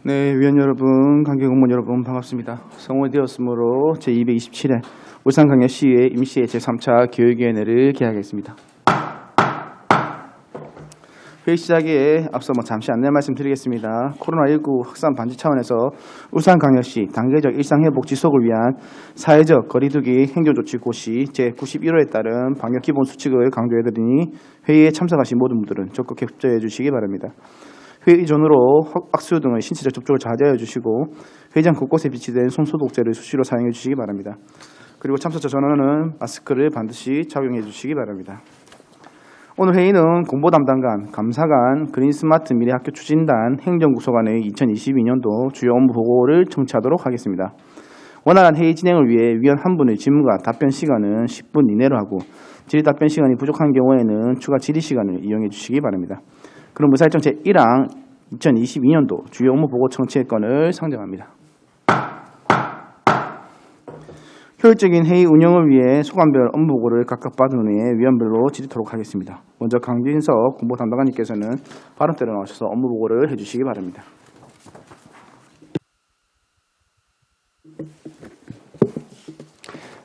네, 위원 여러분, 관계 공무원 여러분 반갑습니다. 성원되었으므로 제227회 울산광역시의 임시회 제3차 교육위원회를 개하겠습니다. 회의 시작에 앞서 잠시 안내 말씀드리겠습니다. 코로나19 확산 방지 차원에서 울산광역시 단계적 일상회복 지속을 위한 사회적 거리두기 행정조치 고시 제91호에 따른 방역기본수칙을 강조해드리니 회의에 참석하신 모든 분들은 적극 협조해 주시기 바랍니다. 회의 전후로 악수 등의 신체적 접촉을 자제해 주시고 회의장 곳곳에 비치된 손소독제를 수시로 사용해 주시기 바랍니다. 그리고 참석자 전원은 마스크를 반드시 착용해 주시기 바랍니다. 오늘 회의는 공보담당관, 감사관, 그린스마트 미래학교 추진단, 행정구소관의 2022년도 주요 업무 보고를 청취하도록 하겠습니다. 원활한 회의 진행을 위해 위원 한 분의 질문과 답변 시간은 10분 이내로 하고 질의 답변 시간이 부족한 경우에는 추가 질의 시간을 이용해 주시기 바랍니다. 그럼 의사일정 제1항 2022년도 주요 업무 보고 청취의 건을 상정합니다. 효율적인 회의 운영을 위해 소관별 업무 보고를 각각 받은 후에 위원별로 질의토록 하겠습니다. 먼저 강진석 공보담당관님께서는 발언대로 나오셔서 업무 보고를 해주시기 바랍니다.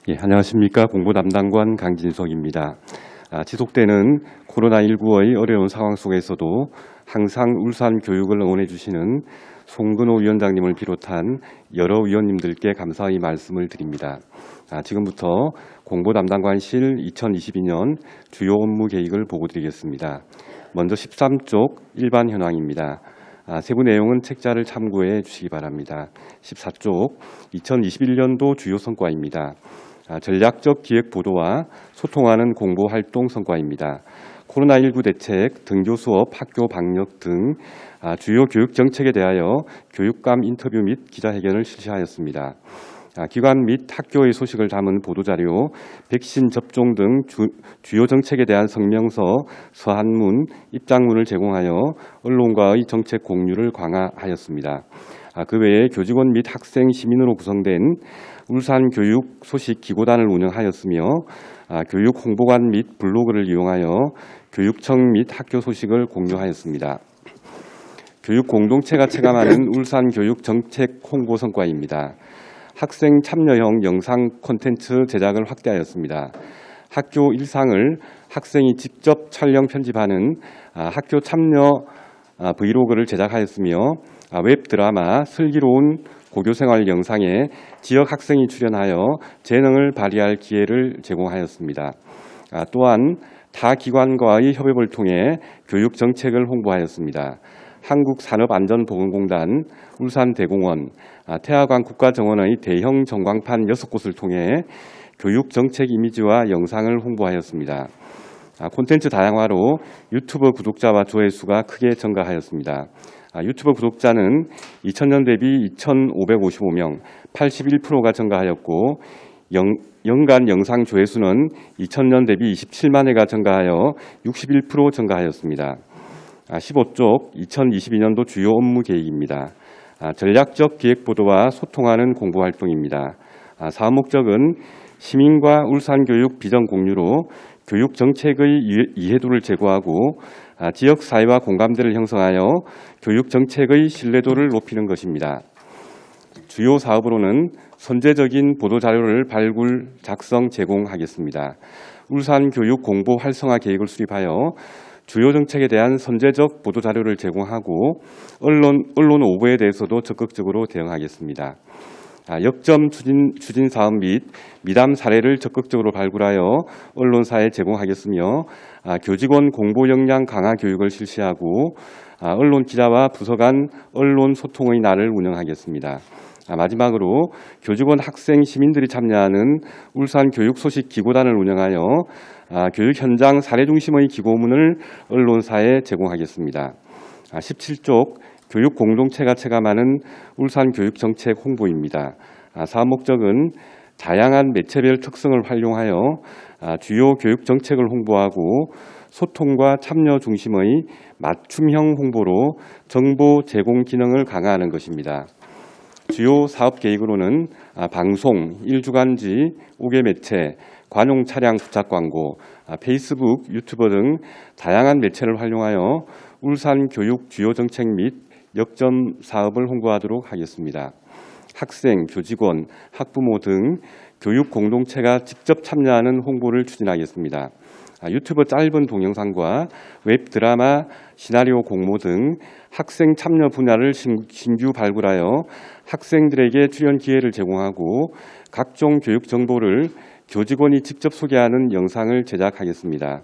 예, 안녕하십니까. 공보담당관 강진석입니다. 지속되는 코로나19의 어려운 상황 속에서도 항상 울산 교육을 응원해 주시는 송근호 위원장님을 비롯한 여러 위원님들께 감사의 말씀을 드립니다. 지금부터 공보담당관실 2022년 주요 업무 계획을 보고드리겠습니다. 먼저 13쪽 일반 현황입니다. 세부 내용은 책자를 참고해 주시기 바랍니다. 14쪽 2021년도 주요 성과입니다. 전략적 기획 보도와 소통하는 공보 활동 성과입니다. 코로나19 대책, 등교 수업, 학교 방역 등 주요 교육 정책에 대하여 교육감 인터뷰 및 기자회견을 실시하였습니다. 기관 및 학교의 소식을 담은 보도자료, 백신 접종 등 주요 정책에 대한 성명서, 서한문, 입장문을 제공하여 언론과의 정책 공유를 강화하였습니다. 그 외에 교직원 및 학생, 시민으로 구성된 울산교육 소식 기고단을 운영하였으며 교육 홍보관 및 블로그를 이용하여 교육청 및 학교 소식을 공유하였습니다. 교육 공동체가 체감하는 울산교육 정책 홍보 성과입니다. 학생 참여형 영상 콘텐츠 제작을 확대하였습니다. 학교 일상을 학생이 직접 촬영 편집하는 학교 참여 브이로그를 제작하였으며 웹드라마 슬기로운 고교생활 영상에 지역 학생이 출연하여 재능을 발휘할 기회를 제공하였습니다. 또한 타 기관과의 협업을 통해 교육 정책을 홍보하였습니다. 한국산업안전보건공단, 울산대공원, 태화강 국가정원의 대형 전광판 6곳을 통해 교육 정책 이미지와 영상을 홍보하였습니다. 콘텐츠 다양화로 유튜브 구독자와 조회수가 크게 증가하였습니다. 유튜브 구독자는 2000년 대비 2,555명, 81%가 증가하였고 연간 영상 조회수는 2000년 대비 27만 회가 증가하여 61% 증가하였습니다. 15쪽 2022년도 주요 업무 계획입니다. 전략적 기획 보도와 소통하는 공보 활동입니다. 사업 목적은 시민과 울산교육 비전 공유로 교육 정책의 이해도를 제고하고 지역 사회와 공감대를 형성하여 교육 정책의 신뢰도를 높이는 것입니다. 주요 사업으로는 선제적인 보도자료를 발굴, 작성, 제공하겠습니다. 울산교육 공보 활성화 계획을 수립하여 주요 정책에 대한 선제적 보도자료를 제공하고 언론 오보에 대해서도 적극적으로 대응하겠습니다. 역점 추진 사업 및 미담 사례를 적극적으로 발굴하여 언론사에 제공하겠으며 교직원 공보 역량 강화 교육을 실시하고 언론 기자와 부서 간 언론 소통의 날을 운영하겠습니다. 마지막으로 교직원 학생 시민들이 참여하는 울산 교육 소식 기고단을 운영하여 교육 현장 사례 중심의 기고문을 언론사에 제공하겠습니다. 17쪽 교육 공동체가 체감하는 울산 교육 정책 홍보입니다. 사업 목적은 다양한 매체별 특성을 활용하여 주요 교육 정책을 홍보하고 소통과 참여 중심의 맞춤형 홍보로 정보 제공 기능을 강화하는 것입니다. 주요 사업 계획으로는 방송, 일주간지, 5개 매체, 관용 차량 부착 광고, 페이스북, 유튜버 등 다양한 매체를 활용하여 울산 교육 주요 정책 및 역점 사업을 홍보하도록 하겠습니다. 학생, 교직원, 학부모 등 교육 공동체가 직접 참여하는 홍보를 추진하겠습니다. 유튜브 짧은 동영상과 웹드라마, 시나리오 공모 등 학생 참여 분야를 신규 발굴하여 학생들에게 출연 기회를 제공하고 각종 교육 정보를 교직원이 직접 소개하는 영상을 제작하겠습니다.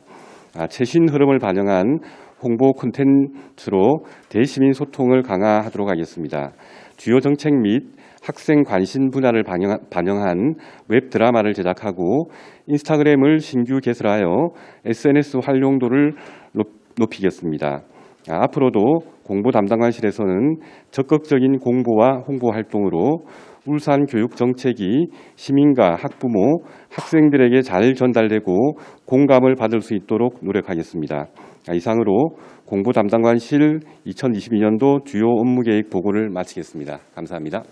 최신 흐름을 반영한 홍보 콘텐츠로 대시민 소통을 강화하도록 하겠습니다. 주요 정책 및 학생 관심 분야를 반영한 웹드라마를 제작하고 인스타그램을 신규 개설하여 SNS 활용도를 높이겠습니다. 앞으로도 공보 담당관실에서는 적극적인 공보와 홍보 활동으로 울산 교육 정책이 시민과 학부모, 학생들에게 잘 전달되고 공감을 받을 수 있도록 노력하겠습니다. 이상으로 공보 담당관실 2022년도 주요 업무 계획 보고를 마치겠습니다. 감사합니다.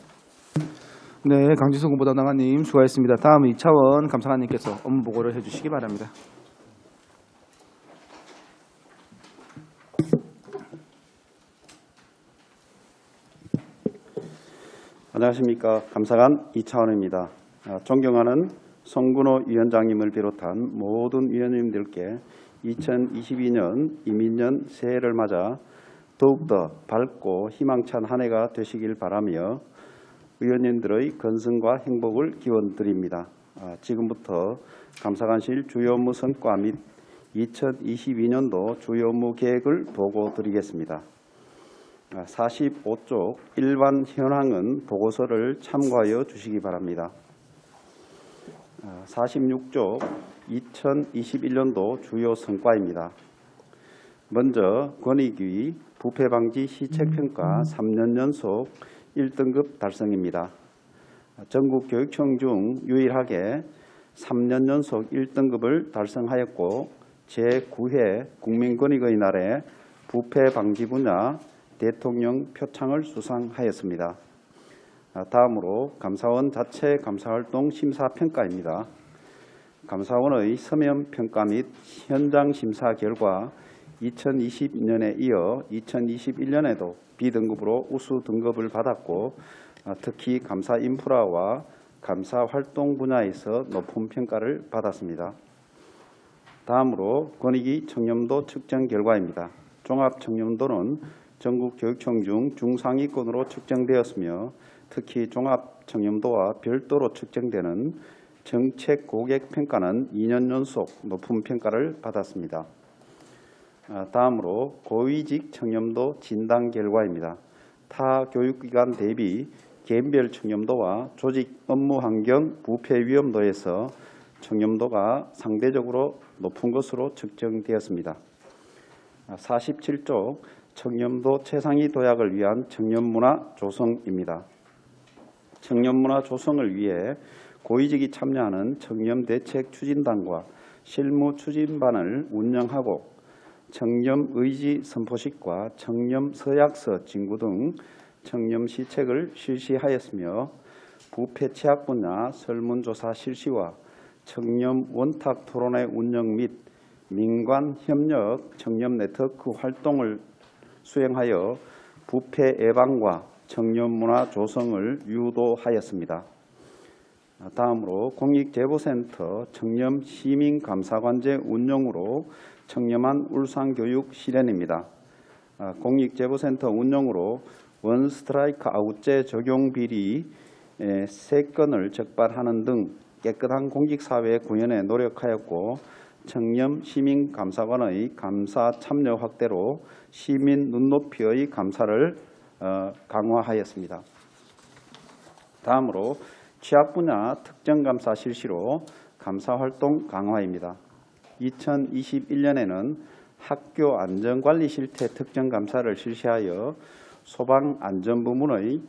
네, 강지수 공보 담당관님 수고하셨습니다. 다음은 이차원 감사관님께서 업무 보고를 해주시기 바랍니다. 안녕하십니까. 감사관 이차원입니다. 존경하는 송근호 위원장님을 비롯한 모든 위원님들께 2022년 이민년 새해를 맞아 더욱더 밝고 희망찬 한 해가 되시길 바라며 위원님들의 건승과 행복을 기원드립니다. 지금부터 감사관실 주요 업무 성과 및 2022년도 주요 업무 계획을 보고드리겠습니다. 45쪽 일반 현황은 보고서를 참고하여 주시기 바랍니다. 46쪽 2021년도 주요 성과입니다. 먼저 권익위 부패방지 시책평가 3년 연속 1등급 달성입니다. 전국교육청 중 유일하게 3년 연속 1등급을 달성하였고 제9회 국민권익의 날에 부패방지 분야 대통령 표창을 수상하였습니다. 다음으로 감사원 자체 감사활동 심사평가입니다. 감사원의 서면평가 및 현장 심사 결과 2020년에 이어 2021년에도 B등급으로 우수 등급을 받았고 특히 감사 인프라와 감사 활동 분야에서 높은 평가를 받았습니다. 다음으로 권익위 청렴도 측정 결과입니다. 종합 청렴도는 전국 교육청 중 중상위권으로 측정되었으며 특히 종합 청렴도와 별도로 측정되는 정책 고객 평가는 2년 연속 높은 평가를 받았습니다. 다음으로 고위직 청렴도 진단 결과입니다. 타 교육기관 대비 개인별 청렴도와 조직 업무 환경 부패 위험도에서 청렴도가 상대적으로 높은 것으로 측정되었습니다. 47쪽 청렴도 최상위 도약을 위한 청렴문화 조성입니다. 청렴문화 조성을 위해 고위직이 참여하는 청렴대책 추진단과 실무 추진반을 운영하고 청렴의지 선포식과 청렴서약서 진구 등 청렴시책을 실시하였으며 부패 취약 분야 설문조사 실시와 청렴 원탁 토론회 운영 및 민관 협력 청렴 네트워크 활동을 수행하여 부패 예방과 청렴문화 조성을 유도하였습니다. 다음으로 공익제보센터 청렴시민감사관제 운영으로 청렴한 울산교육 실현입니다. 공익제보센터 운영으로 원스트라이크 아웃제 적용 비리 3건을 적발하는 등 깨끗한 공직사회 구현에 노력하였고 청렴시민감사관의 감사 참여 확대로 시민 눈높이의 감사를 강화하였습니다. 다음으로 취약 분야 특정 감사 실시로 감사 활동 강화입니다. 2021년에는 학교 안전관리 실태 특정 감사를 실시하여 소방 안전 부문의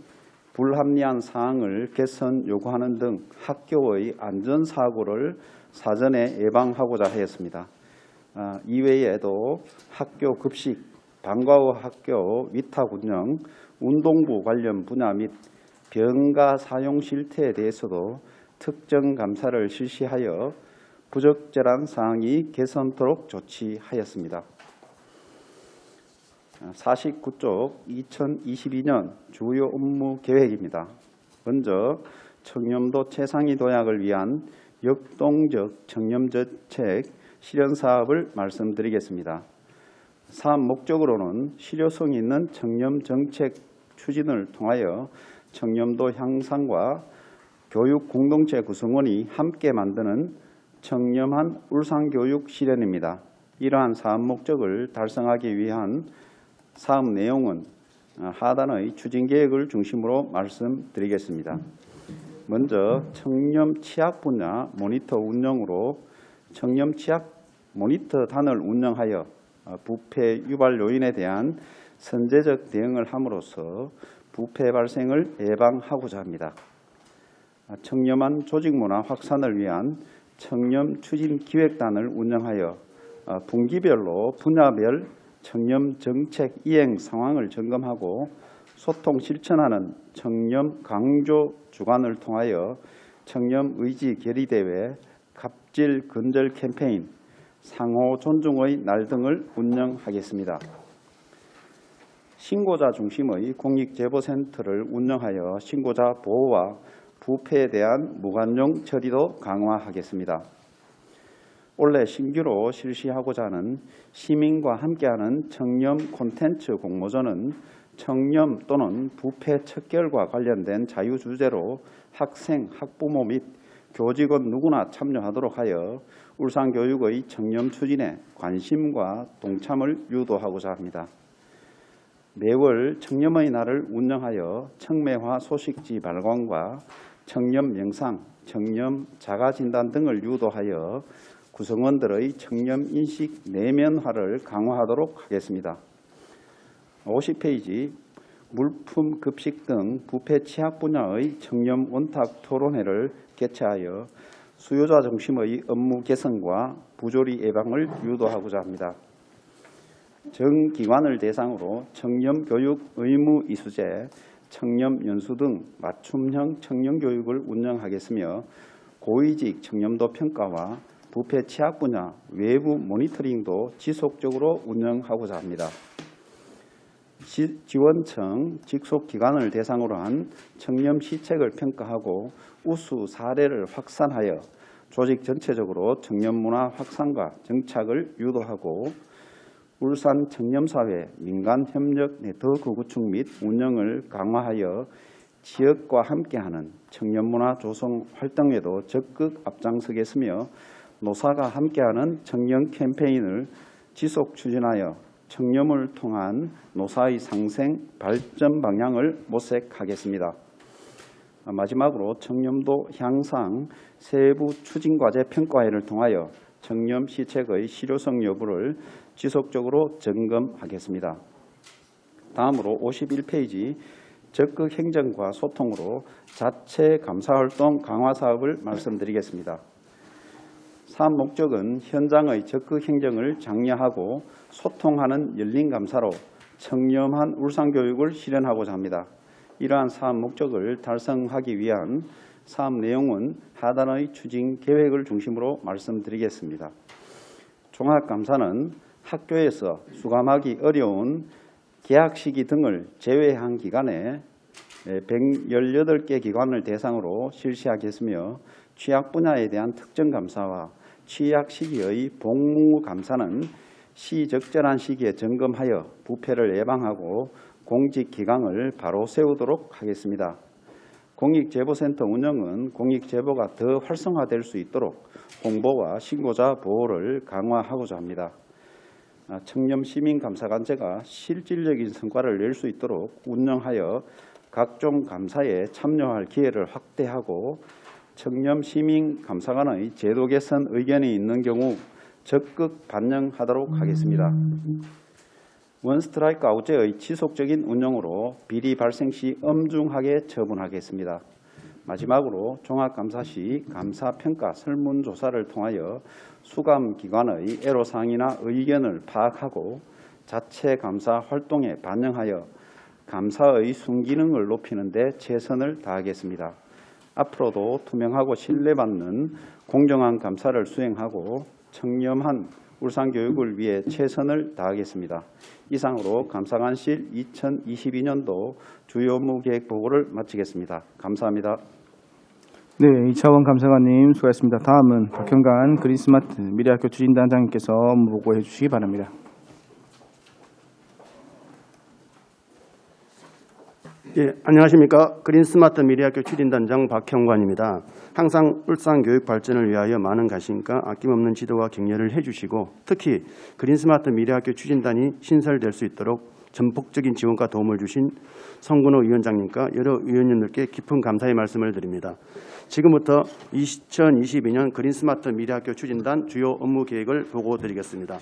불합리한 사항을 개선 요구하는 등 학교의 안전사고를 사전에 예방하고자 하였습니다. 이외에도 학교 급식, 방과 후 학교 위탁 운영, 운동부 관련 분야 및 병가 사용 실태에 대해서도 특정 감사를 실시하여 부적절한 사항이 개선토록 조치하였습니다. 49쪽 2022년 주요 업무 계획입니다. 먼저 청렴도 최상위 도약을 위한 역동적 청렴정책 실현 사업을 말씀드리겠습니다. 사업 목적으로는 실효성 있는 청렴정책 추진을 통하여 청렴도 향상과 교육 공동체 구성원이 함께 만드는 청렴한 울산교육 실현입니다. 이러한 사업 목적을 달성하기 위한 사업 내용은 하단의 추진계획을 중심으로 말씀드리겠습니다. 먼저 청렴 취약 분야 모니터 운영으로 청렴 취약 모니터단을 운영하여 부패 유발 요인에 대한 선제적 대응을 함으로써 부패 발생을 예방하고자 합니다. 청렴한 조직 문화 확산을 위한 청렴 추진 기획단을 운영하여 분기별로 분야별 청렴 정책 이행 상황을 점검하고 소통 실천하는 청렴 강조 주간을 통하여 청렴 의지 결의 대회, 갑질 근절 캠페인, 상호 존중의 날 등을 운영하겠습니다. 신고자 중심의 공익제보센터를 운영하여 신고자 보호와 부패에 대한 무관용 처리도 강화하겠습니다. 올해 신규로 실시하고자 하는 시민과 함께하는 청렴 콘텐츠 공모전은 청렴 또는 부패 척결과 관련된 자유 주제로 학생, 학부모 및 교직원 누구나 참여하도록 하여 울산교육의 청렴 추진에 관심과 동참을 유도하고자 합니다. 매월 청렴의 날을 운영하여 청매화 소식지 발광과 청렴 영상, 청렴 자가진단 등을 유도하여 구성원들의 청렴 인식 내면화를 강화하도록 하겠습니다. 50페이지 물품, 급식 등 부패 취약 분야의 청렴 원탁 토론회를 개최하여 수요자 중심의 업무 개선과 부조리 예방을 유도하고자 합니다. 전 기관을 대상으로 청렴 교육 의무 이수제, 청렴 연수 등 맞춤형 청렴 교육을 운영하겠으며 고위직 청렴도 평가와 부패 취약 분야 외부 모니터링도 지속적으로 운영하고자 합니다. 지원청 직속 기관을 대상으로 한 청렴 시책을 평가하고 우수 사례를 확산하여 조직 전체적으로 청렴 문화 확산과 정착을 유도하고 울산 청렴사회 민간 협력 네트워크 구축 및 운영을 강화하여 지역과 함께하는 청렴 문화 조성 활동에도 적극 앞장서겠으며 노사가 함께하는 청렴 캠페인을 지속 추진하여 청렴을 통한 노사의 상생 발전 방향을 모색하겠습니다. 마지막으로 청렴도 향상 세부 추진과제 평가회를 통하여 청렴 시책의 실효성 여부를 지속적으로 점검하겠습니다. 다음으로 51페이지 적극 행정과 소통으로 자체 감사활동 강화 사업을 말씀드리겠습니다. 사업 목적은 현장의 적극 행정을 장려하고 소통하는 열린 감사로 청렴한 울산교육을 실현하고자 합니다. 이러한 사업 목적을 달성하기 위한 사업 내용은 하단의 추진 계획을 중심으로 말씀드리겠습니다. 종합감사는 학교에서 수감하기 어려운 개학 시기 등을 제외한 기간에 118개 기관을 대상으로 실시하겠으며 취약 분야에 대한 특정 감사와 취약 시기의 복무 감사는 시적절한 시기에 점검하여 부패를 예방하고 공직 기강을 바로 세우도록 하겠습니다. 공익제보센터 운영은 공익제보가 더 활성화될 수 있도록 홍보와 신고자 보호를 강화하고자 합니다. 청렴 시민감사관제가 실질적인 성과를 낼 수 있도록 운영하여 각종 감사에 참여할 기회를 확대하고 청렴 시민감사관의 제도 개선 의견이 있는 경우 적극 반영하도록 하겠습니다. 원스트라이크 아웃제의 지속적인 운영으로 비리 발생 시 엄중하게 처분하겠습니다. 마지막으로 종합감사 시 감사평가 설문조사를 통하여 수감기관의 애로사항이나 의견을 파악하고 자체 감사 활동에 반영하여 감사의 순기능을 높이는 데 최선을 다하겠습니다. 앞으로도 투명하고 신뢰받는 공정한 감사를 수행하고 청렴한 울산교육을 위해 최선을 다하겠습니다. 이상으로 감사관실 2022년도 주요 업무 계획 보고를 마치겠습니다. 감사합니다. 네, 이차원 감사관님 수고하셨습니다. 다음은 박형관 그린스마트 미래학교 추진단장님께서 업무 보고해 주시기 바랍니다. 예, 안녕하십니까. 그린스마트 미래학교 추진단장 박형관입니다. 항상 울산 교육 발전을 위하여 많은 관심과 아낌없는 지도와 격려를 해주시고 특히 그린스마트 미래학교 추진단이 신설될 수 있도록 전폭적인 지원과 도움을 주신 성근호 위원장님과 여러 위원님들께 깊은 감사의 말씀을 드립니다. 지금부터 2022년 그린스마트 미래학교 추진단 주요 업무 계획을 보고드리겠습니다.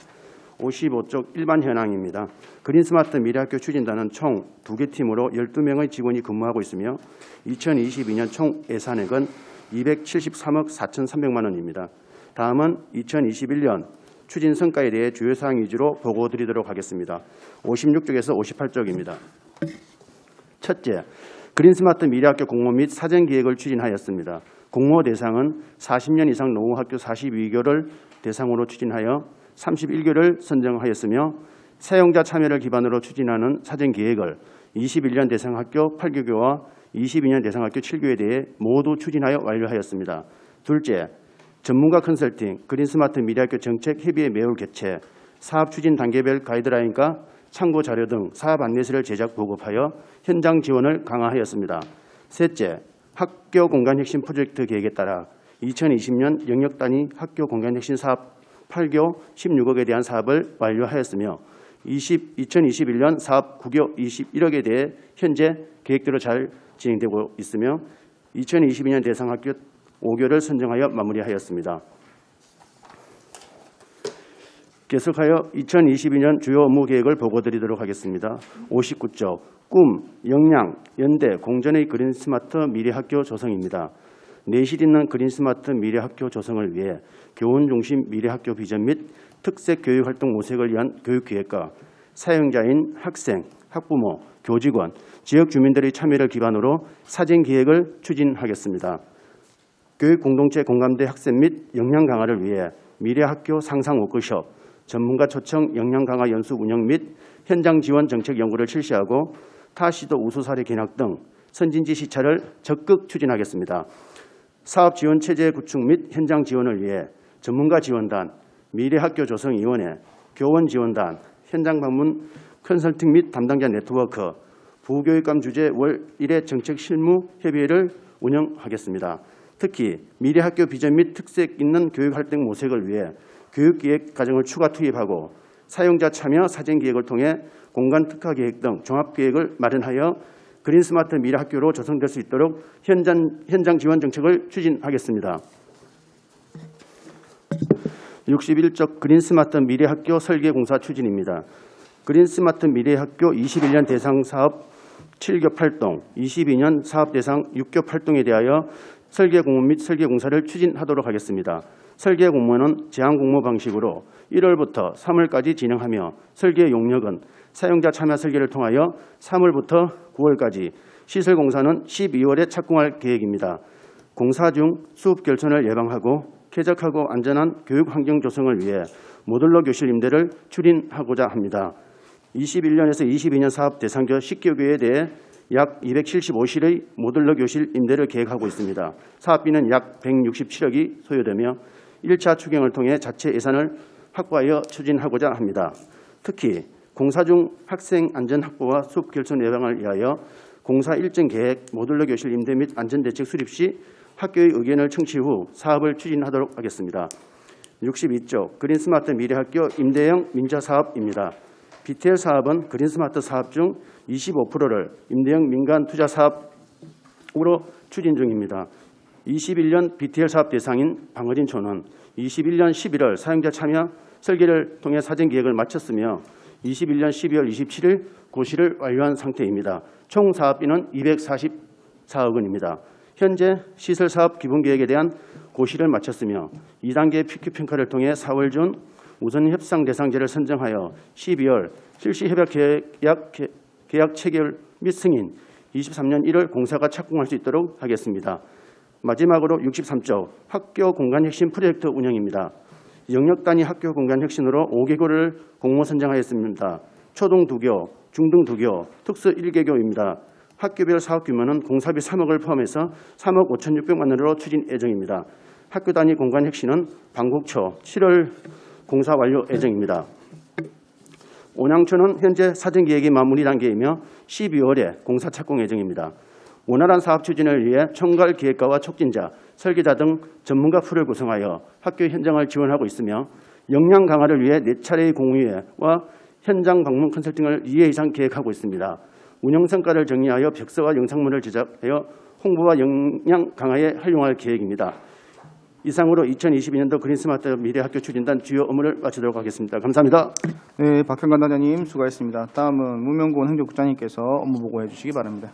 55쪽 일반 현황입니다. 그린스마트 미래학교 추진단은 총 2개 팀으로 12명의 직원이 근무하고 있으며 2022년 총 예산액은 273억 4,300만 원입니다. 다음은 2021년 추진 성과에 대해 주요 사항 위주로 보고드리도록 하겠습니다. 56쪽에서 58쪽입니다. 첫째, 그린스마트 미래학교 공모 및 사전 계획을 추진하였습니다. 공모 대상은 40년 이상 노후 학교 42교를 대상으로 추진하여 31교를 선정하였으며 사용자 참여를 기반으로 추진하는 사전 계획을 21년 대상 학교 8교와 22년 대상 학교 7교에 대해 모두 추진하여 완료하였습니다. 둘째, 전문가 컨설팅, 그린스마트 미래학교 정책 협의회 매월 개최, 사업 추진 단계별 가이드라인과 참고 자료 등 사업 안내서를 제작 보급하여 현장 지원을 강화하였습니다. 셋째, 학교 공간 혁신 프로젝트 계획에 따라 2020년 영역 단위 학교 공간 혁신 사업 8교 16억에 대한 사업을 완료하였으며 2021년 사업 9교 21억에 대해 현재 계획대로 잘 진행되고 있으며 2022년 대상 학교 5교를 선정하여 마무리하였습니다. 계속하여 2022년 주요 업무 계획을 보고드리도록 하겠습니다. 59쪽 꿈, 역량, 연대, 공전의 그린스마트 미래학교 조성입니다. 내실 있는 그린스마트 미래학교 조성을 위해 교원 중심 미래학교 비전 및 특색 교육활동 모색을 위한 교육기획과 사용자인 학생, 학부모, 교직원, 지역 주민들의 참여를 기반으로 사전 기획을 추진하겠습니다. 교육 공동체 공감대 학생 및 역량 강화를 위해 미래학교 상상 워크숍, 전문가 초청 역량 강화 연수 운영 및 현장 지원 정책 연구를 실시하고 타시도 우수 사례 견학 등 선진지 시찰을 적극 추진하겠습니다. 사업 지원 체제 구축 및 현장 지원을 위해 전문가 지원단, 미래학교 조성위원회, 교원 지원단, 현장 방문 컨설팅 및 담당자 네트워크, 부교육감 주재 월 1회 정책 실무 협의회를 운영하겠습니다. 특히 미래학교 비전 및 특색 있는 교육활동 모색을 위해 교육기획 과정을 추가 투입하고 사용자 참여 사전 기획을 통해 공간 특화 계획 등 종합계획을 마련하여 그린스마트 미래학교로 조성될 수 있도록 현장 지원 정책을 추진하겠습니다. 61쪽 그린스마트 미래학교 설계 공사 추진입니다. 그린스마트 미래학교 21년 대상 사업 7교 8동, 22년 사업 대상 6교 8동에 대하여 설계 공모 및 설계 공사를 추진하도록 하겠습니다. 설계 공모는 제한 공모 방식으로 1월부터 3월까지 진행하며 설계 용역은 사용자 참여 설계를 통하여 3월부터 9월까지, 시설 공사는 12월에 착공할 계획입니다. 공사 중 수업 결손을 예방하고 쾌적하고 안전한 교육 환경 조성을 위해 모듈러 교실 임대를 추진하고자 합니다. 21년에서 22년 사업 대상교 10교구에 대해 약 275실의 모듈러 교실 임대를 계획하고 있습니다. 사업비는 약 167억이 소요되며 1차 추경을 통해 자체 예산을 확보하여 추진하고자 합니다. 특히 공사 중 학생 안전 확보와 수업 결손 예방을 위하여 공사 일정 계획, 모듈러 교실 임대 및 안전대책 수립 시 학교의 의견을 청취 후 사업을 추진하도록 하겠습니다. 62쪽 그린스마트 미래학교 임대형 민자 사업입니다. BTL 사업은 그린스마트 사업 중 25%를 임대형 민간 투자 사업으로 추진 중입니다. 21년 BTL 사업 대상인 방어진초는 21년 11월 사용자 참여 설계를 통해 사전 계획을 마쳤으며 21년 12월 27일 고시를 완료한 상태입니다. 총 사업비는 244억 원입니다. 현재 시설사업 기본계획에 대한 고시를 마쳤으며 2단계 PQ평가를 통해 4월 중 우선 협상 대상자를 선정하여 12월 실시협약 계약 체결 및 승인, 23년 1월 공사가 착공할 수 있도록 하겠습니다. 마지막으로 63쪽 학교 공간 혁신 프로젝트 운영입니다. 영역 단위 학교 공간 혁신으로 5개교를 공모 선정하였습니다. 초등 2교, 중등 2교, 특수 1개교입니다. 학교별 사업 규모는 공사비 3억을 포함해서 3억 5,600만 원으로 추진 예정입니다. 학교 단위 공간 혁신은 방국초 7월 공사 완료 예정입니다. 온양초는 현재 사전 계획이 마무리 단계이며 12월에 공사 착공 예정입니다. 원활한 사업 추진을 위해 총괄 기획과와 촉진자, 설계자 등 전문가 풀을 구성하여 학교 현장을 지원하고 있으며 역량 강화를 위해 4차례의 공의회와 현장 방문 컨설팅을 2회 이상 계획하고 있습니다. 운영 성과를 정리하여 벽서와 영상문을 제작하여 홍보와 역량 강화에 활용할 계획입니다. 이상으로 2022년도 그린스마트 미래학교 추진단 주요 업무를 마치도록 하겠습니다. 감사합니다. 네, 박형관 단장님 수고하셨습니다. 다음은 문명곤 행정국장님께서 업무 보고해 주시기 바랍니다.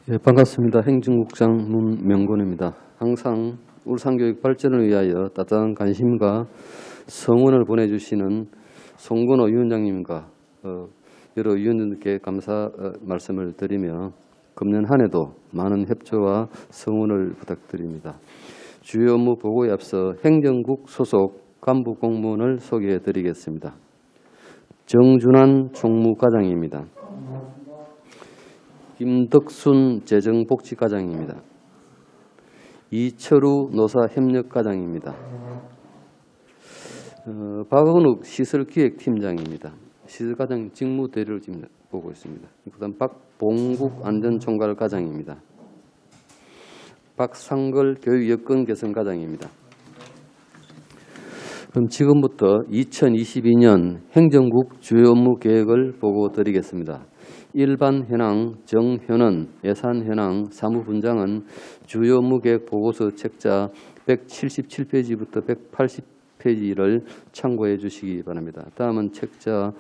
예, 반갑습니다. 행정국장 문명곤입니다. 항상 울산교육 발전을 위하여 따뜻한 관심과 성원을 보내주시는 송건호 위원장님과 여러 위원님께 감사 말씀을 드리며 금년 한 해도 많은 협조와 성원을 부탁드립니다. 주요 업무 보고에 앞서 행정국 소속 간부 공무원을 소개해 드리겠습니다. 정준환 총무과장입니다. 김덕순 재정복지과장입니다. 이철우 노사협력과장입니다. 박은욱 시설기획팀장입니다. 시설과장 직무대리를 지금 보고 있습니다. 그다음 박봉국 안전총괄과장입니다. 박상걸 교육여건개선과장입니다. 그럼 지금부터 2022년 행정국 주요 업무 계획을 보고 드리겠습니다. 일반 현황, 정현원, 예산 현황, 사무분장은 주요 업무 계획 보고서 책자 177페이지부터 180페이지를 참고해 주시기 바랍니다. 다음은 책자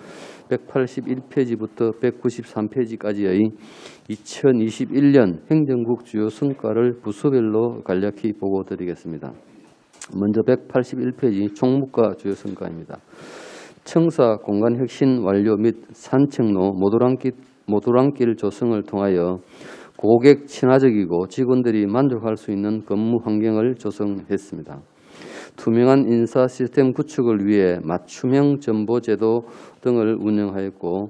181페이지부터 193페이지까지의 2021년 행정국 주요 성과를 부서별로 간략히 보고 드리겠습니다. 먼저 181페이지 총무과 주요 성과입니다. 청사 공간 혁신 완료 및 산책로 모듈랑길 조성을 통하여 고객 친화적이고 직원들이 만족할 수 있는 근무 환경을 조성했습니다. 투명한 인사 시스템 구축을 위해 맞춤형 정보 제도 등을 운영하였고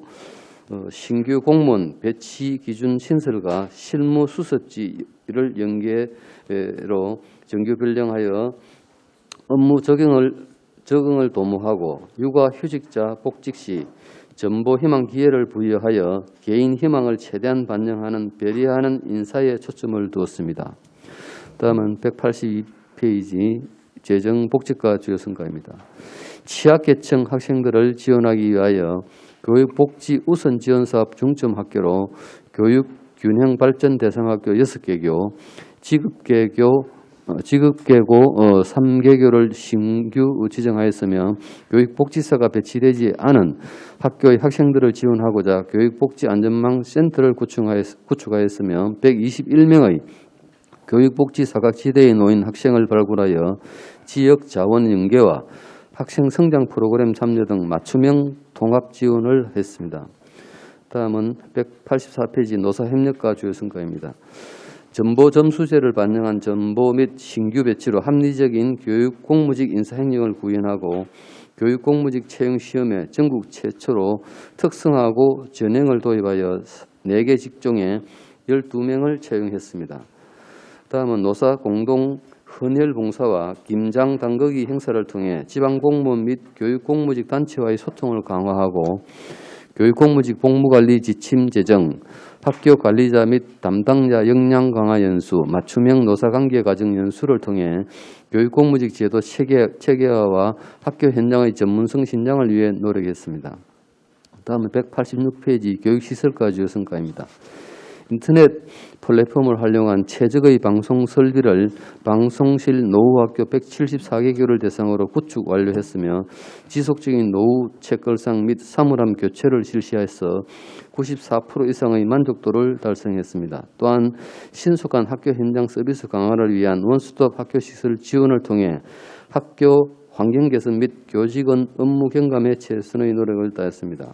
신규 공무원 배치 기준 신설과 실무 수습지를 연계로 정규 변경하여 업무 적응을 도모하고 육아 휴직자 복직 시 전보 희망 기회를 부여하여 개인 희망을 최대한 반영하는 배려하는 인사에 초점을 두었습니다. 다음은 182페이지 재정복지과 주요 성과입니다. 취약계층 학생들을 지원하기 위하여 교육복지 우선 지원사업 중점학교로 교육균형발전 대상학교 6개교, 지급계고 3개교를 신규 지정하였으며 교육복지사가 배치되지 않은 학교의 학생들을 지원하고자 교육복지안전망센터를 구축하였으며 121명의 교육복지사각지대에 놓인 학생을 발굴하여 지역자원 연계와 학생 성장 프로그램 참여 등 맞춤형 통합 지원을 했습니다. 다음은 184페이지 노사협력과 주요 성과입니다. 전보 점수제를 반영한 전보 및 신규 배치로 합리적인 교육 공무직 인사 행령을 구현하고 교육 공무직 채용 시험에 전국 최초로 특성하고 전형을 도입하여 4개 직종에 12명을 채용했습니다. 다음은 노사 공동 헌혈 봉사와 김장 당거기 행사를 통해 지방 공무원 및 교육 공무직 단체와의 소통을 강화하고 교육 공무직 복무관리 지침 제정, 학교 관리자 및 담당자 역량 강화 연수, 맞춤형 노사관계 과정 연수를 통해 교육 공무직 제도 체계화와 학교 현장의 전문성 신장을 위해 노력했습니다. 다음은 186페이지 교육시설과 주요 성과입니다. 인터넷 플랫폼을 활용한 최적의 방송 설비를 방송실 노후학교 174개교를 대상으로 구축 완료했으며 지속적인 노후 책걸상 및 사물함 교체를 실시해서 94% 이상의 만족도를 달성했습니다. 또한 신속한 학교 현장 서비스 강화를 위한 원스톱 학교시설 지원을 통해 학교 환경 개선 및 교직원 업무 경감에 최선의 노력을 다했습니다.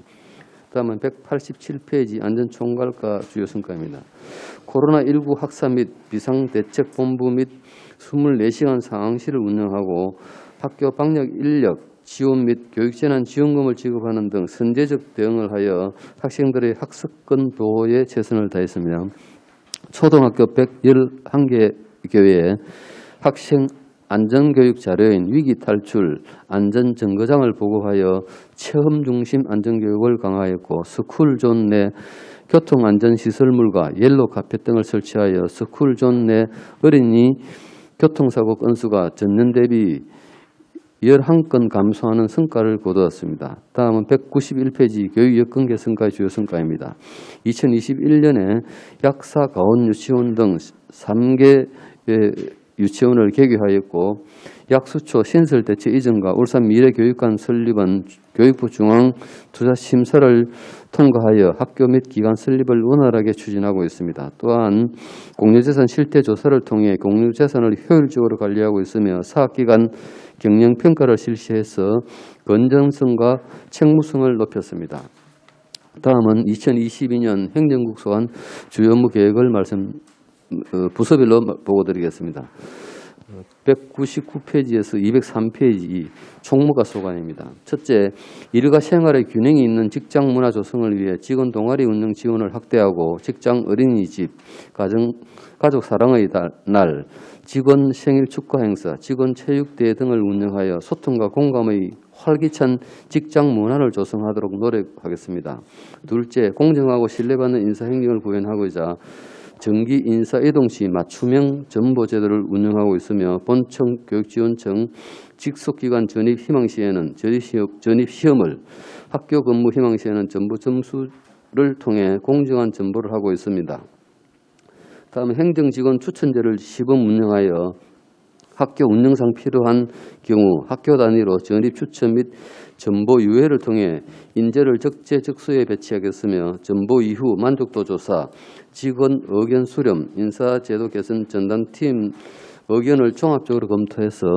다음은 187페이지 안전총괄과 주요 성과입니다. 코로나19 학사 및 비상대책본부 및 24시간 상황실을 운영하고 학교 방역 인력 지원 및 교육재난 지원금을 지급하는 등 선제적 대응을 하여 학생들의 학습권 보호에 최선을 다했습니다. 초등학교 111개 교회에 학생 안전교육 자료인 위기탈출 안전정거장을 보급하여 체험 중심 안전교육을 강화했고 스쿨존 내 교통안전시설물과 옐로 카펫 등을 설치하여 스쿨존 내 어린이 교통사고 건수가 전년 대비 11건 감소하는 성과를 거두었습니다. 다음은 191페이지 교육 여건 개선과의 주요 성과입니다. 2021년에 약사, 가온, 유치원 등 3개 유치원을 개교하였고 약수초 신설대체 이전과 울산 미래교육관 설립은 교육부 중앙투자심사를 통과하여 학교 및 기관 설립을 원활하게 추진하고 있습니다. 또한 공유재산 실태조사를 통해 공유재산을 효율적으로 관리하고 있으며 사학기관 경영평가를 실시해서 건전성과 책무성을 높였습니다. 다음은 2022년 행정국 소관 주요 업무 계획을 부서별로 보고드리겠습니다. 199페이지에서 203페이지 총무과 소관입니다. 첫째, 일과 생활의 균형이 있는 직장 문화 조성을 위해 직원 동아리 운영 지원을 확대하고 직장 어린이집, 가족 사랑의 날, 직원 생일 축하 행사, 직원 체육대회 등을 운영하여 소통과 공감의 활기찬 직장 문화를 조성하도록 노력하겠습니다. 둘째, 공정하고 신뢰받는 인사행정을 구현하고자 정기 인사 이동 시 맞춤형 전보 제도를 운영하고 있으며 본청 교육지원청 직속기관 전입 희망 시에는 전입 시험을, 학교 근무 희망 시에는 전보 점수를 통해 공정한 전보를 하고 있습니다. 다음 행정직원 추천제를 시범 운영하여 학교 운영상 필요한 경우 학교 단위로 전입 추천 및 전보 유예를 통해 인재를 적재적소에 배치하겠으며 전보 이후 만족도 조사, 직원 의견 수렴, 인사제도 개선 전담팀 의견을 종합적으로 검토해서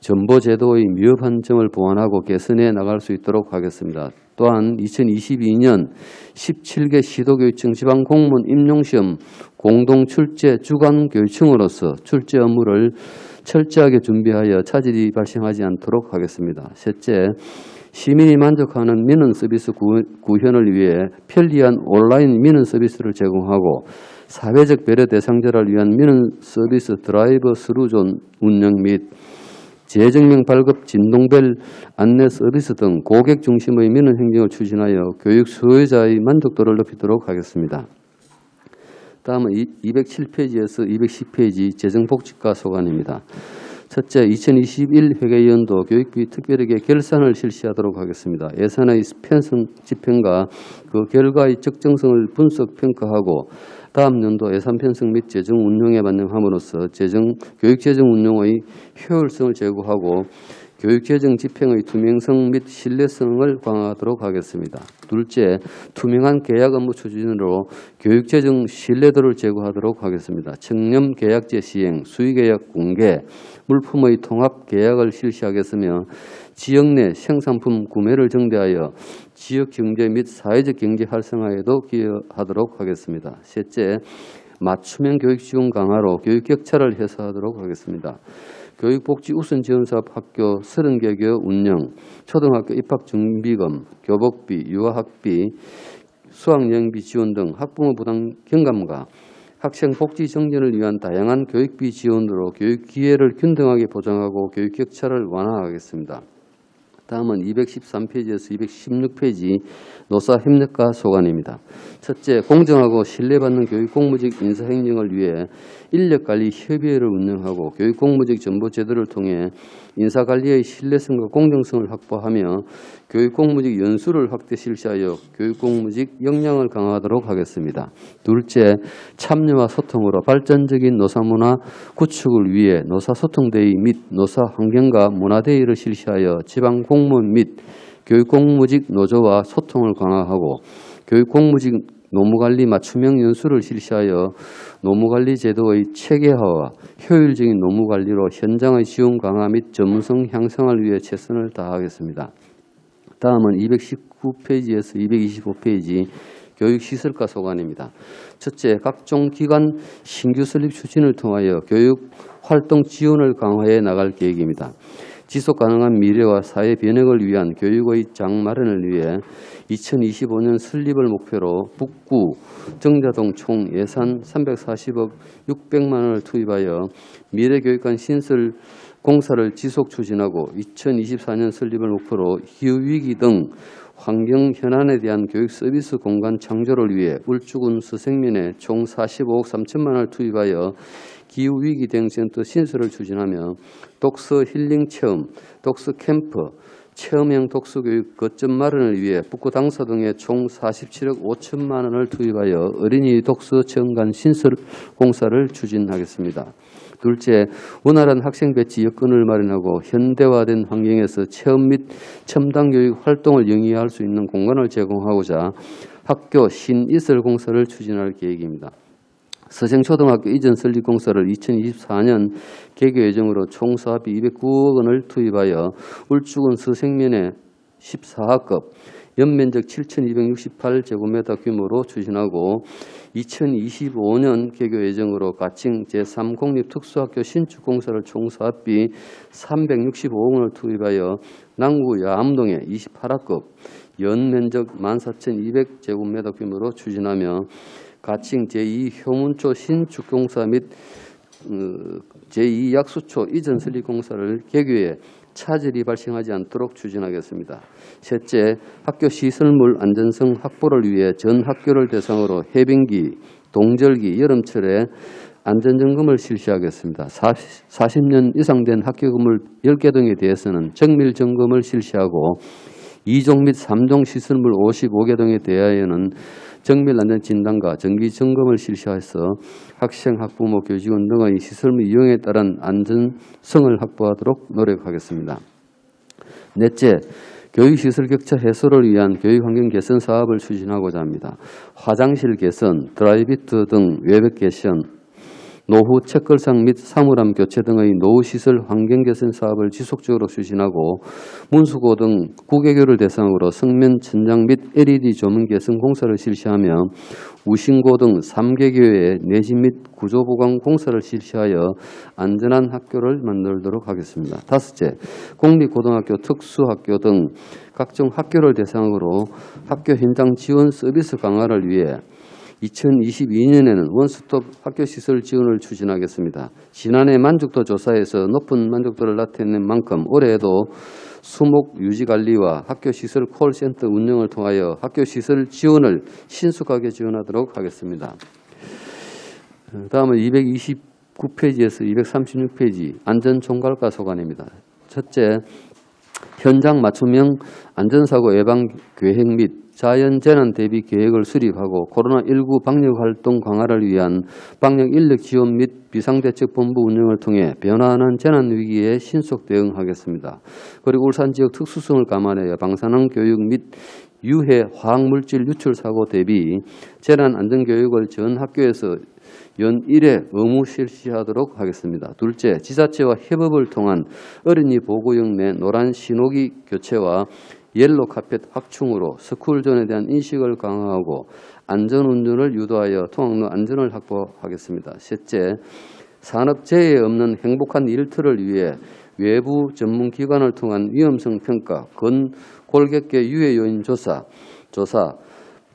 전보 제도의 미흡한 점을 보완하고 개선해 나갈 수 있도록 하겠습니다. 또한 2022년 17개 시도교육청 지방공무원 임용시험 공동출제 주관교육청으로서 출제 업무를 철저하게 준비하여 차질이 발생하지 않도록 하겠습니다. 셋째, 시민이 만족하는 민원 서비스 구현을 위해 편리한 온라인 민원 서비스를 제공하고 사회적 배려 대상자를 위한 민원 서비스 드라이브 스루존 운영 및 재증명 발급 진동벨 안내 서비스 등 고객 중심의 민원 행정을 추진하여 교육 수요자의 만족도를 높이도록 하겠습니다. 다음은 207페이지에서 210페이지 재정복지과 소관입니다. 첫째, 2021 회계연도 교육비 특별회계 결산을 실시하도록 하겠습니다. 예산의 편성 집행과 그 결과의 적정성을 분석 평가하고 다음 연도 예산 편성 및 재정 운용에 반영함으로써 교육재정 운용의 효율성을 제고하고 교육재정 집행의 투명성 및 신뢰성을 강화하도록 하겠습니다. 둘째, 투명한 계약 업무 추진으로 교육재정 신뢰도를 제고하도록 하겠습니다. 청렴 계약제 시행, 수의계약 공개, 물품의 통합 계약을 실시하겠으며 지역 내 생산품 구매를 정대하여 지역 경제 및 사회적 경제 활성화에도 기여하도록 하겠습니다. 셋째, 맞춤형 교육 지원 강화로 교육 격차를 해소하도록 하겠습니다. 교육복지 우선 지원사업 학교 30개 교 운영, 초등학교 입학준비금, 교복비, 유아학비, 수학여행비 지원 등 학부모 부담 경감과 학생 복지 정진을 위한 다양한 교육비 지원으로 교육 기회를 균등하게 보장하고 교육 격차를 완화하겠습니다. 다음은 213페이지에서 216페이지 노사협력과 소관입니다. 첫째, 공정하고 신뢰받는 교육공무직 인사행정을 위해 인력관리 협의회를 운영하고 교육공무직 정보제도를 통해 인사관리의 신뢰성과 공정성을 확보하며 교육공무직 연수를 확대 실시하여 교육공무직 역량을 강화하도록 하겠습니다. 둘째, 참여와 소통으로 발전적인 노사문화 구축을 위해 노사소통대의 및 노사환경과 문화대의를 실시하여 지방공무원 및 교육공무직 노조와 소통을 강화하고 교육공무직 노무관리 맞춤형 연수를 실시하여 노무관리 제도의 체계화와 효율적인 노무관리로 현장의 지원 강화 및 전문성 향상을 위해 최선을 다하겠습니다. 다음은 219페이지에서 225페이지 교육시설과 소관입니다. 첫째, 각종 기관 신규 설립 추진을 통하여 교육활동 지원을 강화해 나갈 계획입니다. 지속가능한 미래와 사회 변혁을 위한 교육의 장 마련을 위해 2025년 설립을 목표로 북구 정자동 총 예산 340억 600만 원을 투입하여 미래교육관 신설 공사를 지속 추진하고 2024년 설립을 목표로 기후위기 등 환경 현안에 대한 교육 서비스 공간 창조를 위해 울주군 서생면에 총 45억 3천만 원을 투입하여 기후위기 대응센터 신설을 추진하며 독서 힐링 체험, 독서 캠프, 체험형 독서교육 거점 마련을 위해 북구 당사 등에 총 47억 5천만 원을 투입하여 어린이 독서 체험관 신설 공사를 추진하겠습니다. 둘째, 원활한 학생 배치 여건을 마련하고 현대화된 환경에서 체험 및 첨단 교육 활동을 영위할 수 있는 공간을 제공하고자 학교 신이설 공사를 추진할 계획입니다. 서생초등학교 이전 설립 공사를 2024년 개교 예정으로 총 사업비 209억 원을 투입하여 울주군 서생면에 14학급 연면적 7,268제곱미터 규모로 추진하고 2025년 개교 예정으로 가칭 제3공립특수학교 신축 공사를 총 사업비 365억 원을 투입하여 남구 야암동에 28학급 연면적 14,200제곱미터 규모로 추진하며 가칭 제2효문초 신축 공사 및 제2약수초 이전 설립 공사를 개교해 차질이 발생하지 않도록 추진하겠습니다. 셋째, 학교 시설물 안전성 확보를 위해 전 학교를 대상으로 해빙기, 동절기, 여름철에 안전점검을 실시하겠습니다. 40년 이상 된 학교 건물 10개 등에 대해서는 정밀 점검을 실시하고 2종 및 3종 시설물 55개 등에 대하여는 정밀 안전 진단과 정기 점검을 실시해서 학생, 학부모, 교직원 등의 시설물 이용에 따른 안전성을 확보하도록 노력하겠습니다. 넷째, 교육시설 격차 해소를 위한 교육환경 개선 사업을 추진하고자 합니다. 화장실 개선, 드라이비트 등 외벽 개선, 노후 책걸상 및 사물함 교체 등의 노후시설 환경 개선 사업을 지속적으로 추진하고 문수고 등 구개교를 대상으로 성면 천장 및 LED 조명 개선 공사를 실시하며 우신고 등 3개교의 내진 및 구조보강 공사를 실시하여 안전한 학교를 만들도록 하겠습니다. 다섯째, 공립고등학교, 특수학교 등 각종 학교를 대상으로 학교 현장 지원 서비스 강화를 위해 2022년에는 원스톱 학교시설 지원을 추진하겠습니다. 지난해 만족도 조사에서 높은 만족도를 나타낸 만큼 올해에도 수목 유지관리와 학교시설 콜센터 운영을 통하여 학교시설 지원을 신속하게 지원하도록 하겠습니다. 다음은 229페이지에서 236페이지 안전총괄과 소관입니다. 첫째, 현장 맞춤형 안전사고 예방 계획 및 자연재난 대비 계획을 수립하고 코로나19 방역활동 강화를 위한 방역 인력 지원 및 비상대책본부 운영을 통해 변화하는 재난위기에 신속 대응하겠습니다. 그리고 울산 지역 특수성을 감안하여 방사능 교육 및 유해 화학물질 유출 사고 대비 재난안전교육을 전 학교에서 연 1회 의무 실시하도록 하겠습니다. 둘째, 지자체와 협업을 통한 어린이 보호구역 내 노란 신호기 교체와 옐로 카펫 확충으로 스쿨존에 대한 인식을 강화하고 안전운전을 유도하여 통학로 안전을 확보하겠습니다. 셋째, 산업재해에 없는 행복한 일터를 위해 외부 전문기관을 통한 위험성 평가, 골격계 유해 요인 조사,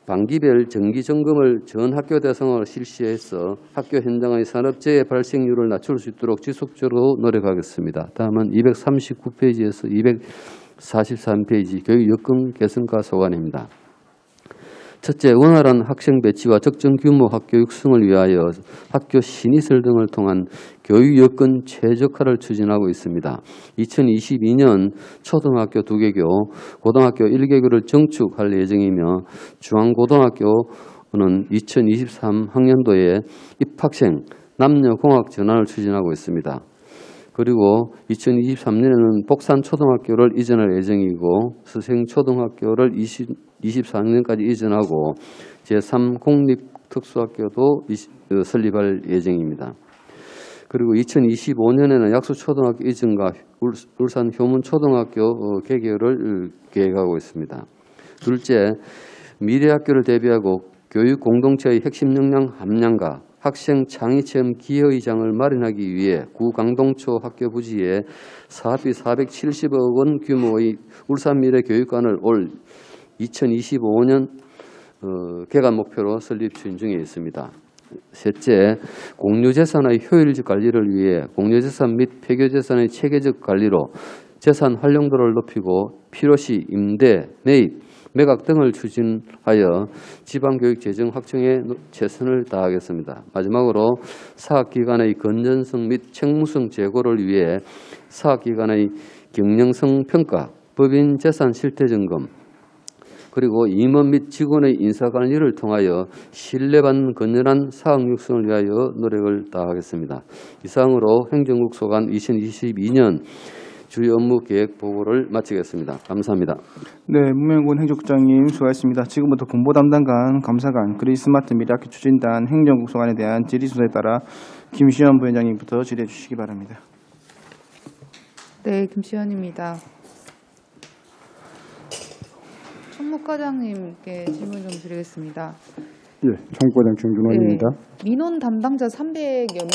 반기별 정기점검을 전 학교 대상으로 실시해서 학교 현장의 산업재해 발생률을 낮출 수 있도록 지속적으로 노력하겠습니다. 다음은 239페이지에서 243페이지 교육 여건 개선과 소관입니다. 첫째, 원활한 학생 배치와 적정 규모 학교 육성을 위하여 학교 신이설 등을 통한 교육 여건 최적화를 추진하고 있습니다. 2022년 초등학교 2개교, 고등학교 1개교를 정축할 예정이며 중앙고등학교는 2023학년도에 입학생 남녀공학 전환을 추진하고 있습니다. 그리고 2023년에는 복산초등학교를 이전할 예정이고 서생초등학교를 24년까지 이전하고 제3공립특수학교도 설립할 예정입니다. 그리고 2025년에는 약수초등학교 이전과 울산 효문초등학교 개교를 계획하고 있습니다. 둘째, 미래학교를 대비하고 교육 공동체의 핵심 역량 함량과 학생 창의체험 기여의장을 마련하기 위해 구강동초 학교 부지에 사업비 470억 원 규모의 울산미래교육관을 올 2025년 개관 목표로 설립 추진 중에 있습니다. 셋째, 공유재산의 효율적 관리를 위해 공유재산 및 폐교재산의 체계적 관리로 재산 활용도를 높이고 필요시 임대, 매입, 매각 등을 추진하여 지방교육 재정 확충에 최선을 다하겠습니다. 마지막으로 사학기관의 건전성 및 책무성 제고를 위해 사학기관의 경영성 평가, 법인 재산 실태 점검, 그리고 임원 및 직원의 인사관리를 통하여 신뢰받는 건전한 사학 육성을 위하여 노력을 다하겠습니다. 이상으로 행정국 소관 2022년 주요 업무 계획 보고를 마치겠습니다. 감사합니다. 네, 문명군 행정국장님 수고하셨습니다. 지금부터 공보 담당관, 감사관, 그린스마트 미래학교 추진단, 행정국 소관에 대한 질의 순서에 따라 김시현 부위원장님부터 질의해 주시기 바랍니다. 네, 김시현입니다. 총무과장님께 질문 좀 드리겠습니다. 예, 총무과장 정준원입니다. 네, 민원 담당자 300여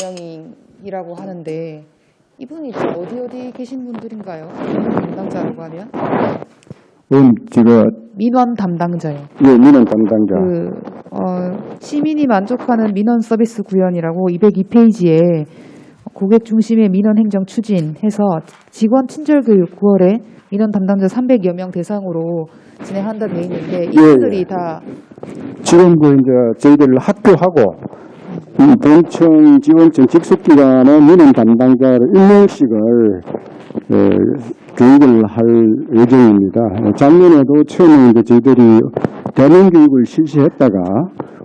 명이라고 하는데 이분이 어디 계신 분들인가요? 민원 담당자라고 하면? 제가 민원 담당자요. 예, 민원 담당자. 시민이 만족하는 민원 서비스 구현이라고 202페이지에 고객 중심의 민원 행정 추진해서 직원 친절 교육 9월에 민원 담당자 300여 명 대상으로 진행한다 돼 있는데 이분들이 다 지금 이제 저희들 학교하고 본청 지원청 직속기관의 민원 담당자를 1명씩을 교육을 할 예정입니다. 작년에도 처음에 이제 저희들이 대면 교육을 실시했다가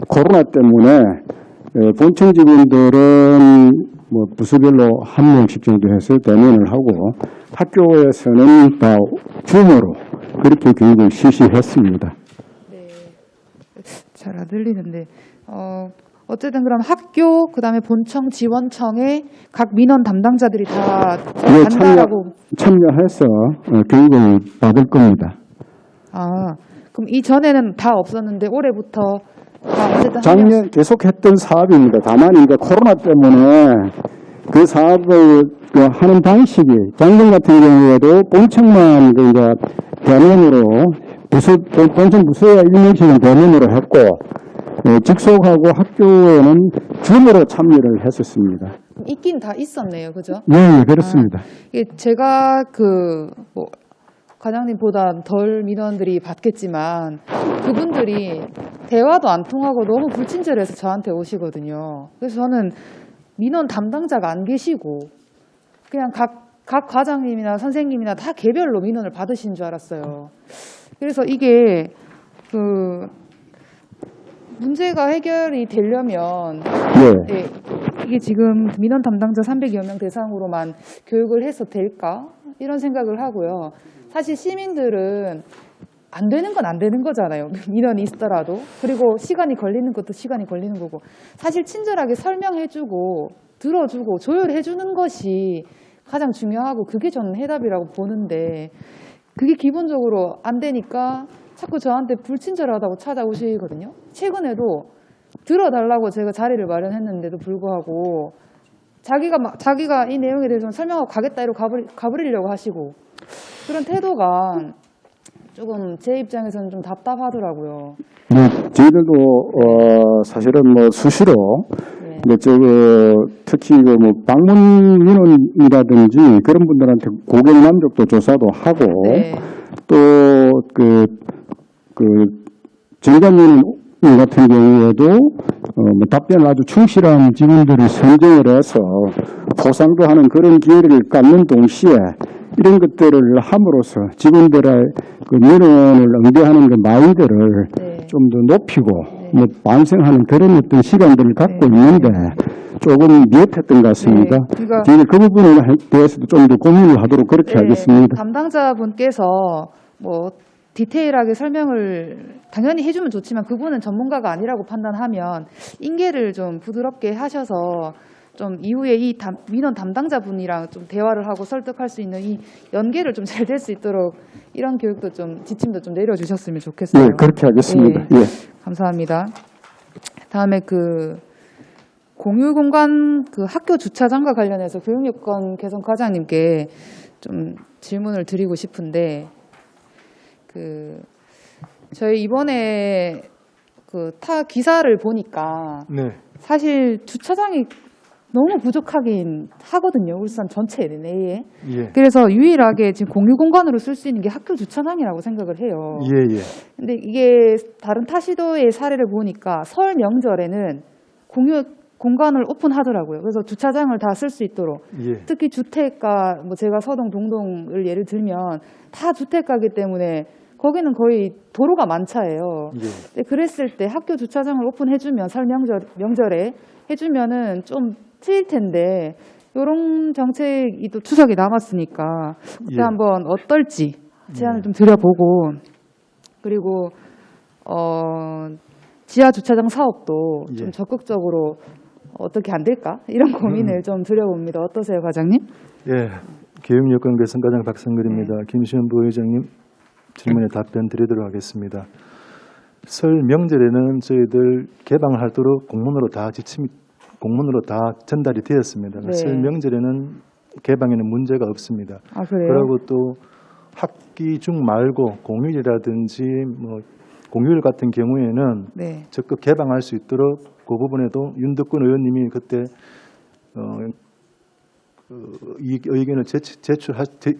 코로나 때문에 본청 직원들은 뭐 부서별로 한 명씩 정도 해서 대면을 하고 학교에서는 다 줌으로 그렇게 교육을 실시했습니다. 네, 잘 안 들리는데 어쨌든 그럼 학교 그다음에 본청 지원청의 각 민원 담당자들이 다 간다라고 참여해서 교육을 받을 겁니다. 아, 그럼 이전에는 다 없었는데 올해부터 다 어쨌든 작년 계속했던 사업입니다. 다만 이제 코로나 때문에 그 사업을 하는 방식이 작년 같은 경우에도 본청만 이제 대면으로 본청 부서에 1명씩은 대면으로 했고 직속하고 학교에는 줌으로 참여를 했었습니다. 있긴 다 있었네요, 그죠? 네, 그렇습니다. 이게 제가 과장님보다 덜 민원들이 받겠지만 그분들이 대화도 안 통하고 너무 불친절해서 저한테 오시거든요. 그래서 저는 민원 담당자가 안 계시고 그냥 각 과장님이나 선생님이나 다 개별로 민원을 받으신 줄 알았어요. 그래서 이게 문제가 해결이 되려면 네, 이게 지금 민원 담당자 300여 명 대상으로만 교육을 해서 될까? 이런 생각을 하고요. 사실 시민들은 안 되는 건 안 되는 거잖아요. 민원이 있더라도. 그리고 시간이 걸리는 것도 시간이 걸리는 거고. 사실 친절하게 설명해주고 들어주고 조율해주는 것이 가장 중요하고 그게 저는 해답이라고 보는데 그게 기본적으로 안 되니까 자꾸 저한테 불친절하다고 찾아오시거든요. 최근에도 들어달라고 제가 자리를 마련했는데도 불구하고 자기가 이 내용에 대해서 설명하고 가겠다 이러고 가버리려고 하시고 그런 태도가 조금 제 입장에서는 좀 답답하더라고요. 네, 저희들도 사실은 뭐 수시로 네. 특히 방문 민원이라든지 그런 분들한테 고객 만족도 조사도 하고 네. 또 정관 민원 같은 경우에도 답변을 아주 충실한 직원들을 선정을 해서 포상도 하는 그런 기회를 갖는 동시에 이런 것들을 함으로써 직원들의 그 민원을 응대하는 그 마인드를 네. 좀 더 높이고 반성하는 그런 어떤 시간들을 갖고 있는데 조금 미흡했던 것 같습니다. 네. 그러니까 저희는 그 부분에 대해서도 좀 더 고민을 하도록 그렇게 하겠습니다. 담당자분께서 디테일하게 설명을 당연히 해주면 좋지만 그분은 전문가가 아니라고 판단하면 인계를 좀 부드럽게 하셔서 좀 이후에 이 민원 담당자분이랑 좀 대화를 하고 설득할 수 있는 이 연계를 좀 잘 될 수 있도록 이런 교육도 좀 지침도 좀 내려주셨으면 좋겠어요. 예, 그렇게 하겠습니다. 예. 예. 감사합니다. 다음에 그 공유 공간 그 학교 주차장과 관련해서 교육요건 개선 과장님께 좀 질문을 드리고 싶은데 그 저희 이번에 그 타 기사를 보니까 네. 사실 주차장이 너무 부족하긴 하거든요. 울산 전체 내에. 예. 그래서 유일하게 지금 공유 공간으로 쓸 수 있는 게 학교 주차장이라고 생각을 해요. 예, 예. 근데 이게 다른 타 시도의 사례를 보니까 설 명절에는 공유 공간을 오픈하더라고요. 그래서 주차장을 다 쓸 수 있도록. 예. 특히 주택가, 뭐 제가 서동, 동동을 예를 들면 다 주택가기 때문에 거기는 거의 도로가 만차예요. 예. 근데 그랬을 때 학교 주차장을 오픈해주면 설 명절에 해주면은 좀 트일 텐데 이런 정책이 또 추석이 남았으니까 그때 예. 한번 어떨지 제안을 좀 드려보고 그리고 지하 주차장 사업도 좀 예. 적극적으로 어떻게 안 될까 이런 고민을 좀 드려봅니다. 어떠세요, 과장님? 예. 교육여건 개선과장 박성글입니다. 김시현 부의장님 질문에 답변 드리도록 하겠습니다. 설 명절에는 저희들 개방을 하도록 공문으로 다 전달이 되었습니다. 네. 설 명절에는 개방에는 문제가 없습니다. 아, 그래요? 그리고 또 학기 중 말고 공휴일이라든지 뭐 공휴일 같은 경우에는 네. 적극 개방할 수 있도록 그 부분에도 윤덕근 의원님이 그때 이 의견을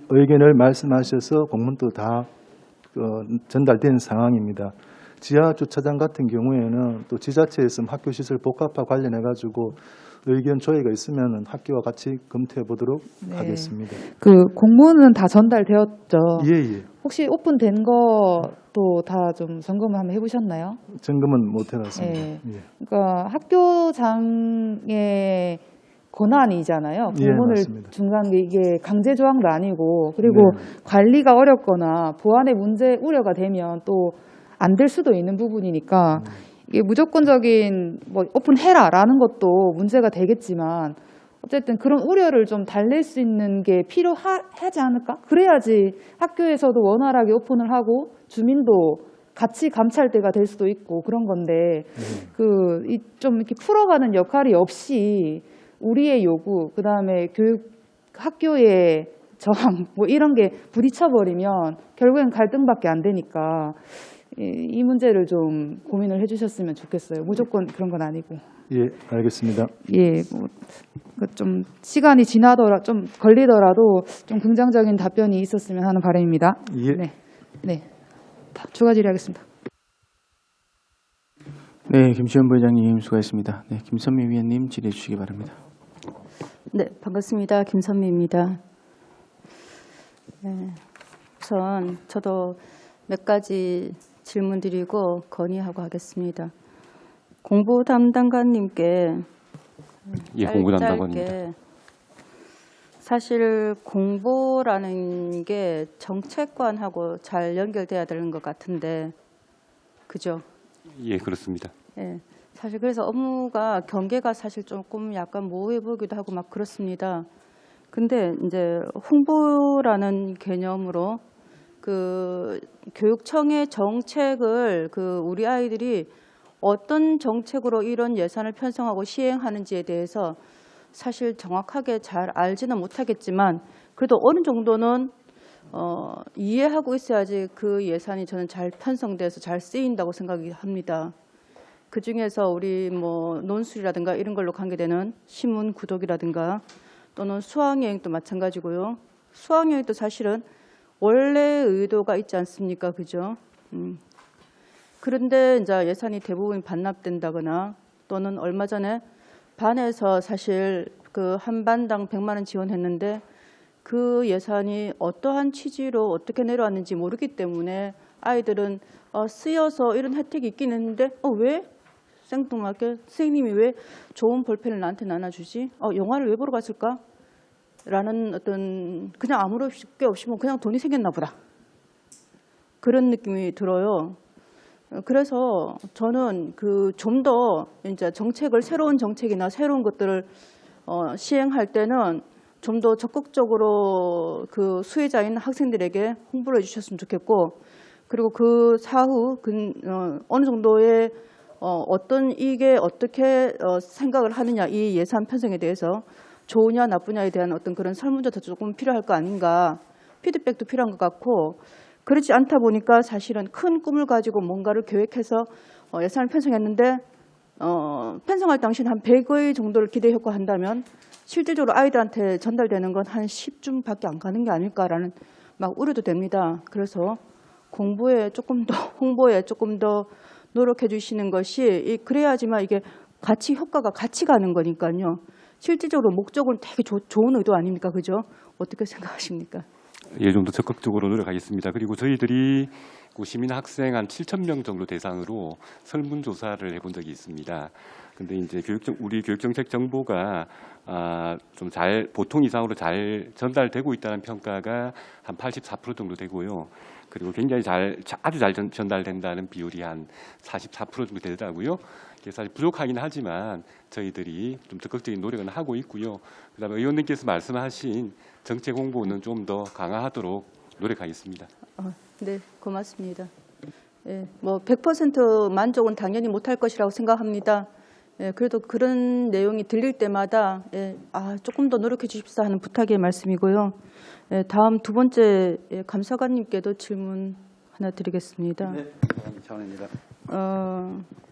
의견을 말씀하셔서 공문도 다 전달된 상황입니다. 지하 주차장 같은 경우에는 또 지자체에서 학교 시설 복합화 관련해 가지고 의견 조회가 있으면 학교와 같이 검토해 보도록 네. 하겠습니다. 그 공문은 다 전달되었죠. 예. 혹시 오픈된 것도 다 좀 점검을 한번 해보셨나요? 점검은 못 해봤습니다. 예. 예. 그러니까 학교장의 권한이잖아요. 예, 공문을 맞습니다. 중간 게 이게 강제 조항도 아니고 그리고 네. 관리가 어렵거나 보안의 문제 우려가 되면 또 안 될 수도 있는 부분이니까 이게 무조건적인 뭐 오픈해라라는 것도 문제가 되겠지만 어쨌든 그런 우려를 좀 달랠 수 있는 게 필요하지 않을까? 그래야지 학교에서도 원활하게 오픈을 하고 주민도 같이 감찰대가 될 수도 있고 그런 건데 좀 이렇게 풀어가는 역할이 없이 우리의 요구, 그 다음에 학교의 저항, 뭐 이런 게 부딪혀버리면 결국엔 갈등밖에 안 되니까 이 문제를 좀 고민을 해주셨으면 좋겠어요. 무조건 그런 건 아니고. 예, 알겠습니다. 예, 좀 시간이 좀 걸리더라도 좀 긍정적인 답변이 있었으면 하는 바람입니다. 예. 네. 추가 질의하겠습니다. 네, 김시현 부회장님 수고하셨습니다. 네, 김선미 위원님 질의해 주시기 바랍니다. 네, 반갑습니다. 김선미입니다. 네, 우선 저도 몇 가지 질문 드리고 건의하고 하겠습니다. 공보 담당관님께 예, 공부 담당관입니다. 짧게 사실 공보라는 게 정책관하고 잘 연결돼야 되는 것 같은데 그죠? 예, 그렇습니다. 예. 사실 그래서 업무가 경계가 사실 조금 약간 모호해 보기도 하고 막 그렇습니다. 근데 이제 홍보라는 개념으로 그 교육청의 정책을 우리 아이들이 어떤 정책으로 이런 예산을 편성하고 시행하는지에 대해서 사실 정확하게 잘 알지는 못하겠지만 그래도 어느 정도는 이해하고 있어야지 그 예산이 저는 잘 편성돼서 잘 쓰인다고 생각이 합니다. 그 중에서 우리 뭐 논술이라든가 이런 걸로 관계되는 신문 구독이라든가 또는 수학여행도 마찬가지고요. 수학여행도 사실은 원래 의도가 있지 않습니까, 그죠? 그런데 이제 예산이 대부분 반납된다거나 또는 얼마 전에 반에서 사실 그 한 반당 100만 원 지원했는데 그 예산이 어떠한 취지로 어떻게 내려왔는지 모르기 때문에 아이들은 쓰여서 이런 혜택이 있긴 했는데 왜? 생뚱하게 선생님이 왜 좋은 볼펜을 나한테 나눠주지? 영화를 왜 보러 갔을까? 라는 어떤 그냥 아무런 게 없이 뭐 그냥 돈이 생겼나 보다. 그런 느낌이 들어요. 그래서 저는 좀 더 이제 정책을 새로운 정책이나 새로운 것들을 시행할 때는 좀 더 적극적으로 그 수혜자인 학생들에게 홍보를 해주셨으면 좋겠고, 그리고 그 사후 어느 정도의 어떤 이게 어떻게 생각을 하느냐, 이 예산 편성에 대해서 좋으냐 나쁘냐에 대한 어떤 그런 설문조사도 조금 필요할 거 아닌가, 피드백도 필요한 것 같고, 그렇지 않다 보니까 사실은 큰 꿈을 가지고 뭔가를 계획해서 예산을 편성했는데 편성할 당시는 한 100의 정도를 기대 효과한다면 실질적으로 아이들한테 전달되는 건 한 10쯤밖에 안 가는 게 아닐까라는 막 우려도 됩니다. 그래서 공부에 조금 더, 홍보에 조금 더 노력해 주시는 것이 그래야지만 이게 같이 효과가 같이 가는 거니까요. 실질적으로 목적은 되게 좋은 의도 아닙니까? 그죠? 어떻게 생각하십니까? 예, 좀 더 적극적으로 노력하겠습니다. 그리고 저희들이 시민 학생 한 7,000명 정도 대상으로 설문조사를 해본 적이 있습니다. 근데 이제 우리 교육정책 정보가 좀 보통 이상으로 잘 전달되고 있다는 평가가 한 84% 정도 되고요. 그리고 굉장히 아주 잘 전달된다는 비율이 한 44% 정도 되더라고요. 그래서 사실 부족하긴 하지만 저희들이 좀 적극적인 노력은 하고 있고요. 그다음에 의원님께서 말씀하신 정책 홍보는 좀 더 강화하도록 노력하겠습니다. 네, 고맙습니다. 예, 뭐 100% 만족은 당연히 못할 것이라고 생각합니다. 예, 그래도 그런 내용이 들릴 때마다 조금 더 노력해 주십사 하는 부탁의 말씀이고요. 예, 다음 두 번째 감사관님께도 질문 하나 드리겠습니다. 네, 차원입니다.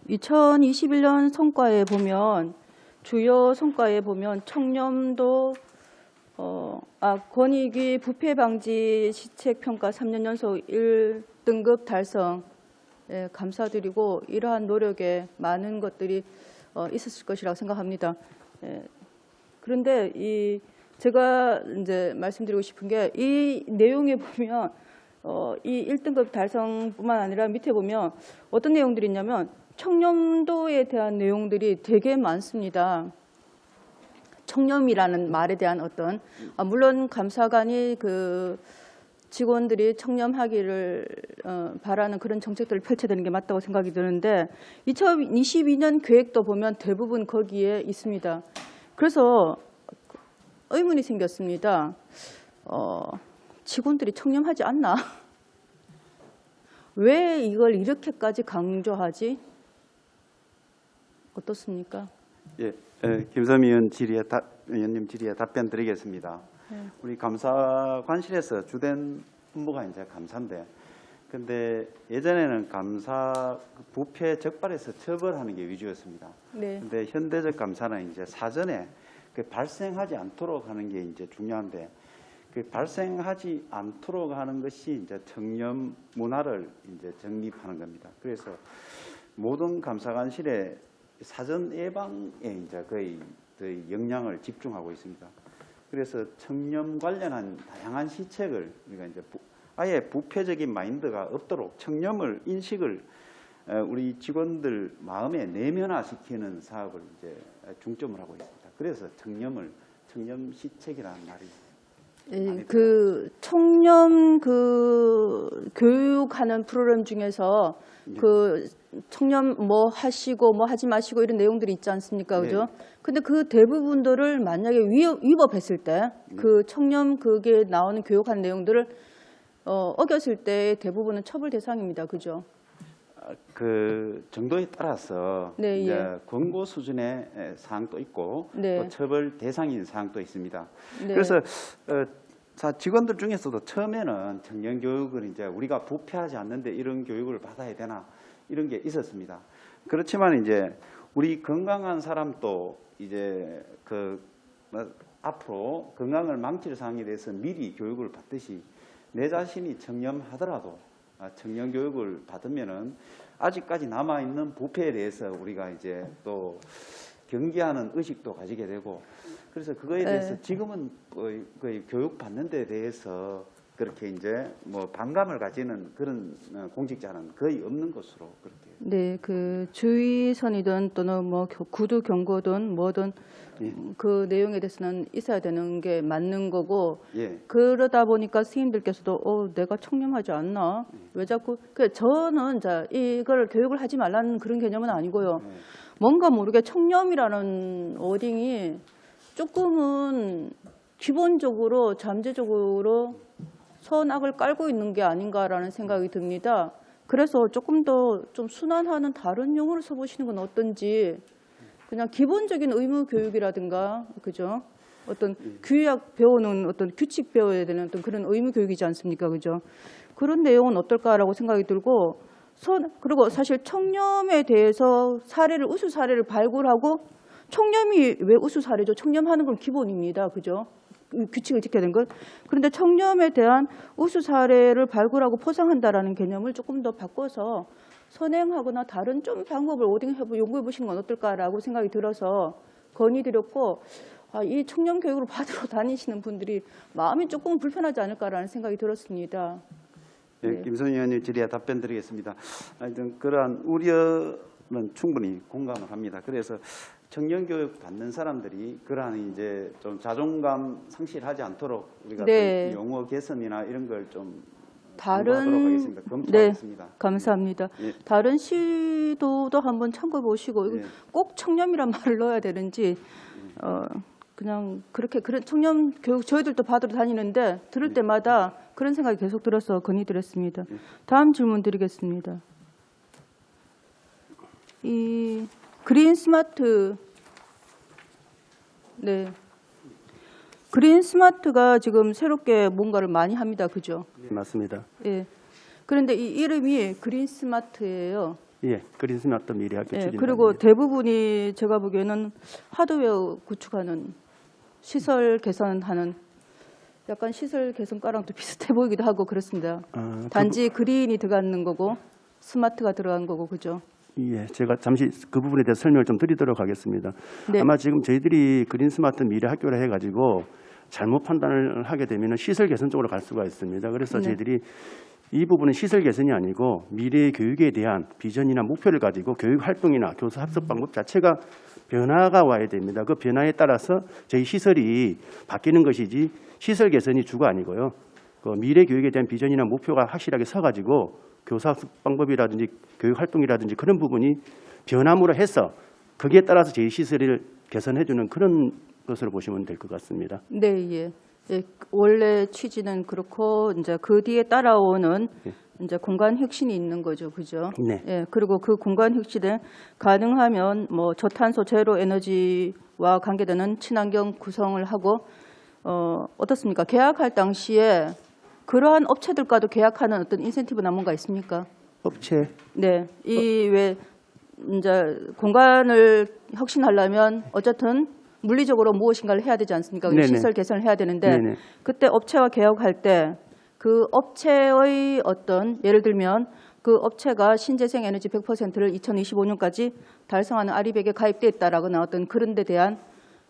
2021년 성과에 보면 주요 성과에 보면 청렴도 권익위 부패 방지 시책 평가 3년 연속 1등급 달성 감사드리고 이러한 노력에 많은 것들이 있었을 것이라고 생각합니다. 그런데 제가 이제 말씀드리고 싶은 게 이 내용에 보면 이 1등급 달성뿐만 아니라 밑에 보면 어떤 내용들이 있냐면 청렴도에 대한 내용들이 되게 많습니다. 청렴이라는 말에 대한 어떤 물론 감사관이 그 직원들이 청렴하기를 바라는 그런 정책들을 펼쳐야 되는 게 맞다고 생각이 드는데 2022년 계획도 보면 대부분 거기에 있습니다. 그래서 의문이 생겼습니다. 직원들이 청렴하지 않나? 왜 이걸 이렇게까지 강조하지? 어떻습니까? 예, 김섬 의원님 질의에 답변 드리겠습니다. 우리 감사관실에서 주된 업무가 이제 감사인데, 근데 예전에는 감사 부패 적발해서 처벌하는 게 위주였습니다. 네. 근데 현대적 감사는 이제 사전에 발생하지 않도록 하는 게 이제 중요한데, 발생하지 않도록 하는 것이 이제 청렴 문화를 이제 정립하는 겁니다. 그래서 모든 감사관실에 사전 예방에 이제 거의 역량을 집중하고 있습니다. 그래서 청렴 관련한 다양한 시책을 우리가 이제 아예 부패적인 마인드가 없도록 청렴을 인식을 우리 직원들 마음에 내면화시키는 사업을 이제 중점을 하고 있습니다. 그래서 청렴 시책이라는 말이 그 청렴 교육하는 프로그램 중에서 그 청렴 뭐 하시고 뭐 하지 마시고 이런 내용들이 있지 않습니까, 그죠? 근데 그 대부분들을 만약에 위법했을 때 그 청렴 그게 나오는 교육하는 내용들을 어겼을 때 대부분은 처벌 대상입니다, 그죠? 그 정도에 따라서 네, 이제 권고 수준의 사항도 있고 또 처벌 대상인 사항도 있습니다. 그래서 직원들 중에서도 처음에는 청렴 교육을 이제 우리가 부패하지 않는데 이런 교육을 받아야 되나 이런 게 있었습니다. 그렇지만 이제 우리 건강한 사람도 이제 앞으로 건강을 망칠 사항에 대해서 미리 교육을 받듯이 내 자신이 청렴하더라도 청렴 교육을 받으면은 아직까지 남아 있는 부패에 대해서 우리가 이제 또 경계하는 의식도 가지게 되고, 그래서 그거에 대해서 지금은 거의 교육 받는 데 대해서 그렇게 이제 뭐 반감을 가지는 그런 공직자는 거의 없는 것으로 그렇게. 네, 그 주의선이든 또는 뭐 구두 경고든 뭐든 그 내용에 대해서는 있어야 되는 게 맞는 거고, 그러다 보니까 스님들께서도 내가 청렴하지 않나? 왜 자꾸 저는 이걸 교육을 하지 말라는 그런 개념은 아니고요. 뭔가 모르게 청렴이라는 워딩이 조금은 기본적으로 잠재적으로 선악을 깔고 있는 게 아닌가라는 생각이 듭니다. 그래서 조금 더 좀 순환하는 다른 용어를 써보시는 건 어떤지. 그냥 기본적인 의무 교육이라든가, 그죠? 어떤 규약 배우는 어떤 규칙 배워야 되는 어떤 그런 의무 교육이지 않습니까, 그죠? 그런 내용은 어떨까라고 생각이 들고, 그리고 사실 청렴에 대해서 우수 사례를 발굴하고, 청렴이 왜 우수 사례죠? 청렴하는 건 기본입니다, 그죠? 규칙을 지켜야 되는 것. 그런데 청렴에 대한 우수 사례를 발굴하고 포상한다라는 개념을 조금 더 바꿔서 선행하거나 다른 좀 방법을 연구해 보시는 건 어떨까라고 생각이 들어서 건의드렸고, 이 청렴 교육을 받으러 다니시는 분들이 마음이 조금 불편하지 않을까라는 생각이 들었습니다. 네, 김선희 의원님 질의에 답변 드리겠습니다. 하여튼 그러한 우려는 충분히 공감을 합니다. 그래서 청년 교육 받는 사람들이 그러한 이제 좀 자존감 상실하지 않도록 우리가 네. 용어 개선이나 이런 걸 좀 다른 하겠습니다. 검토하겠습니다. 감사합니다. 예. 다른 시도도 한번 참고해 보시고 이거 예. 꼭 청렴이란 말을 넣어야 되는지 그냥 그렇게 그런 청렴 교육 저희들도 받으러 다니는데 들을 때마다 그런 생각이 계속 들어서 건의드렸습니다. 다음 질문 드리겠습니다. 이 그린 스마트 그린 스마트가 지금 새롭게 뭔가를 많이 합니다. 그죠? 네, 맞습니다. 예. 그런데 이 이름이 그린 스마트예요. 예, 그린 스마트 미래학교 예. 추진. 그리고 대부분이 제가 보기에는 하드웨어 구축하는 시설 개선하는 약간 시설 개선과랑도 비슷해 보이기도 하고 그렇습니다. 단지 그린이 들어가는 거고 스마트가 들어간 거고 그죠? 예, 제가 잠시 그 부분에 대해서 설명을 좀 드리도록 하겠습니다. 네. 아마 지금 저희들이 그린 스마트 미래 학교라 해가지고 잘못 판단을 하게 되면 시설 개선 쪽으로 갈 수가 있습니다. 그래서 네. 저희들이 이 부분은 시설 개선이 아니고 미래 교육에 대한 비전이나 목표를 가지고 교육 활동이나 교수 합숙 방법 자체가 변화가 와야 됩니다. 그 변화에 따라서 저희 시설이 바뀌는 것이지 시설 개선이 주가 아니고요. 그 미래 교육에 대한 비전이나 목표가 확실하게 서가지고 교사 합숙 방법이라든지 교육 활동이라든지 그런 부분이 변함으로 해서 거기에 따라서 저희 시설을 개선해주는 그런 것으로 보시면 될 것 같습니다. 네, 예. 예. 원래 취지는 그렇고 이제 그 뒤에 따라오는 이제 공간 혁신이 있는 거죠, 그죠? 네. 예. 그리고 그 공간 혁신에 가능하면 뭐 저탄소 제로 에너지와 관계되는 친환경 구성을 하고 어떻습니까? 계약할 당시에 그러한 업체들과도 계약하는 어떤 인센티브나 뭔가 있습니까? 업체. 네, 이 왜 이제 공간을 혁신하려면 어쨌든 물리적으로 무엇인가를 해야 되지 않습니까? 네네. 시설 개선을 해야 되는데 네네. 그때 업체와 계약할 때 그 업체의 어떤 예를 들면 그 업체가 신재생 에너지 100%를 2025년까지 달성하는 아리백에 가입돼 있다라거나 어떤 그런 데 대한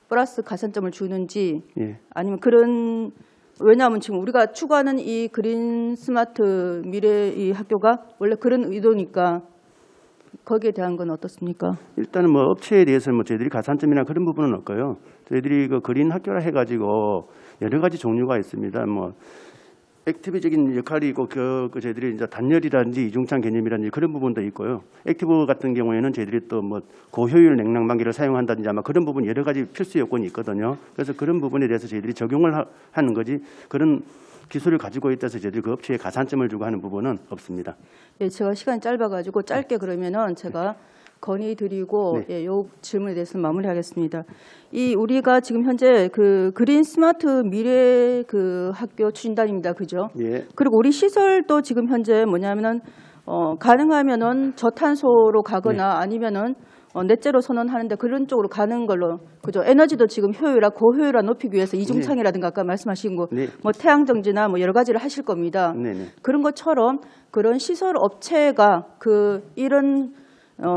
플러스 가산점을 주는지 예. 아니면 그런 왜냐하면 지금 우리가 추구하는 이 그린 스마트 미래 이 학교가 원래 그런 의도니까 거기에 대한 건 어떻습니까? 일단은 뭐 업체에 대해서는 뭐 저희들이 가산점이나 그런 부분은 없고요. 저희들이 그 그린 학교라 해가지고 여러 가지 종류가 있습니다. 뭐 액티브적인 역할이 있고 그 저희들이 이제 단열이라든지 이중창 개념이라든지 그런 부분도 있고요. 액티브 같은 경우에는 저희들이 또 뭐 고효율 냉난방기를 사용한다든지 아마 그런 부분 여러 가지 필수 요건이 있거든요. 그래서 그런 부분에 대해서 저희들이 적용을 하는 거지 그런 기술을 가지고 있다서 저희들이 그 업체에 가산점을 주고 하는 부분은 없습니다. 예, 제가 시간이 짧아가지고 짧게 그러면은 제가 건의드리고 네. 예, 요 질문에 대해서 마무리하겠습니다. 이 우리가 지금 현재 그 그린 스마트 미래 그 학교 추진단입니다, 그죠? 예. 그리고 우리 시설도 지금 현재 뭐냐면은 가능하면은 저탄소로 가거나 아니면은 넷제로 선언하는데 그런 쪽으로 가는 걸로 그죠? 에너지도 지금 고효율화 높이기 위해서 이중창이라든가 아까 말씀하신 거 네. 뭐 태양정지나 뭐 여러 가지를 하실 겁니다. 네네. 그런 것처럼 그런 시설 업체가 이런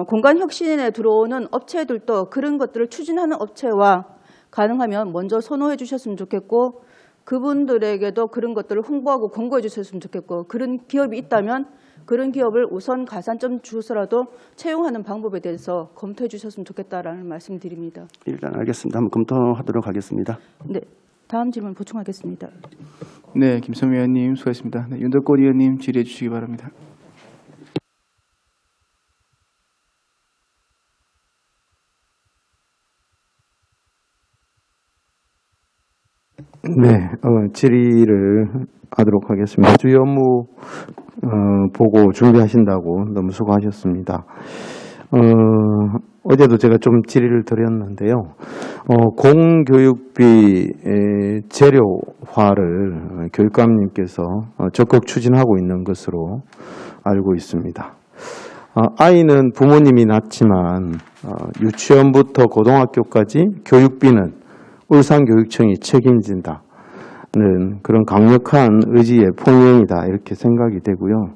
공간 혁신에 들어오는 업체들도 그런 것들을 추진하는 업체와 가능하면 먼저 선호해 주셨으면 좋겠고 그분들에게도 그런 것들을 홍보하고 공고해 주셨으면 좋겠고 그런 기업이 있다면 그런 기업을 우선 가산점 주서라도 채용하는 방법에 대해서 검토해 주셨으면 좋겠다라는 말씀드립니다. 일단 알겠습니다. 한번 검토하도록 하겠습니다. 네, 다음 질문 보충하겠습니다. 네, 김성미 의원님 수고하셨습니다. 네, 윤덕권 의원님 질의해 주시기 바랍니다. 네, 질의를 하도록 하겠습니다. 주요 업무 보고 준비하신다고 너무 수고하셨습니다. 어제도 제가 좀 질의를 드렸는데요. 공교육비 재료화를 교육감님께서 적극 추진하고 있는 것으로 알고 있습니다. 아이는 부모님이 낳지만 유치원부터 고등학교까지 교육비는 울산교육청이 책임진다는 그런 강력한 의지의 폭명이다 이렇게 생각이 되고요.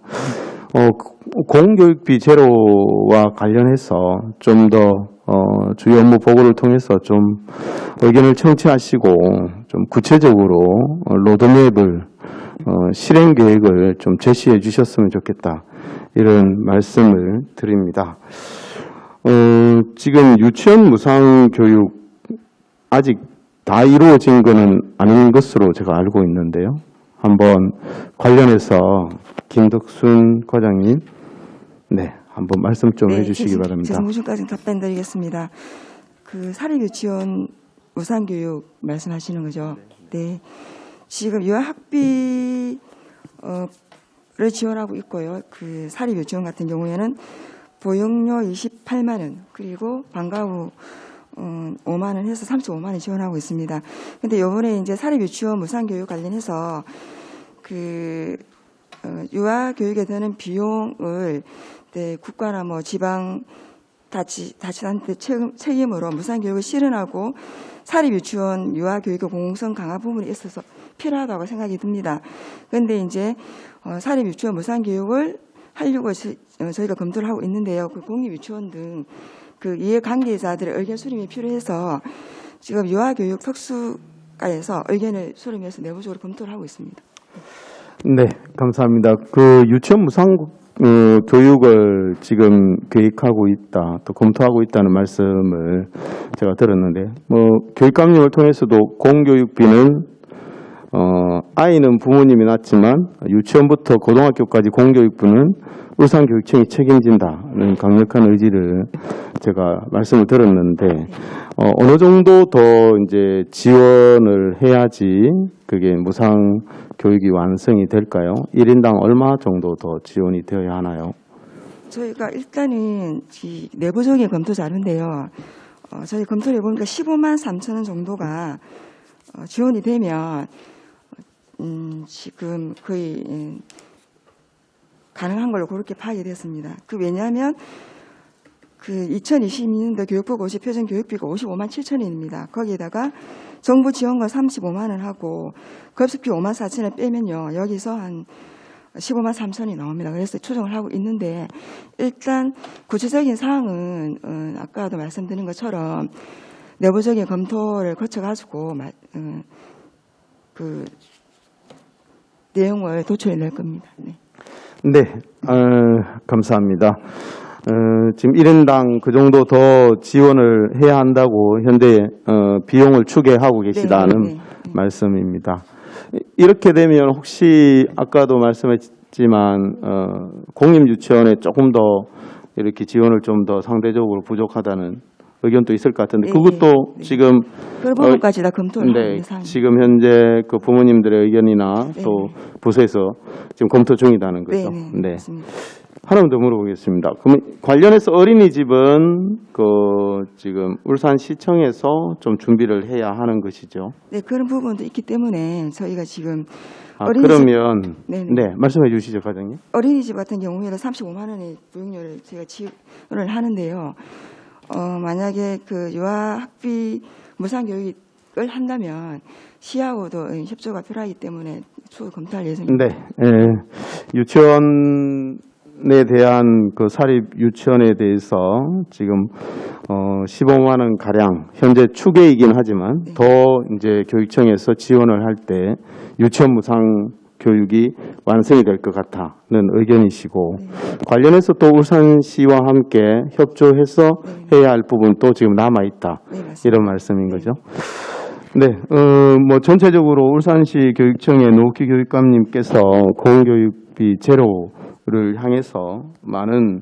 공교육비 제로와 관련해서 좀 더 주요 업무 보고를 통해서 좀 의견을 청취하시고 좀 구체적으로 로드맵을 실행 계획을 좀 제시해 주셨으면 좋겠다 이런 말씀을 드립니다. 지금 유치원 무상 교육 아직 다 이루어진 것은 아닌 것으로 제가 알고 있는데요. 한번 관련해서 김덕순 과장님, 네, 한번 말씀 좀 해주시기 바랍니다. 제 질문까지 답변드리겠습니다. 그 사립유치원 무상교육 말씀하시는 거죠? 네. 지금 유아학비를 지원하고 있고요. 그 사립유치원 같은 경우에는 보육료 28만 원 그리고 방과 후 5만 원 해서 35만 원 지원하고 있습니다. 근데 이번에 이제 사립유치원 무상교육 관련해서 그 유아 교육에 드는 비용을 네, 국가나 뭐 지방 자치단체 책임으로 무상교육을 실현하고 사립유치원 유아교육의 공공성 강화 부분에 있어서 필요하다고 생각이 듭니다. 그런데 이제 사립유치원 무상교육을 하려고 저희가 검토를 하고 있는데요. 그 공립유치원 등 그 이해관계자들의 의견 수렴이 필요해서 지금 유아교육 특수과에서 의견을 수렴해서 내부적으로 검토를 하고 있습니다. 네, 감사합니다. 그 유치원 무상 교육을 지금 계획하고 있다, 또 검토하고 있다는 말씀을 제가 들었는데, 교육감님을 통해서도 공교육비는 아이는 부모님이 낳지만 유치원부터 고등학교까지 공교육부는 울산교육청이 책임진다는 강력한 의지를 제가 말씀을 들었는데, 어느 정도 더 이제 지원을 해야지 그게 무상 교육이 완성이 될까요? 1인당 얼마 정도 더 지원이 되어야 하나요? 저희가 일단은 내부적인 검토 자료인데요. 저희 검토를 해보니까 15만 3천 원 정도가 지원이 되면 지금 거의 가능한 걸로 그렇게 파악이 됐습니다. 왜냐하면 그 2022년도 교육부 고시 표준 교육비가 55만 7천 원입니다. 거기에다가 정부 지원금 35만 원 하고 급식비 5만 4천 원 빼면요. 여기서 한 15만 3천 원이 나옵니다. 그래서 추정을 하고 있는데 일단 구체적인 사항은 아까도 말씀드린 것처럼 내부적인 검토를 거쳐가지고 그 내용을 도출해낼 겁니다. 네. 네, 감사합니다. 지금 1인당 그 정도 더 지원을 해야 한다고 현재 비용을 추계하고 계시다는 네. 말씀입니다. 이렇게 되면 혹시 아까도 말씀했지만 공립유치원에 조금 더 이렇게 지원을 좀 더 상대적으로 부족하다는 의견도 있을 것 같은데 그것도 지금 그 부분까지 다 검토를 하고 있는 상황입니다. 지금 현재 그 부모님들의 의견이나 또 부서에서 지금 검토 중이다는 거죠. 네, 맞습니다. 하나만 더 물어보겠습니다. 그럼 관련해서 어린이집은 그 지금 울산시청에서 좀 준비를 해야 하는 것이죠. 네, 그런 부분도 있기 때문에 저희가 지금 그러면 네네. 네, 말씀해 주시죠, 과장님. 어린이집 같은 경우에는 35만 원의 보육료를 저희가 지원을 하는데요. 만약에 그 유아학비 무상교육을 한다면 시하고도 협조가 필요하기 때문에 추후 검토할 예정입니다. 네, 유치원에 대한 그 사립 유치원에 대해서 지금 15만 원 가량 현재 추계이긴 하지만 더 이제 교육청에서 지원을 할 때 유치원 무상 교육이 완성이 될 것 같다는 의견이시고 관련해서 또 울산시와 함께 협조해서 해야 할 부분도 지금 남아 있다 이런 말씀인 거죠. 네, 뭐 전체적으로 울산시 교육청의 노키 교육감님께서 공교육비 제로를 향해서 많은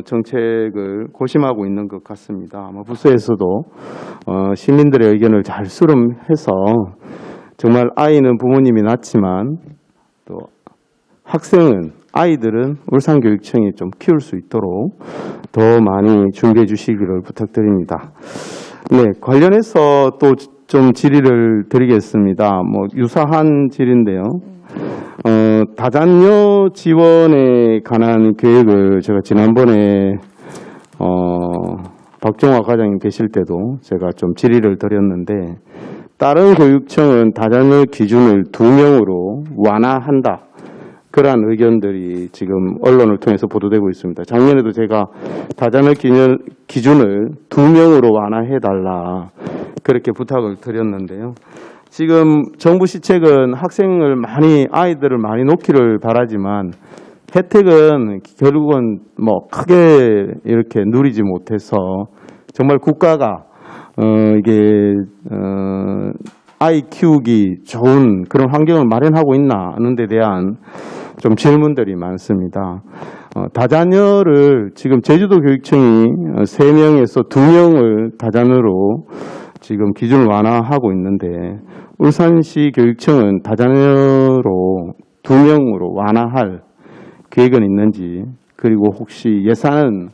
정책을 고심하고 있는 것 같습니다. 아마 부서에서도 시민들의 의견을 잘 수렴해서 정말 아이는 부모님이 낳지만 또 학생은 아이들은 울산교육청이 좀 키울 수 있도록 더 많이 준비해 주시기를 부탁드립니다. 네, 관련해서 또 좀 질의를 드리겠습니다. 뭐 유사한 질인데요. 다자녀 지원에 관한 계획을 제가 지난번에 박종화 과장님 계실 때도 제가 좀 질의를 드렸는데 다른 교육청은 다자녀 기준을 2명으로 완화한다. 그러한 의견들이 지금 언론을 통해서 보도되고 있습니다. 작년에도 제가 다자녀 기준을 2명으로 완화해달라 그렇게 부탁을 드렸는데요. 지금 정부 시책은 아이들을 많이 놓기를 바라지만 혜택은 결국은 뭐 크게 이렇게 누리지 못해서 정말 국가가 아이 키우기 좋은 그런 환경을 마련하고 있나 하는 데 대한 좀 질문들이 많습니다. 다자녀를 지금 제주도 교육청이 3명에서 2명을 다자녀로 지금 기준을 완화하고 있는데 울산시 교육청은 다자녀로 2명으로 완화할 계획은 있는지, 그리고 혹시 예산은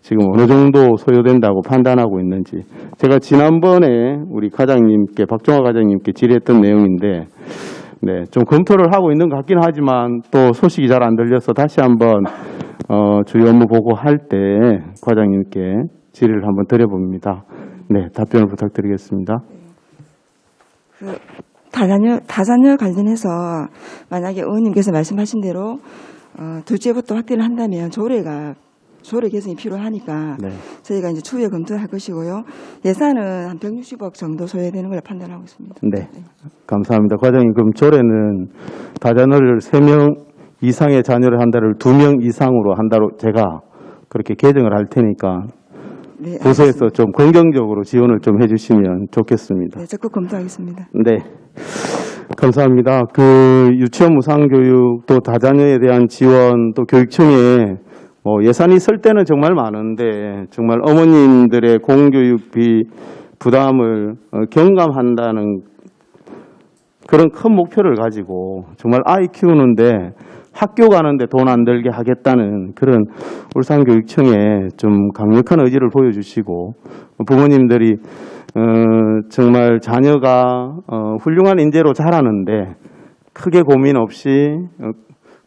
지금 어느 정도 소요된다고 판단하고 있는지, 제가 지난번에 우리 과장님께, 박종화 과장님께 질의했던 내용인데, 네, 좀 검토를 하고 있는 것 같긴 하지만 또 소식이 잘 안 들려서 다시 한번 주요 업무 보고할 때 과장님께 질의를 한번 드려봅니다. 네, 답변을 부탁드리겠습니다. 다자녀 관련해서 만약에 의원님께서 말씀하신 대로 둘째부터 확대를 한다면 조례 개선이 필요하니까 네. 저희가 이제 추후에 검토할 것이고요. 예산은 한 160억 정도 소요되는 걸로 판단하고 있습니다. 네, 감사합니다. 과장님, 그럼 조례는 다자녀를 3명 이상의 자녀를 한다를 2명 이상으로 한다로 제가 그렇게 개정을 할 테니까 네, 부서에서 좀 긍정적으로 지원을 좀 해주시면 좋겠습니다. 네, 적극 검토하겠습니다. 네, 감사합니다. 그 유치원 무상교육 또 다자녀에 대한 지원 또 교육청에 예산이 쓸 때는 정말 많은데 정말 어머님들의 공교육비 부담을 경감한다는 그런 큰 목표를 가지고 정말 아이 키우는데 학교 가는데 돈 안 들게 하겠다는 그런 울산교육청에 좀 강력한 의지를 보여주시고 부모님들이 정말 자녀가 훌륭한 인재로 자라는데 크게 고민 없이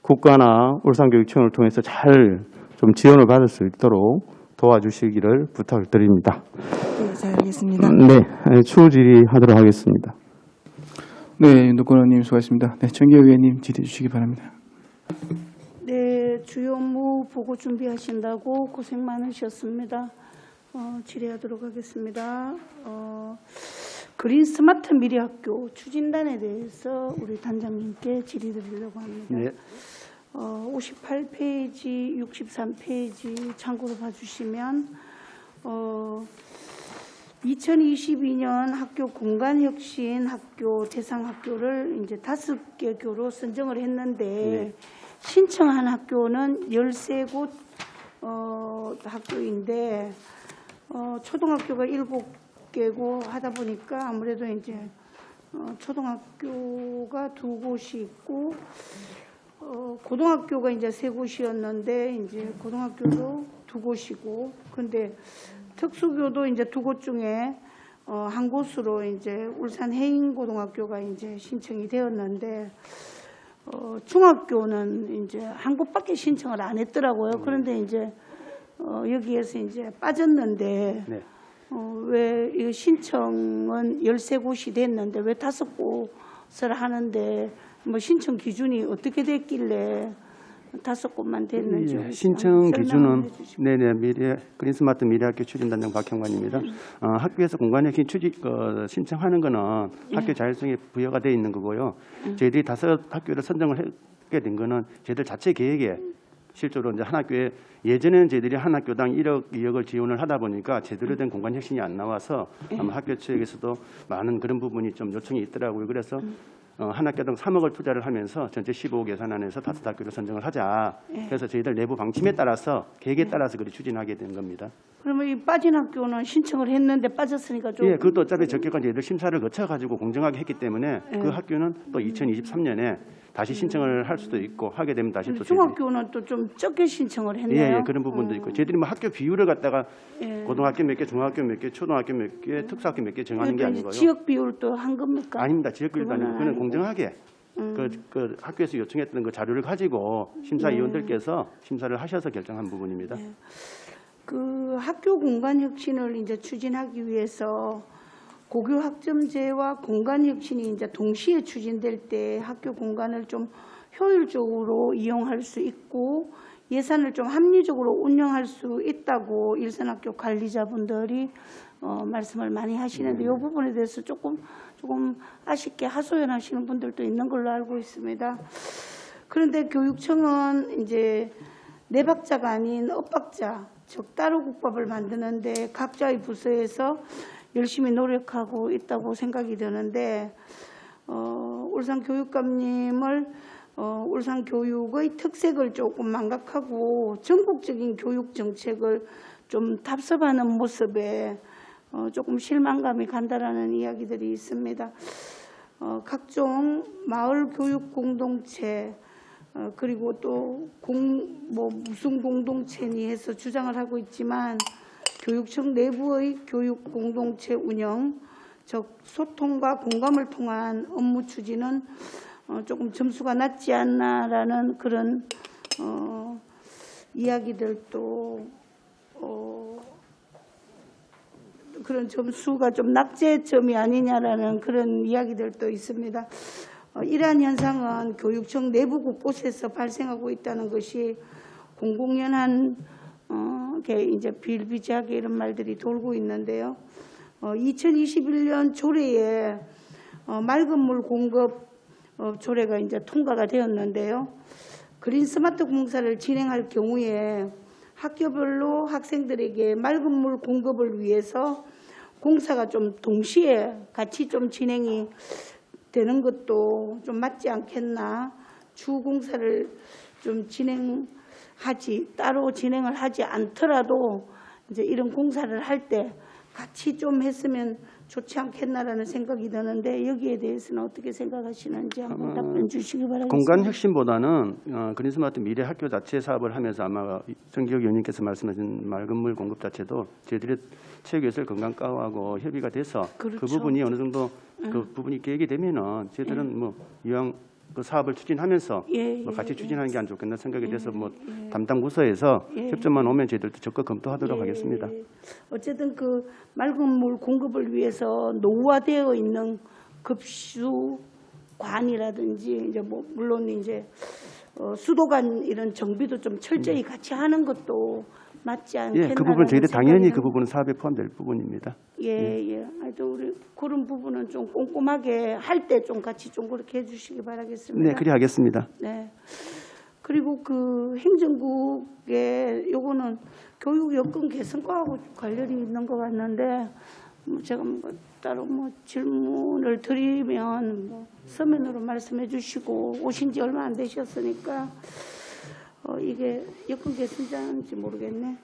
국가나 울산교육청을 통해서 잘 좀 지원을 받을 수 있도록 도와주시기를 부탁을 드립니다. 네, 잘 알겠습니다. 네, 추후 질의하도록 하겠습니다. 네, 윤덕권 의원님 수고하셨습니다. 네, 정계 의원님 질의해 주시기 바랍니다. 네, 주요 업무 보고 준비하신다고 고생 많으셨습니다. 질의하도록 하겠습니다. 그린 스마트 미래학교 추진단에 대해서 우리 단장님께 질의드리려고 합니다. 네. 58페이지, 63페이지 참고로 봐주시면 2022년 학교 공간혁신 학교 대상 학교를 이제 5개 교로 선정을 했는데 네. 신청한 학교는 13곳 학교인데 초등학교가 7개고 하다 보니까 아무래도 이제 초등학교가 2곳이 있고 고등학교가 이제 3곳이었는데 이제 고등학교도 2곳이고 근데 특수교도 이제 2곳 중에 한 곳으로 이제 울산 해인고등학교가 이제 신청이 되었는데 중학교는 이제 한 곳밖에 신청을 안 했더라고요. 그런데 이제 여기에서 이제 빠졌는데 네. 왜 이 신청은 13곳이 됐는데 왜 5곳을 하는데 뭐 신청 기준이 어떻게 됐길래 5곳만 됐는지 예, 신청 설명을 기준은 해주시고. 네네 그린스마트 미래학교 추진단장 박형관입니다. 학교에서 공간혁신 신청하는 거는 학교 자율성에 부여가 되어 있는 거고요. 저희들이 5학교를 선정을 하게 된 거는 저희들 자체 계획에 실제로 이제 한 학교에 예전에는 저희들이 한 학교당 1억, 2억을 지원을 하다 보니까 제대로 된 공간 혁신이 안 나와서 아마 학교 측에서도 많은 그런 부분이 좀 요청이 있더라고요. 그래서 한 학교당 3억을 투자를 하면서 전체 15억 예산안에서 5학교를 선정을 하자. 그래서 저희들 내부 방침에 따라서 계획에 따라서 그리 추진하게 된 겁니다. 그러면 이 빠진 학교는 신청을 했는데 빠졌으니까 좀. 예, 그것도 어차피 적격까지 저희들 심사를 거쳐가지고 공정하게 했기 때문에 그 학교는 또 2023년에 다시 신청을 할 수도 있고 하게 되면 다시 또 중학교는 또 좀 적게 신청을 했네요. 예, 예, 그런 부분도 있고 저희들이 뭐 학교 비율을 갖다가 고등학교 몇 개, 중학교 몇 개, 초등학교 몇 개, 특수학교 몇 개 정하는 게 아니고요. 지역 비율도 한 겁니까? 아닙니다. 지역 비율도 아니고 그는 아니고. 공정하게 그 학교에서 요청했던 그 자료를 가지고 심사위원들께서 심사를 하셔서 결정한 부분입니다. 그 학교 공간 혁신을 이제 추진하기 위해서 고교 학점제와 공간 혁신이 이제 동시에 추진될 때 학교 공간을 좀 효율적으로 이용할 수 있고 예산을 좀 합리적으로 운영할 수 있다고 일선학교 관리자분들이 말씀을 많이 하시는데 이 부분에 대해서 조금 아쉽게 하소연하시는 분들도 있는 걸로 알고 있습니다. 그런데 교육청은 이제 내박자가 아닌 엇박자, 즉 따로 국밥을 만드는데 각자의 부서에서 열심히 노력하고 있다고 생각이 드는데 울산교육감님을 울산교육의 특색을 조금 망각하고 전국적인 교육 정책을 좀 답습하는 모습에 조금 실망감이 간다라는 이야기들이 있습니다. 각종 마을 교육 공동체 그리고 또 무슨 공동체니 해서 주장을 하고 있지만 교육청 내부의 교육 공동체 운영, 즉 소통과 공감을 통한 업무 추진은 조금 점수가 낮지 않나라는 그런 이야기들도 그런 점수가 좀 낙제점이 아니냐라는 그런 이야기들도 있습니다. 이러한 현상은 교육청 내부 곳곳에서 발생하고 있다는 것이 공공연한 게 이제 비일비재하게 이런 말들이 돌고 있는데요. 2021년 조례에 맑은 물 공급 조례가 이제 통과가 되었는데요. 그린 스마트 공사를 진행할 경우에 학교별로 학생들에게 맑은 물 공급을 위해서 공사가 좀 동시에 같이 좀 진행이 되는 것도 좀 맞지 않겠나. 주 공사를 좀 따로 진행을 하지 않더라도 이제 이런 공사를 할 때 같이 좀 했으면 좋지 않겠나라는 생각이 드는데 여기에 대해서는 어떻게 생각하시는지 한번 답변 주시기 바라겠습니다. 공간 혁신보다는 그린스마트 미래 학교 자체 사업을 하면서 아마 정기혁 의원님께서 말씀하신 맑은 물 공급 자체도 저희들의 체육예술 건강과하고 협의가 돼서 그렇죠. 그 부분이 어느 정도 그 부분이 계획이 되면은 저희들은 뭐 이왕 그 사업을 추진하면서 뭐 같이 추진하는 게 안 좋겠나 생각이 돼서 뭐 담당 부서에서 협조만 오면 저희들도 적극 검토하도록 하겠습니다. 어쨌든 그 맑은 물 공급을 위해서 노후화되어 있는 급수관이라든지 이제 뭐 물론 이제 수도관 이런 정비도 좀 철저히 같이 하는 것도 맞지 않겠나? 예, 그 부분 저희들 당연히 그 부분은 사업에 포함될 부분입니다. 예. 하여튼 우리 그런 부분은 좀 꼼꼼하게 할 때 좀 같이 좀 그렇게 해주시기 바라겠습니다. 네, 그리 하겠습니다. 네. 그리고 그 행정국에 요거는 교육 여건 개선과하고 관련이 있는 것 같는데 제가 뭐 따로 뭐 질문을 드리면 뭐 서면으로 말씀해 주시고 오신 지 얼마 안 되셨으니까 이게 여건 개선자인지 모르겠네.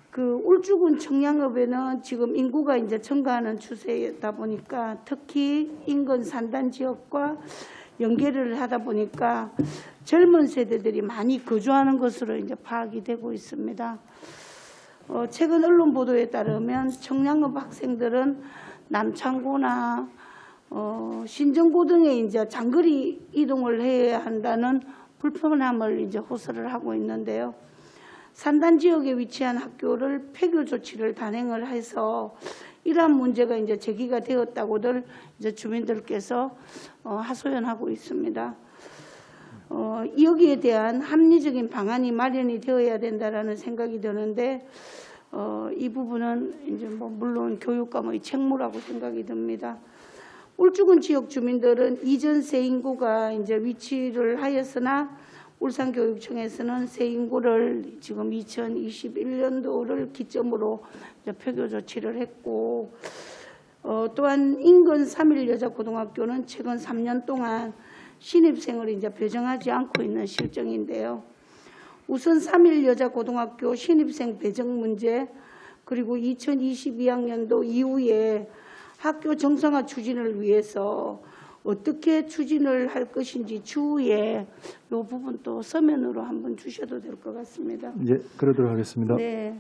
그 울주군 청량읍에는 지금 인구가 이제 증가하는 추세다 보니까 특히 인근 산단 지역과 연계를 하다 보니까 젊은 세대들이 많이 거주하는 것으로 이제 파악이 되고 있습니다. 최근 언론 보도에 따르면 청량읍 학생들은 남창고나 신정고 등에 이제 장거리 이동을 해야 한다는 불편함을 이제 호소를 하고 있는데요. 산단 지역에 위치한 학교를 폐교 조치를 단행을 해서 이러한 문제가 이제 제기가 되었다고들 이제 주민들께서 하소연하고 있습니다. 여기에 대한 합리적인 방안이 마련이 되어야 된다라는 생각이 드는데 이 부분은 이제 뭐 물론 교육감의 책무라고 생각이 듭니다. 울주군 지역 주민들은 이전 새 인구가 이제 위치를 하였으나 울산교육청에서는 새 인구를 지금 2021년도를 기점으로 이제 폐교 조치를 했고 또한 인근 3일 여자고등학교는 최근 3년 동안 신입생을 이제 배정하지 않고 있는 실정인데요. 우선 3일 여자고등학교 신입생 배정 문제, 그리고 2022학년도 이후에 학교 정상화 추진을 위해서 어떻게 추진을 할 것인지 추후에 이 부분 또 서면으로 한번 주셔도 될 것 같습니다. 예, 그러도록 하겠습니다. 네.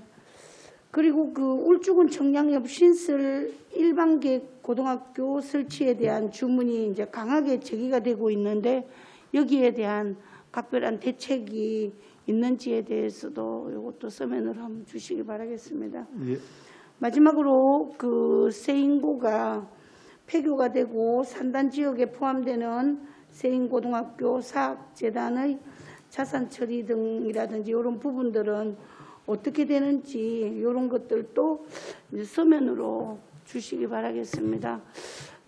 그리고 그 울주군 청량읍 신설 일반계 고등학교 설치에 대한 주문이 이제 강하게 제기가 되고 있는데 여기에 대한 각별한 대책이 있는지에 대해서도 이것도 서면으로 한번 주시기 바라겠습니다. 예. 마지막으로 그 세인고가 폐교가 되고 산단 지역에 포함되는 세인고등학교 사학재단의 자산 처리 등이라든지 이런 부분들은 어떻게 되는지 이런 것들도 이제 서면으로 주시기 바라겠습니다.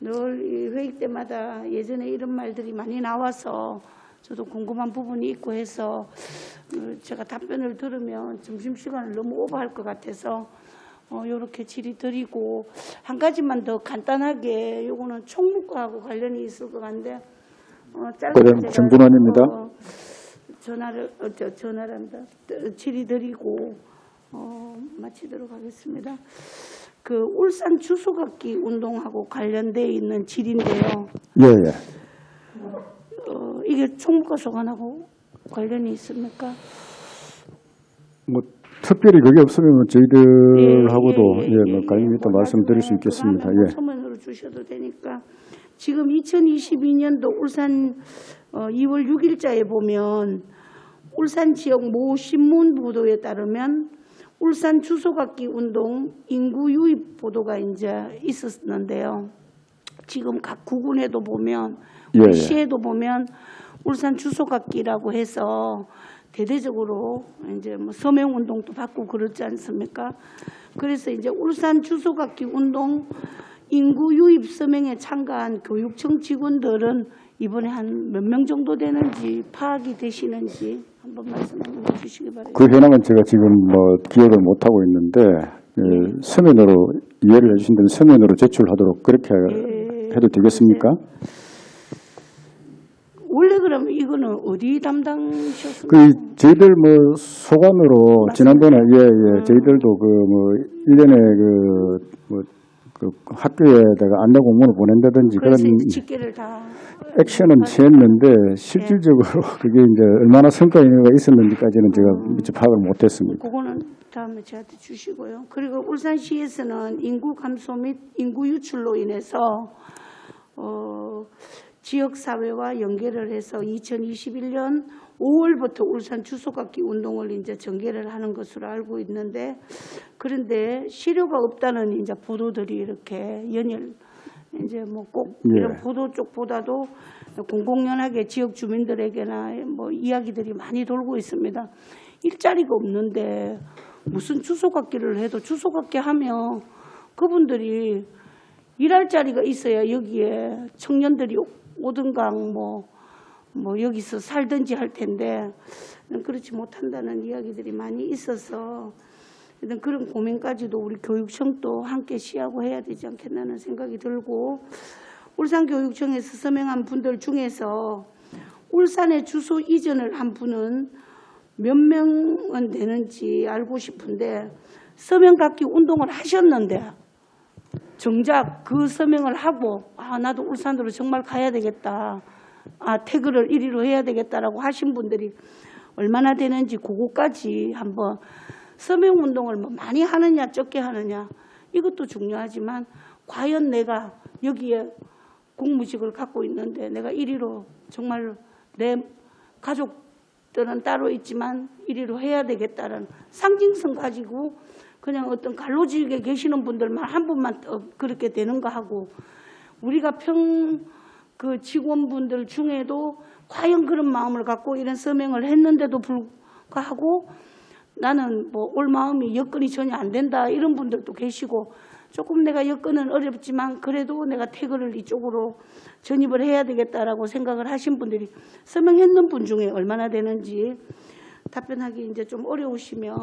늘 이 회의 때마다 예전에 이런 말들이 많이 나와서 저도 궁금한 부분이 있고 해서 제가 답변을 들으면 점심시간을 너무 오버할 것 같아서 이렇게 질의드리고 한 가지만 더 간단하게 요거는 총무과하고 관련이 있을 것 같은데 짧게 정준환입니다. 전화란다 질의드리고 마치도록 하겠습니다. 그 울산 주소각기 운동하고 관련돼 있는 질의인데요. 예. 이게 총무과 소관하고 관련이 있습니까? 뭐 특별히 그게 없으면 저희들하고도 뭐 관련 있다 말씀드릴 수 있겠습니다. 예. 서면으로 주셔도 되니까 지금 2022년도 울산 2월 6일자에 보면 울산 지역 모 신문 보도에 따르면 울산 주소각기 운동 인구 유입 보도가 이제 있었는데요. 지금 각 구군에도 보면 우리 시에도 보면 울산 주소각기라고 해서 대대적으로 이제 뭐 서명 운동도 받고 그렇지 않습니까? 그래서 이제 울산 주소각기 운동 인구 유입 서명에 참가한 교육청 직원들은 이번에 한 몇 명 정도 되는지 파악이 되시는지 한번 말씀 한번 해주시기 바랍니다. 그 현황은 제가 지금 뭐 기억을 못 하고 있는데 서면으로 이해를 해주신다면 서면으로 제출하도록 그렇게 해도 되겠습니까? 원래 그러면 이거는 어디 담당하셨습니까? 그 저희들 뭐 소관으로 지난번에 저희들도 그 뭐 1년에 그 학교에다가 안내 공문을 보낸다든지 그런 직계를 다 액션은 취했는데 실질적으로 그게 이제 얼마나 성과가 있었는지까지는 제가 미처 파악을 못했습니다. 그거는 다음에 저한테 주시고요. 그리고 울산시에서는 인구 감소 및 인구 유출로 인해서 지역사회와 연계를 해서 2021년 5월부터 울산 주소각기 운동을 이제 전개를 하는 것으로 알고 있는데, 그런데 실효가 없다는 이제 보도들이 이렇게 연일 이제 뭐 꼭 이런 보도 쪽보다도 공공연하게 지역 주민들에게나 뭐 이야기들이 많이 돌고 있습니다. 일자리가 없는데 무슨 주소각기를 해도 주소각기 하면 그분들이 일할 자리가 있어야 여기에 청년들이 오든가 뭐 여기서 살든지 할 텐데 그렇지 못한다는 이야기들이 많이 있어서 그런 고민까지도 우리 교육청도 함께 시하고 해야 되지 않겠나는 생각이 들고, 울산교육청에서 서명한 분들 중에서 울산에 주소 이전을 한 분은 몇 명은 되는지 알고 싶은데 서명각기 운동을 하셨는데 정작 그 서명을 하고 나도 울산으로 정말 가야 되겠다, 태그를 1위로 해야 되겠다라고 하신 분들이 얼마나 되는지 그거까지 한번, 서명운동을 뭐 많이 하느냐 적게 하느냐 이것도 중요하지만 과연 내가 여기에 공무직을 갖고 있는데 내가 1위로 정말 내 가족들은 따로 있지만 1위로 해야 되겠다는 상징성 가지고 그냥 어떤 갈로지역에 계시는 분들만 한 분만 그렇게 되는가 하고, 우리가 그 직원분들 중에도 과연 그런 마음을 갖고 이런 서명을 했는데도 불구하고 나는 뭐 올 마음이 여건이 전혀 안 된다 이런 분들도 계시고, 조금 내가 여건은 어렵지만 그래도 내가 태그를 이쪽으로 전입을 해야 되겠다라고 생각을 하신 분들이 서명했는 분 중에 얼마나 되는지 답변하기 이제 좀 어려우시면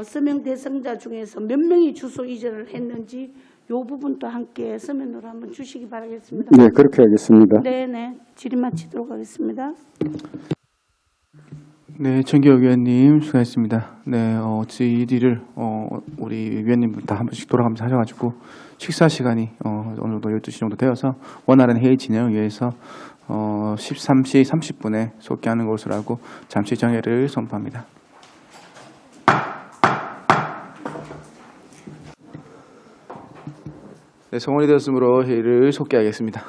서명 대상자 중에서 몇 명이 주소 이전을 했는지 요 부분도 함께 서면으로 한번 주시기 바라겠습니다. 네, 그렇게 하겠습니다. 네네. 질의 마치도록 하겠습니다. 네, 정기혁 위원님 수고하셨습니다. 네, 질의를 우리 위원님들 다 한 번씩 돌아가면서 하셔가지고 식사 시간이 어느 정도 12시 정도 되어서 원활한 회의 진행을 위해서 13시 30분에 속개하는 것으로 하고 잠시 정회를 선포합니다. 네, 성원이 되었으므로 회의를 속개하겠습니다.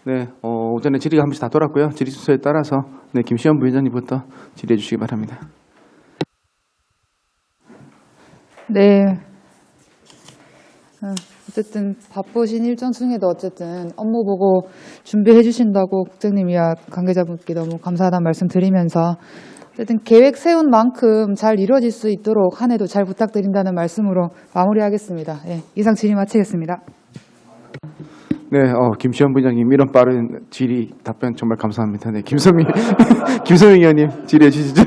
네, 오전에 질의가 한 번씩 다 돌았고요. 질의 순서에 따라서 네, 김시현 부위원장님부터 질의해 주시기 바랍니다. 네. 어쨌든 바쁘신 일정 중에도 어쨌든 업무 보고 준비해 주신다고 국장님이야 관계자분께 너무 감사하다는 말씀 드리면서 어쨌든 계획 세운 만큼 잘 이루어질 수 있도록 한 해도 잘 부탁드린다는 말씀으로 마무리하겠습니다. 예, 이상 질의 마치겠습니다. 네, 김시현 부장님 이런 빠른 질의 답변 정말 감사합니다. 네, 김성민 김성민 의원님 질의해 주시죠.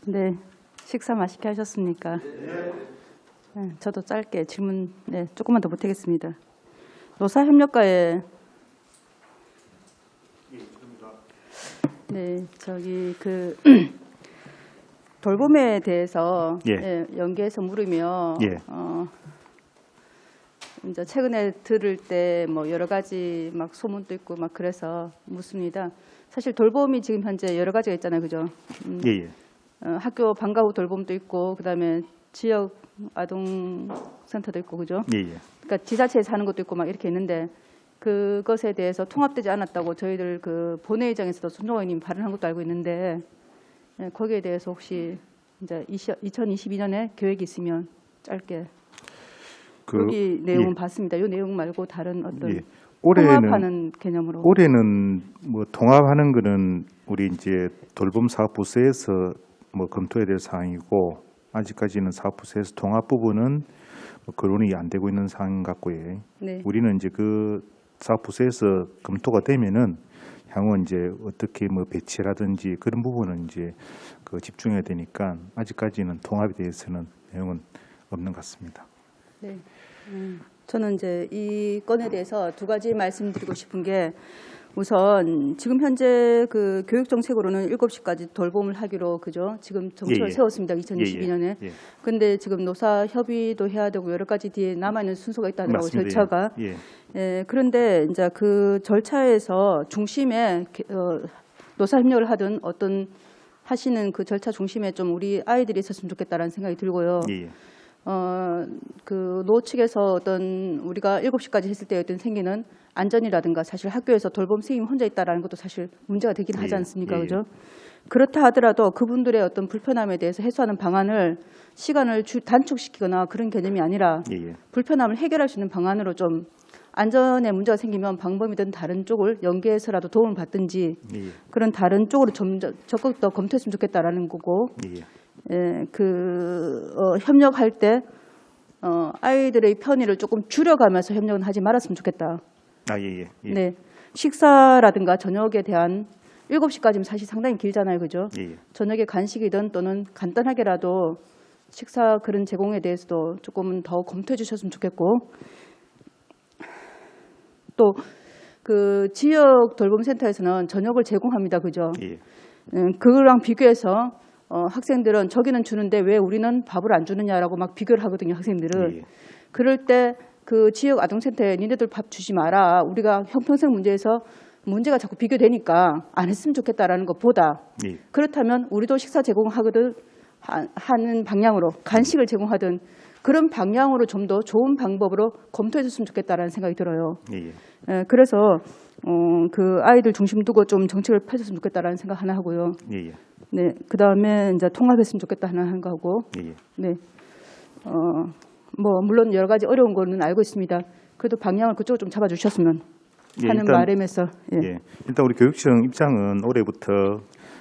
네, 식사 맛있게 하셨습니까? 네, 저도 짧게 질문 조금만 더 보태겠습니다. 노사협력과에 돌봄에 대해서 연계해서 물으며 이제 최근에 들을 때 뭐 여러 가지 막 소문도 있고 막 그래서 묻습니다. 사실 돌봄이 지금 현재 여러 가지가 있잖아요, 그죠? 학교 방과 후 돌봄도 있고, 그다음에 지역 아동센터도 있고, 그죠? 그러니까 지자체에서 하는 것도 있고 막 이렇게 있는데 그것에 대해서 통합되지 않았다고 저희들 그 본회의장에서도 손정호 의원님 발언한 것도 알고 있는데 거기에 대해서 혹시 이제 2022년에 계획이 있으면 짧게. 여기 내용은 봤습니다. 이 내용 말고 다른 어떤 통합하는 개념으로. 올해는 뭐 통합하는 거는 우리 이제 돌봄 사업 부서에서 뭐 검토해야 될 사항이고 아직까지는 사업 부서에서 통합 부분은 뭐 거론이 안 되고 있는 상황 같고요. 우리는 이제 그 사업 부서에서 검토가 되면은 향후 이제 어떻게 뭐 배치라든지 그런 부분은 이제 그 집중해야 되니까 아직까지는 통합에 대해서는 내용은 없는 것 같습니다. 네. 저는 이제 이 건에 대해서 두 가지 말씀드리고 싶은 게 우선 지금 현재 그 교육 정책으로는 7시까지 돌봄을 하기로 그죠? 지금 정책을 세웠습니다. 2022년에. 근데 지금 노사 협의도 해야 되고 여러 가지 뒤에 남아 있는 순서가 있다더라고요. 절차가. 그런데 이제 그 절차에서 중심에 노사 협력을 하든 어떤 하시는 그 절차 중심에 좀 우리 아이들이 있었으면 좋겠다라는 생각이 들고요. 그 노 측에서 어떤 우리가 7시까지 했을 때 어떤 생기는 안전이라든가 사실 학교에서 돌봄 선생님 혼자 있다라는 것도 사실 문제가 되긴 하지 않습니까? 그죠? 그렇다 하더라도 그분들의 어떤 불편함에 대해서 해소하는 방안을 시간을 단축시키거나 그런 개념이 아니라 불편함을 해결할 수 있는 방안으로 좀 안전에 문제가 생기면 방범이든 다른 쪽을 연계해서라도 도움을 받든지 그런 다른 쪽으로 좀 적극 더 검토했으면 좋겠다라는 거고 협력할 때 아이들의 편의를 조금 줄여가면서 협력은 하지 말았으면 좋겠다. 네, 식사라든가 저녁에 대한 7시까지면 사실 상당히 길잖아요, 그죠? 저녁에 간식이든 또는 간단하게라도 식사 그런 제공에 대해서도 조금은 더 검토해 주셨으면 좋겠고 또 그 지역 돌봄센터에서는 저녁을 제공합니다, 그죠? 그거랑 비교해서 학생들은 저기는 주는데 왜 우리는 밥을 안 주느냐라고 막 비교를 하거든요, 학생들은. 그럴 때 그 지역 아동센터에 니네들 밥 주지 마라. 우리가 형평성 문제에서 문제가 자꾸 비교되니까 안 했으면 좋겠다라는 것보다 그렇다면 우리도 식사 제공하거든 하는 방향으로 간식을 제공하든 그런 방향으로 좀 더 좋은 방법으로 검토해 줬으면 좋겠다라는 생각이 들어요. 그래서 그 아이들 중심 두고 좀 정책을 펴줬으면 좋겠다라는 생각 하나 하고요. 네, 그 다음에 이제 통합했으면 좋겠다 하는 거 하고. 네, 뭐 물론 여러 가지 어려운 거는 알고 있습니다. 그래도 방향을 그쪽으로 좀 잡아주셨으면 하는 바람에서. 일단 우리 교육청 입장은 올해부터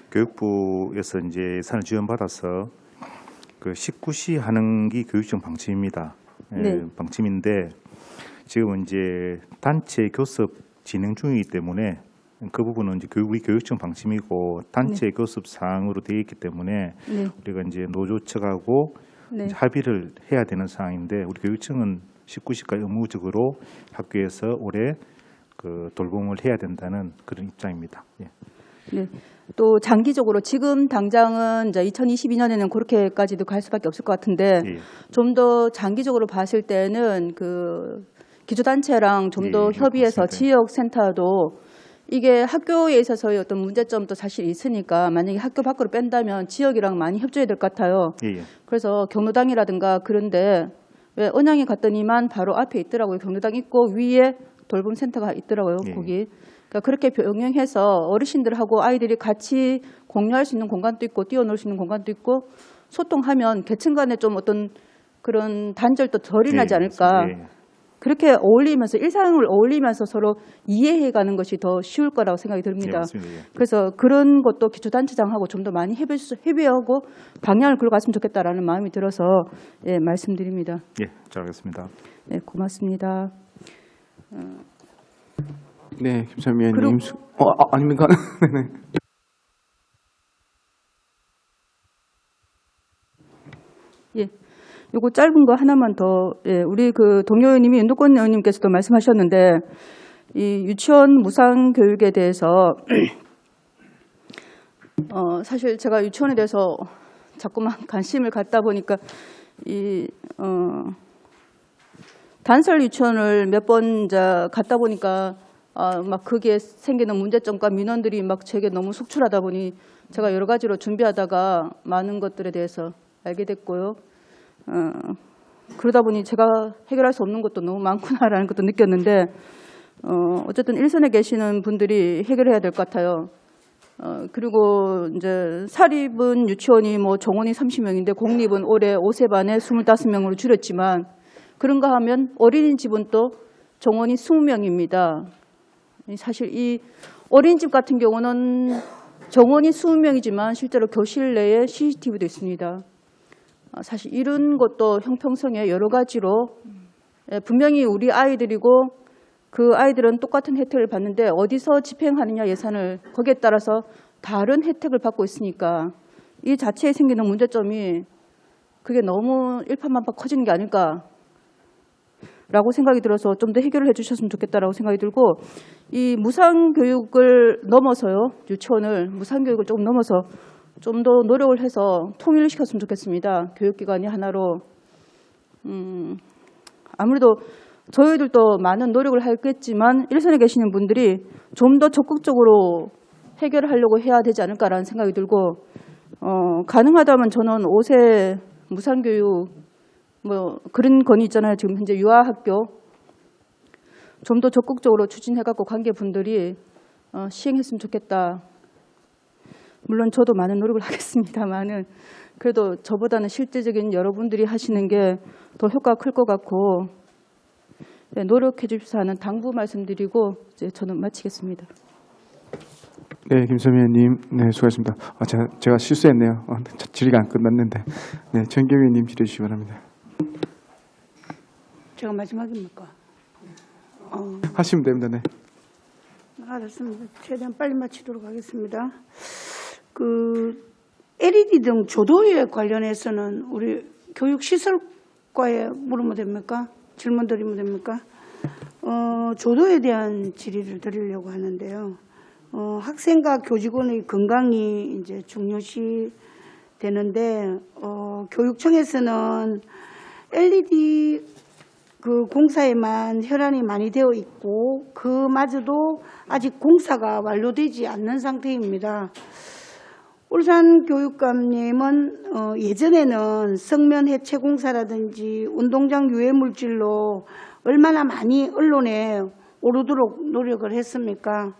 교육부에서 이제 예산을 지원받아서 그 19시 하는 게 교육청 방침입니다. 방침인데 지금 이제 단체 교섭 진행 중이기 때문에 그 부분은 이제 우리 교육청 방침이고 단체 교섭 사항으로 되어 있기 때문에 네. 우리가 이제 노조 측하고 네. 이제 합의를 해야 되는 사항인데 우리 교육청은 19시까지 의무적으로 학교에서 올해 그 돌봄을 해야 된다는 그런 입장입니다. 예. 네. 또 장기적으로 지금 당장은 이제 2022년에는 그렇게까지도 갈 수밖에 없을 것 같은데 예. 좀 더 장기적으로 봤을 때는 그 기초단체랑 좀 더 예, 협의해서 맞습니다. 지역센터도 이게 학교에 있어서의 어떤 문제점도 사실 있으니까 만약에 학교 밖으로 뺀다면 지역이랑 많이 협조해야 될 것 같아요. 예, 예. 그래서 경로당이라든가 그런데 왜 언양에 갔더니만 바로 앞에 있더라고요. 경로당 있고 위에 돌봄센터가 있더라고요. 예. 거기. 그러니까 그렇게 병행해서 어르신들하고 아이들이 같이 공유할 수 있는 공간도 있고 뛰어놀 수 있는 공간도 있고 소통하면 계층 간에 좀 어떤 그런 단절도 덜 일어나지 예, 않을까. 맞습니다. 예. 그렇게 어울리면서 일상을 어울리면서 서로 이해해가는 것이 더 쉬울 거라고 생각이 예, 듭니다. 맞습니다. 예. 그래서 그런 것도 기초단체장하고 좀 더 많이 협의하고 방향을 끌고 갔으면 좋겠다라는 마음이 들어서 예, 말씀드립니다. 예, 잘 알겠습니다. 네, 고맙습니다. 네, 김선미 그리고- 의원님. 아닙니까? 네네. 예. 요거 짧은 거 하나만 더, 예, 우리 그 동료 의원님이 윤도권 의원님께서도 말씀하셨는데, 이 유치원 무상 교육에 대해서, 사실 제가 유치원에 대해서 자꾸만 관심을 갖다 보니까, 단설 유치원을 몇 번 갔다 보니까, 막 그게 생기는 문제점과 민원들이 막 제게 너무 속출하다 보니 제가 여러 가지로 준비하다가 많은 것들에 대해서 알게 됐고요. 그러다 보니 제가 해결할 수 없는 것도 너무 많구나라는 것도 느꼈는데 어쨌든 일선에 계시는 분들이 해결해야 될 것 같아요. 그리고 이제 사립은 유치원이 뭐 정원이 30명인데 공립은 올해 5세 반에 25명으로 줄였지만 그런가 하면 어린이집은 또 정원이 20명입니다. 사실 이 어린이집 같은 경우는 정원이 20명이지만 실제로 교실 내에 CCTV도 있습니다. 사실 이런 것도 형평성에 여러 가지로 분명히 우리 아이들이고 그 아이들은 똑같은 혜택을 받는데 어디서 집행하느냐 예산을 거기에 따라서 다른 혜택을 받고 있으니까 이 자체에 생기는 문제점이 그게 너무 일파만파 커지는 게 아닐까 라고 생각이 들어서 좀 더 해결을 해주셨으면 좋겠다라고 생각이 들고 이 무상교육을 넘어서요. 유치원을 무상교육을 조금 넘어서 좀 더 노력을 해서 통일을 시켰으면 좋겠습니다. 교육기관이 하나로. 아무래도 저희들도 많은 노력을 하겠지만 일선에 계시는 분들이 좀 더 적극적으로 해결을 하려고 해야 되지 않을까라는 생각이 들고 가능하다면 저는 5세 무상교육 뭐 그런 건이 있잖아요. 지금 현재 유아학교 좀 더 적극적으로 추진해갖고 관계분들이 시행했으면 좋겠다. 물론 저도 많은 노력을 하겠습니다만은 그래도 저보다는 실제적인 여러분들이 하시는 게 더 효과가 클 것 같고 네, 노력해 주십사 하는 당부 말씀드리고 이제 저는 마치겠습니다. 네, 김선미 의원님. 네, 수고하셨습니다. 제가 실수했네요. 질의가 안 끝났는데. 네, 정경 의원님 질의 주시기 바랍니다. 제가 마지막입니까? 하시면 됩니다. 네. 알았습니다. 최대한 빨리 마치도록 하겠습니다. 그 LED 등 조도에 관련해서는 우리 교육시설과에 물으면 됩니까? 질문 드리면 됩니까? 조도에 대한 질의를 드리려고 하는데요. 학생과 교직원의 건강이 이제 중요시 되는데 교육청에서는 LED 그 공사에만 혈안이 많이 되어 있고 그마저도 아직 공사가 완료되지 않는 상태입니다. 울산 교육감님은 예전에는 성면 해체 공사라든지 운동장 유해 물질로 얼마나 많이 언론에 오르도록 노력을 했습니까?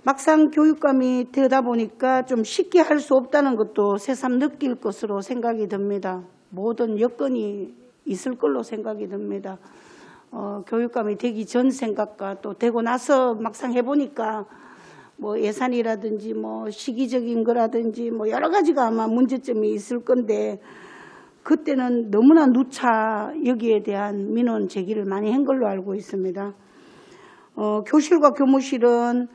막상 교육감이 되다 보니까 좀 쉽게 할 수 없다는 것도 새삼 느낄 것으로 생각이 듭니다. 모든 여건이 있을 걸로 생각이 듭니다. 교육감이 되기 전 생각과 또 되고 나서 막상 해보니까 뭐 예산이라든지 뭐 시기적인 거라든지 뭐 여러 가지가 아마 문제점이 있을 건데 그때는 너무나 누차 여기에 대한 민원 제기를 많이 한 걸로 알고 있습니다. 교실과 교무실은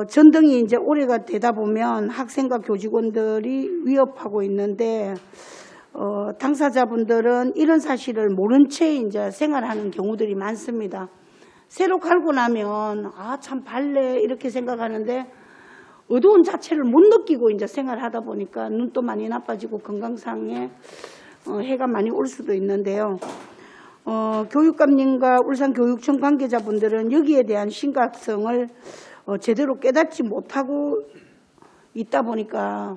전등이 이제 오래가 되다 보면 학생과 교직원들이 위협하고 있는데 당사자분들은 이런 사실을 모른 채 이제 생활하는 경우들이 많습니다. 새로 갈고 나면 참 밝네 이렇게 생각하는데 어두운 자체를 못 느끼고 이제 생활하다 보니까 눈도 많이 나빠지고 건강상에 해가 많이 올 수도 있는데요. 교육감님과 울산교육청 관계자분들은 여기에 대한 심각성을 제대로 깨닫지 못하고 있다 보니까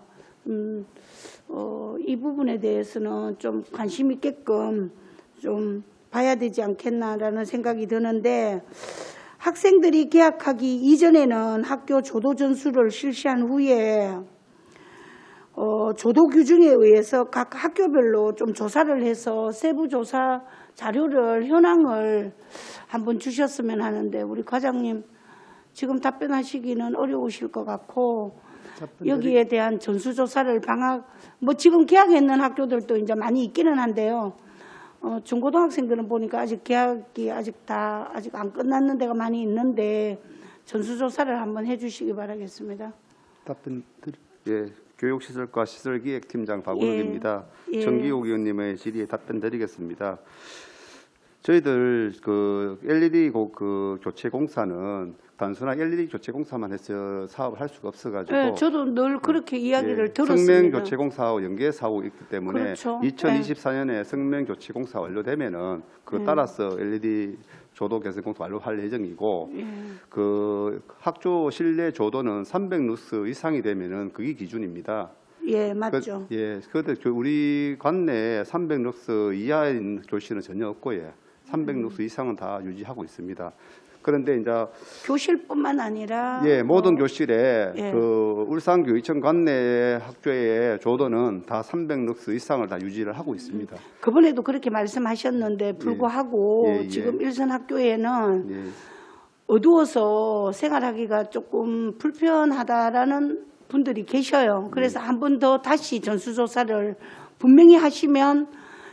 이 부분에 대해서는 좀 관심 있게끔 좀 봐야 되지 않겠나라는 생각이 드는데 학생들이 개학하기 이전에는 학교 조도 전수를 실시한 후에 조도 규정에 의해서 각 학교별로 좀 조사를 해서 세부 조사 자료를 현황을 한번 주셨으면 하는데 우리 과장님 지금 답변하시기는 어려우실 것 같고 여기에 대한 전수조사를 지금 개학했는 학교들도 이제 많이 있기는 한데요. 중고등학생들은 보니까 아직 개학이 아직 안 끝났는 데가 많이 있는데 전수조사를 한번 해주시기 바라겠습니다. 답변 예, 교육시설과 시설기획팀장 박은욱입니다. 정기욱 의원님의 질의에 답변 드리겠습니다. 저희들 그 LED 교체 공사는 단순한 LED 교체 공사만 해서 사업을 할 수가 없어가지고. 네, 저도 늘 그렇게 이야기를 들었습니다. 성명 교체 공사와 연계 사업이 있기 때문에 그렇죠. 2024년에 성명 교체 공사 완료되면은 그 따라서 LED 조도 개선 공사 완료할 예정이고 그 학교 실내 조도는 300루스 이상이 되면은 그게 기준입니다. 예, 맞죠. 그런데 우리 관내에 300루스 이하인 교실은 전혀 없고요. 300루스 이상은 다 유지하고 있습니다. 그런데 이제 교실뿐만 아니라 모든 교실에 그 울산교육청 관내 학교의 조도는 다 300룩스 이상을 다 유지를 하고 있습니다. 그번에도 그렇게 말씀하셨는데 불구하고 지금 일선 학교에는 어두워서 생활하기가 조금 불편하다라는 분들이 계셔요. 그래서 한 번 더 다시 전수조사를 분명히 하시면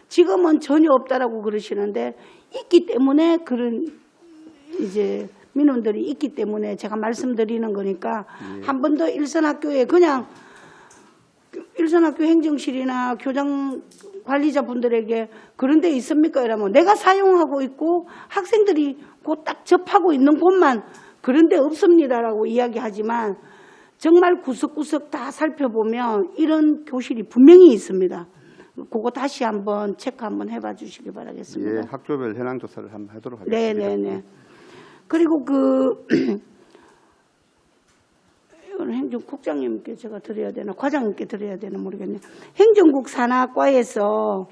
지금은 전혀 없다라고 그러시는데 있기 때문에 그런 이제 민원들이 있기 때문에 제가 말씀드리는 거니까 한 번 더 일선학교에 그냥 일선학교 행정실이나 교장 관리자분들에게 그런 데 있습니까? 이러면 내가 사용하고 있고 학생들이 곧 딱 접하고 있는 곳만 그런 데 없습니다라고 이야기하지만 정말 구석구석 다 살펴보면 이런 교실이 분명히 있습니다. 그거 다시 한번 체크 한번 해봐 주시기 바라겠습니다. 학교별 현황 조사를 한번 하도록 하겠습니다. 네네네. 그리고 이건 행정국장님께 제가 드려야 되나 과장님께 드려야 되나 모르겠네요. 행정국 산하과에서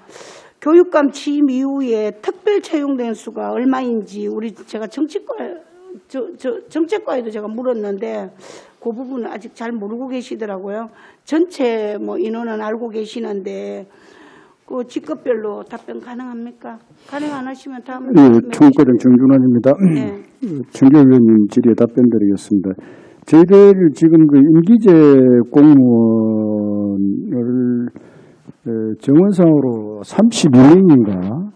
교육감 취임 이후에 특별 채용된 수가 얼마인지 제가 정책과에도 제가 물었는데 그 부분은 아직 잘 모르고 계시더라고요. 전체 인원은 알고 계시는데 그 직급별로 답변 가능합니까? 가능 안 하시면 다음에 총과장 정준환입니다. 정교 의원님 질의에 답변드리겠습니다. 저희들 지금 그 임기제 공무원을 정원상으로 32명인가?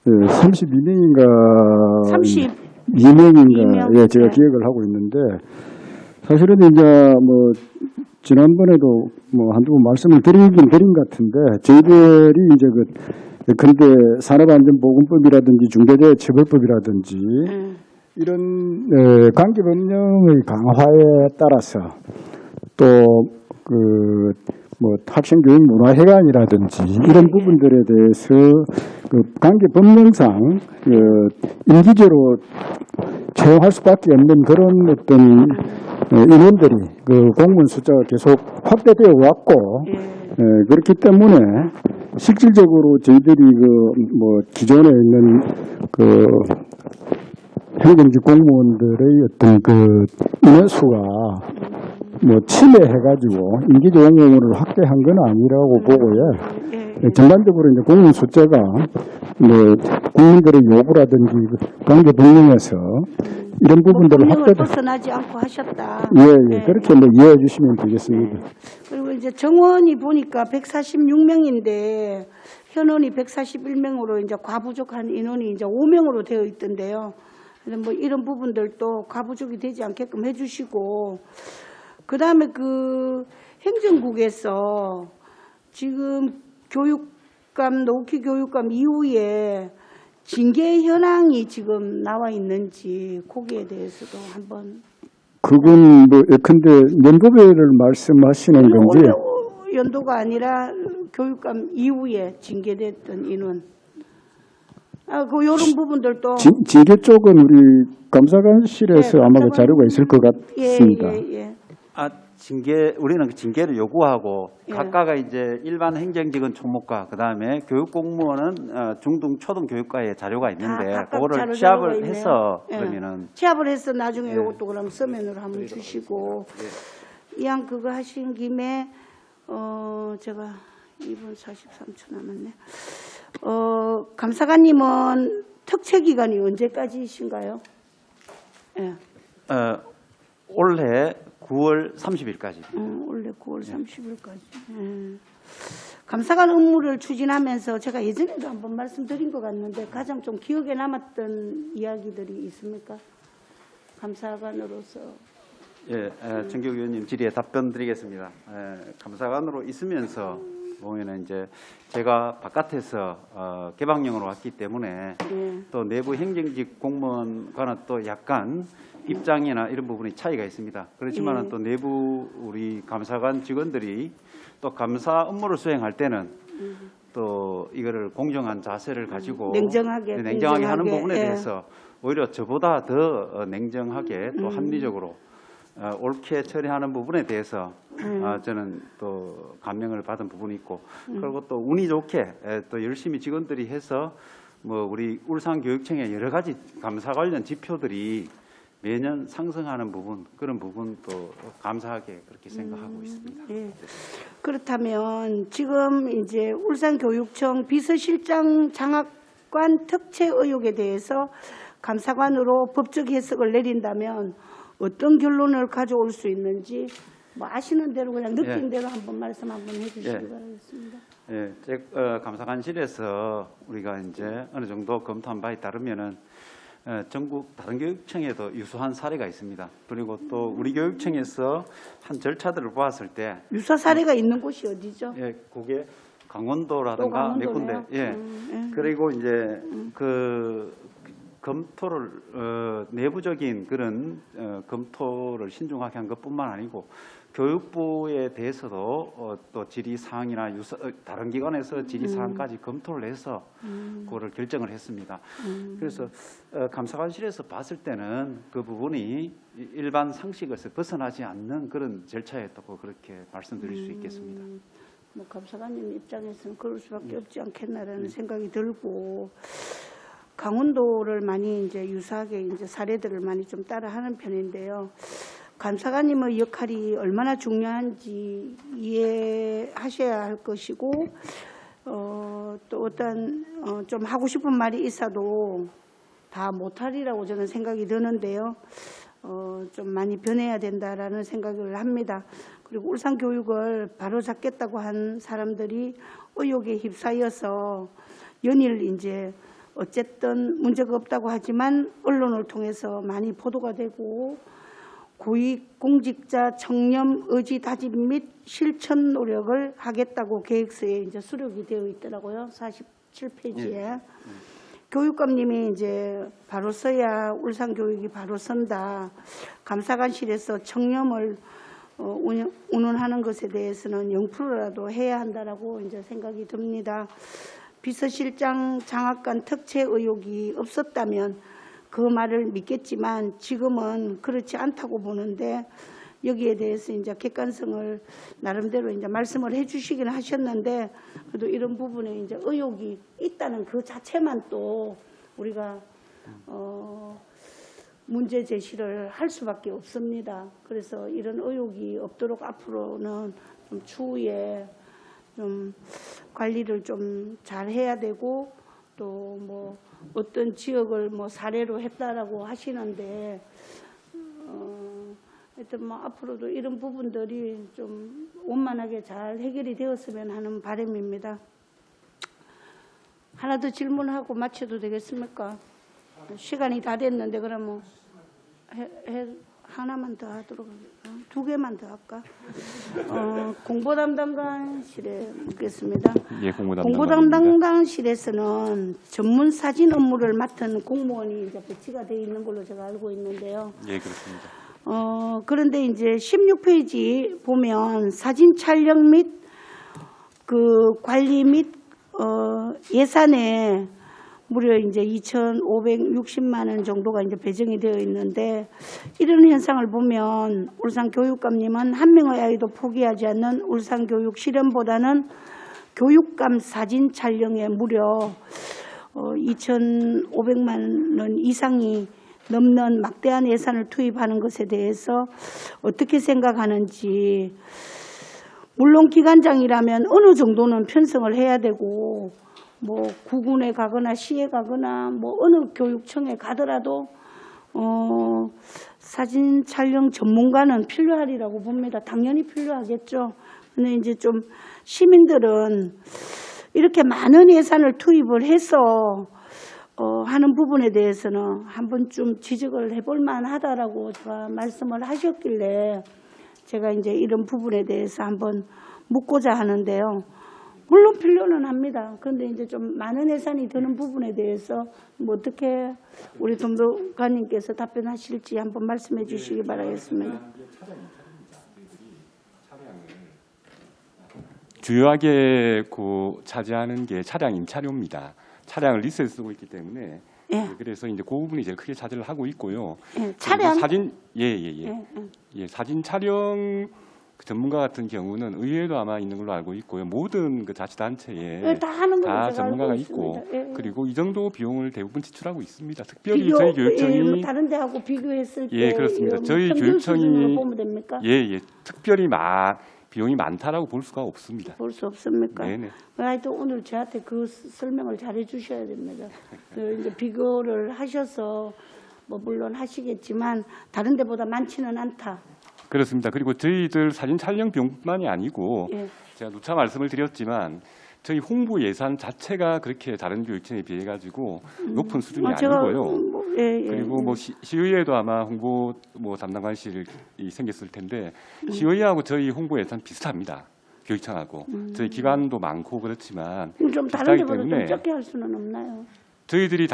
32명인가? 32명인가? 제가 기억을 하고 있는데 사실은 이제 지난번에도 한두 번 말씀을 드린 것 같은데 저희들이 이제 근데 산업안전보건법이라든지 중대재해처벌법이라든지 이런 관계법령의 강화에 따라서 또 학생교육 문화회관이라든지 이런 부분들에 대해서 관계법령상 임기제로 채용할 수밖에 없는 그런 어떤 인원들이 공무원 숫자가 계속 확대되어 왔고 그렇기 때문에 실질적으로 저희들이 기존에 있는 행정직 공무원들의 어떤 인원수가 침해해가지고 임기제 공무원을 확대한 건 아니라고 보고요. 전반적으로 이제 공무원 숫자가 국민들의 요구라든지 관계 법령에서 이런 부분들을 확대 벗어나지 않고 하셨다. 그렇게 이해해 주시면 되겠습니다. 그리고 이제 정원이 보니까 146명인데 현원이 141명으로 이제 과부족한 인원이 이제 5명으로 되어 있던데요. 그래서 뭐 이런 부분들도 과부족이 되지 않게끔 해주시고, 그 다음에 그 행정국에서 지금 교육감, 노키 교육감 이후에 징계 현황이 지금 나와 있는지 거기에 대해서도 한번. 그건 뭐 예컨대 연도별을 말씀하시는 건지. 연도가 아니라 교육감 이후에 징계됐던 인원. 그 이런 부분들도. 징계 쪽은 우리 감사관실에서 아마 그 자료가 있을 것 같습니다. 우리는 징계를 요구하고 예. 각각의 이제 일반 행정직은 총무과, 그 다음에 교육공무원은 중등 초등 교육과에 자료가 있는데 각각 그거를 자료가 취합을 있네요. 해서 예. 그러면은 취합을 해서 나중에 예. 이것도 그럼 서면으로 한번 주시고, 이왕 그거 하신 김에 제가 2분 43초 남았네. 감사관님은 특채 기간이 언제까지이신가요? 예. 올해 9월 30일까지. 올해 9월 30일까지. 감사관 업무를 추진하면서 제가 예전에도 한번 말씀드린 것 같는데 가장 좀 기억에 남았던 이야기들이 있습니까? 감사관으로서. 예, 정교육 위원님 질의에 답변 드리겠습니다. 감사관으로 있으면서 보면은 이제 제가 바깥에서 개방형으로 왔기 때문에 또 내부 행정직 공무원과는 또 약간 입장이나 이런 부분이 차이가 있습니다. 그렇지만은 또 내부 우리 감사관 직원들이 또 감사 업무를 수행할 때는 또 이거를 공정한 자세를 가지고 냉정하게 하는 부분에 대해서 오히려 저보다 더 냉정하게 또 합리적으로 옳게 처리하는 부분에 대해서 저는 또 감명을 받은 부분이 있고, 그리고 또 운이 좋게 또 열심히 직원들이 해서 뭐 우리 울산교육청의 여러 가지 감사 관련 지표들이 매년 상승하는 부분, 그런 부분도 감사하게 그렇게 생각하고 있습니다. 예. 그렇다면 지금 이제 울산교육청 비서실장 장학관 특채 의혹에 대해서 감사관으로 법적 해석을 내린다면 어떤 결론을 가져올 수 있는지 뭐 아시는 대로 그냥 느낀 대로 한번 말씀 한번 해주시기 바라겠습니다. 예, 감사관실에서 우리가 이제 어느 정도 검토한 바에 따르면은 전국 다른 교육청에도 유사한 사례가 있습니다. 그리고 또 우리 교육청에서 한 절차들을 보았을 때 유사 사례가 있는 곳이 어디죠? 예, 그게 강원도라든가 몇 군데. 예. 그리고 이제 그 검토를 내부적인 그런 검토를 신중하게 한 것뿐만 아니고 교육부에 대해서도 또 질의 사항이나 다른 기관에서 질의 사항까지 검토를 해서 그거를 결정을 했습니다. 그래서 감사관실에서 봤을 때는 그 부분이 일반 상식에서 벗어나지 않는 그런 절차였다고 그렇게 말씀드릴 수 있겠습니다. 뭐 감사관님 입장에서는 그럴 수밖에 없지 않겠나라는 생각이 들고, 강원도를 많이 이제 유사하게 이제 사례들을 많이 좀 따라하는 편인데요. 감사관님의 역할이 얼마나 중요한지 이해하셔야 할 것이고, 또 어떤 좀 하고 싶은 말이 있어도 다 못하리라고 저는 생각이 드는데요. 좀 많이 변해야 된다라는 생각을 합니다. 그리고 울산 교육을 바로잡겠다고 한 사람들이 의혹에 휩싸여서 연일 이제 어쨌든 문제가 없다고 하지만 언론을 통해서 많이 보도가 되고, 고위공직자 청렴 의지 다짐 및 실천 노력을 하겠다고 계획서에 이제 수록이 되어 있더라고요. 47페이지에. 교육감님이 이제 바로 서야 울산 교육이 바로 선다. 감사관실에서 청렴을 운운하는 것에 대해서는 0%라도 해야 한다라고 이제 생각이 듭니다. 비서실장 장학관 특채 의혹이 없었다면 그 말을 믿겠지만 지금은 그렇지 않다고 보는데, 여기에 대해서 이제 객관성을 나름대로 이제 말씀을 해주시긴 하셨는데, 그래도 이런 부분에 이제 의혹이 있다는 그 자체만 또 우리가 문제 제시를 할 수밖에 없습니다. 그래서 이런 의혹이 없도록 앞으로는 좀 추후에 좀 관리를 좀 잘 해야 되고, 또 뭐 어떤 지역을 뭐 사례로 했다라고 하시는데, 하여튼 뭐 앞으로도 이런 부분들이 좀 원만하게 잘 해결이 되었으면 하는 바람입니다. 하나 더 질문하고 마쳐도 되겠습니까? 시간이 다 됐는데 그러면 하나만 더 하도록 하겠습니다. 2개만 더 할까? 공보담당관실에 묻겠습니다. 예, 공보담당관실에서는 전문 사진 업무를 맡은 공무원이 이제 배치가 되어 있는 걸로 제가 알고 있는데요. 예, 그렇습니다. 그런데 이제 16페이지 보면 사진 촬영 및 그 관리 및 예산에 무려 이제 2,560만 원 정도가 이제 배정이 되어 있는데 이런 현상을 보면 울산 교육감님은 한 명의 아이도 포기하지 않는 울산 교육 실현보다는 교육감 사진 촬영에 무려 2,500만 원 이상이 넘는 막대한 예산을 투입하는 것에 대해서 어떻게 생각하는지. 물론 기관장이라면 어느 정도는 편성을 해야 되고 뭐 구군에 가거나 시에 가거나 뭐 어느 교육청에 가더라도 사진 촬영 전문가는 필요하리라고 봅니다. 당연히 필요하겠죠. 근데 이제 좀 시민들은 이렇게 많은 예산을 투입을 해서 하는 부분에 대해서는 한 번쯤 지적을 해볼 만하다라고 제가 말씀을 하셨길래 제가 이제 이런 부분에 대해서 한번 묻고자 하는데요. 물론 필요는 합니다. 그런데 이제 좀 많은 예산이 드는 부분에 대해서 뭐 어떻게 우리 담당관님께서 답변하실지 한번 말씀해 주시기 바라겠습니다. 주요하게 차지하는 게 차량 임차료입니다. 차량을 리스에 쓰고 있기 때문에 예. 그래서 이제 그 부분이 제일 크게 차지를 하고 있고요. 예, 차량 사진 사진 촬영 전문가 같은 경우는 의회도 아마 있는 걸로 알고 있고요. 모든 그 자치단체에 다 하는 걸로 다 제가 전문가가 알고 있고 있습니다. 예. 그리고 이 정도 비용을 대부분 지출하고 있습니다. 특별히 저희 교육청이 다른 데하고 비교했을 때 그렇습니다. 저희 평균 수준으로 교육청이 보면 됩니까? 특별히 비용이 많다라고 볼 수가 없습니다. 볼 수 없습니까? 네네. 하여튼 오늘 저한테 그 설명을 잘해 주셔야 됩니다. 이제 비교를 하셔서 뭐 물론 하시겠지만 다른 데보다 많지는 않다. 그렇습니다. 그리고 저희들 사진 촬영 비용뿐만이 아니고 예. 제가 누차 말씀을 드렸지만 저희 홍보 예산 자체가 그렇게 다른 교육청에 비해 가지고 높은 수준이 아니고요. 그리고 뭐 시의회도 아마 홍보 담당관실이 생겼을 텐데 시의회하고 저희 홍보 예산 비슷합니다. 교육청하고 저희 기관도 많고 그렇지만 좀 다른 비슷하기 데보다 좀 때문에 적게 할 수는 없나요? 저희들이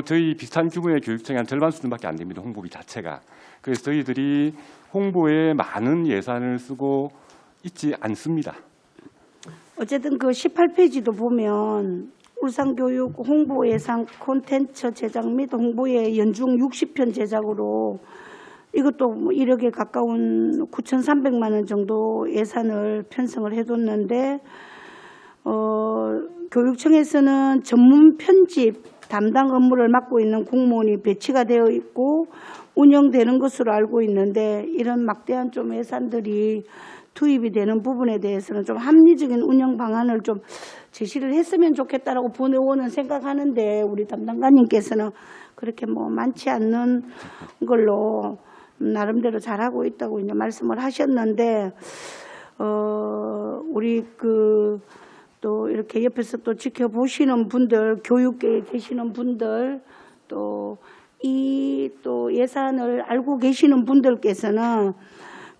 저희 비슷한 규모의 교육청의 한 절반 수준밖에 안 됩니다. 홍보비 자체가. 그래서 저희들이 홍보에 많은 예산을 쓰고 있지 않습니다. 어쨌든 그 18페이지도 보면 울산교육 홍보 예산 콘텐츠 제작 및 홍보의 연중 60편 제작으로 이것도 1억에 가까운 9,300만 원 정도 예산을 편성을 해뒀는데 교육청에서는 전문 편집 담당 업무를 맡고 있는 공무원이 배치가 되어 있고 운영되는 것으로 알고 있는데 이런 막대한 좀 예산들이 투입이 되는 부분에 대해서는 좀 합리적인 운영 방안을 좀 제시를 했으면 좋겠다라고 본의원은 생각하는데 우리 담당관님께서는 그렇게 뭐 많지 않는 걸로 나름대로 잘하고 있다고 이제 말씀을 하셨는데 우리 또 이렇게 옆에서 또 지켜보시는 분들, 교육계에 계시는 분들, 또 예산을 알고 계시는 분들께서는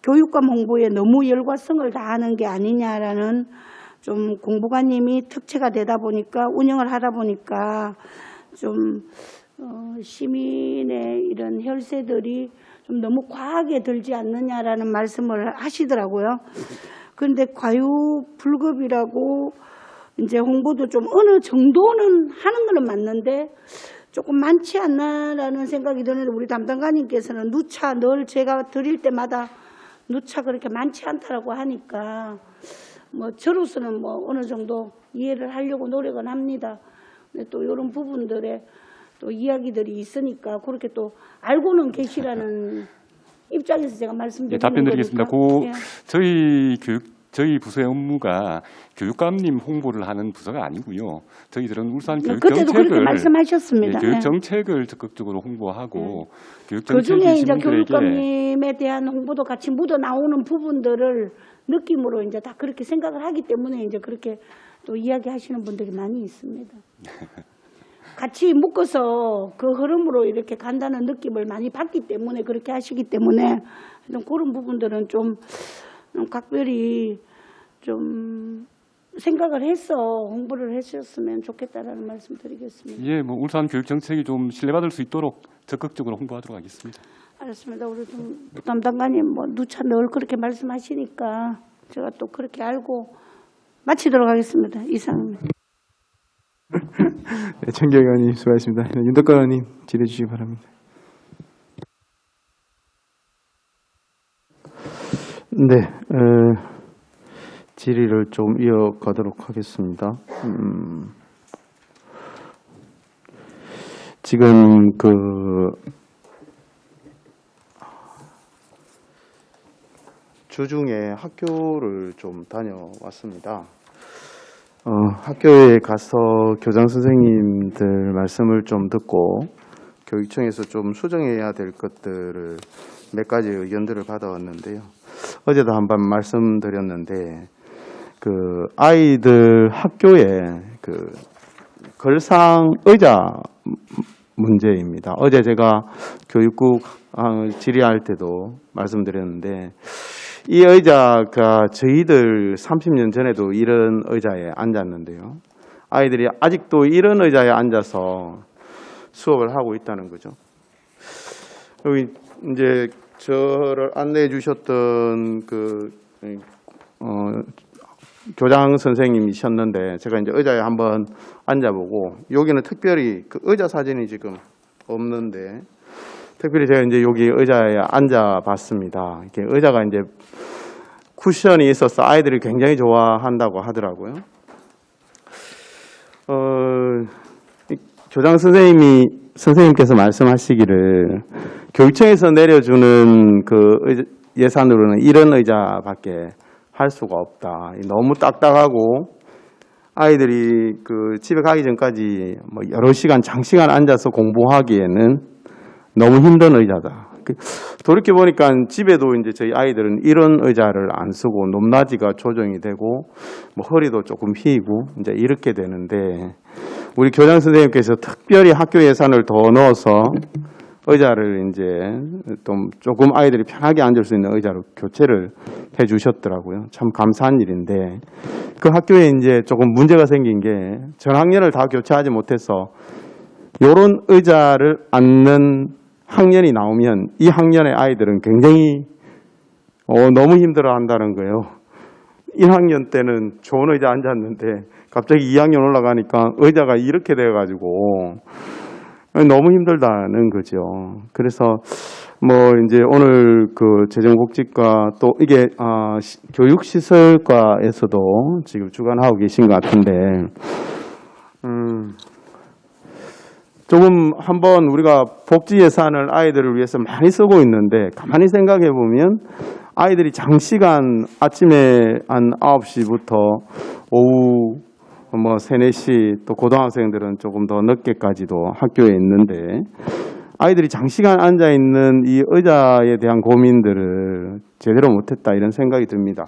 교육감 홍보에 너무 열과성을 다하는 게 아니냐라는 좀 공보관님이 특채가 되다 보니까 운영을 하다 보니까 좀 시민의 이런 혈세들이 좀 너무 과하게 들지 않느냐라는 말씀을 하시더라고요. 그런데 과유불급이라고 이제 홍보도 좀 어느 정도는 하는 거는 맞는데 조금 많지 않나라는 생각이 드는데 우리 담당관님께서는 누차 늘 제가 드릴 때마다 누차 그렇게 많지 않다라고 하니까 뭐 저로서는 뭐 어느 정도 이해를 하려고 노력은 합니다. 근데 또 이런 부분들에 또 이야기들이 있으니까 그렇게 또 알고는 계시라는 입장에서 제가 말씀드리는 답변드리겠습니다. 거니까. 저희 부서의 업무가 교육감님 홍보를 하는 부서가 아니고요. 저희들은 울산 교육 그때도 그렇게 정책을 말씀하셨습니다. 교육 정책을 적극적으로 홍보하고 교육 그 중에 정책이 이제 시민들에게 교육감님에 대한 홍보도 같이 묻어 나오는 부분들을 느낌으로 이제 다 그렇게 생각을 하기 때문에 이제 그렇게 또 이야기하시는 분들이 많이 있습니다. 같이 묶어서 그 흐름으로 이렇게 간다는 느낌을 많이 받기 때문에 그렇게 하시기 때문에 그런 부분들은 좀 각별히 좀 생각을 해서 홍보를 해주셨으면 좋겠다라는 말씀 드리겠습니다. 예, 뭐 울산 교육 정책이 좀 신뢰받을 수 있도록 적극적으로 홍보하도록 하겠습니다. 알았습니다. 우리 좀 담당관님 뭐 누차 늘 그렇게 말씀하시니까 제가 또 그렇게 알고 마치도록 하겠습니다. 이상입니다. 네, 정경 의원님 수고하셨습니다. 윤덕관 의원님 질의해 주시기 바랍니다. 네, 질의를 좀 이어가도록 하겠습니다. 지금 주중에 학교를 좀 다녀왔습니다. 학교에 가서 교장 선생님들 말씀을 좀 듣고 교육청에서 좀 수정해야 될 것들을 몇 가지 의견들을 받아왔는데요. 어제도 한번 말씀드렸는데 아이들 학교에 걸상 의자 문제입니다. 어제 제가 교육국 질의할 때도 말씀드렸는데 이 의자가 저희들 30년 전에도 이런 의자에 앉았는데요. 아이들이 아직도 이런 의자에 앉아서 수업을 하고 있다는 거죠. 여기 이제 저를 안내해 주셨던 교장 선생님이셨는데 제가 이제 의자에 한번 앉아보고 여기는 특별히 의자 사진이 지금 없는데 특별히 제가 이제 여기 의자에 앉아봤습니다. 이렇게 의자가 이제 쿠션이 있어서 아이들이 굉장히 좋아한다고 하더라고요. 교장 선생님께서 말씀하시기를 교육청에서 내려주는 예산으로는 이런 의자밖에 할 수가 없다. 너무 딱딱하고 아이들이 집에 가기 전까지 뭐 여러 시간, 장시간 앉아서 공부하기에는 너무 힘든 의자다. 돌이켜보니까 집에도 이제 저희 아이들은 이런 의자를 안 쓰고 높낮이가 조정이 되고 뭐 허리도 조금 휘고 이제 이렇게 되는데 우리 교장 선생님께서 특별히 학교 예산을 더 넣어서 의자를 이제 조금 아이들이 편하게 앉을 수 있는 의자로 교체를 해 주셨더라고요. 참 감사한 일인데 그 학교에 이제 조금 문제가 생긴 게 전학년을 다 교체하지 못해서 이런 의자를 앉는 학년이 나오면 이 학년의 아이들은 굉장히 너무 힘들어 한다는 거예요. 1학년 때는 좋은 의자 앉았는데 갑자기 2학년 올라가니까 의자가 이렇게 돼가지고 너무 힘들다는 거죠. 그래서 뭐 이제 오늘 재정복지과 또 이게 교육시설과에서도 지금 주관하고 계신 것 같은데 조금 한번 우리가 복지 예산을 아이들을 위해서 많이 쓰고 있는데 가만히 생각해 보면 아이들이 장시간 아침에 한 9시부터 오후 뭐 3, 4시 또 고등학생들은 조금 더 늦게까지도 학교에 있는데 아이들이 장시간 앉아있는 이 의자에 대한 고민들을 제대로 못했다 이런 생각이 듭니다.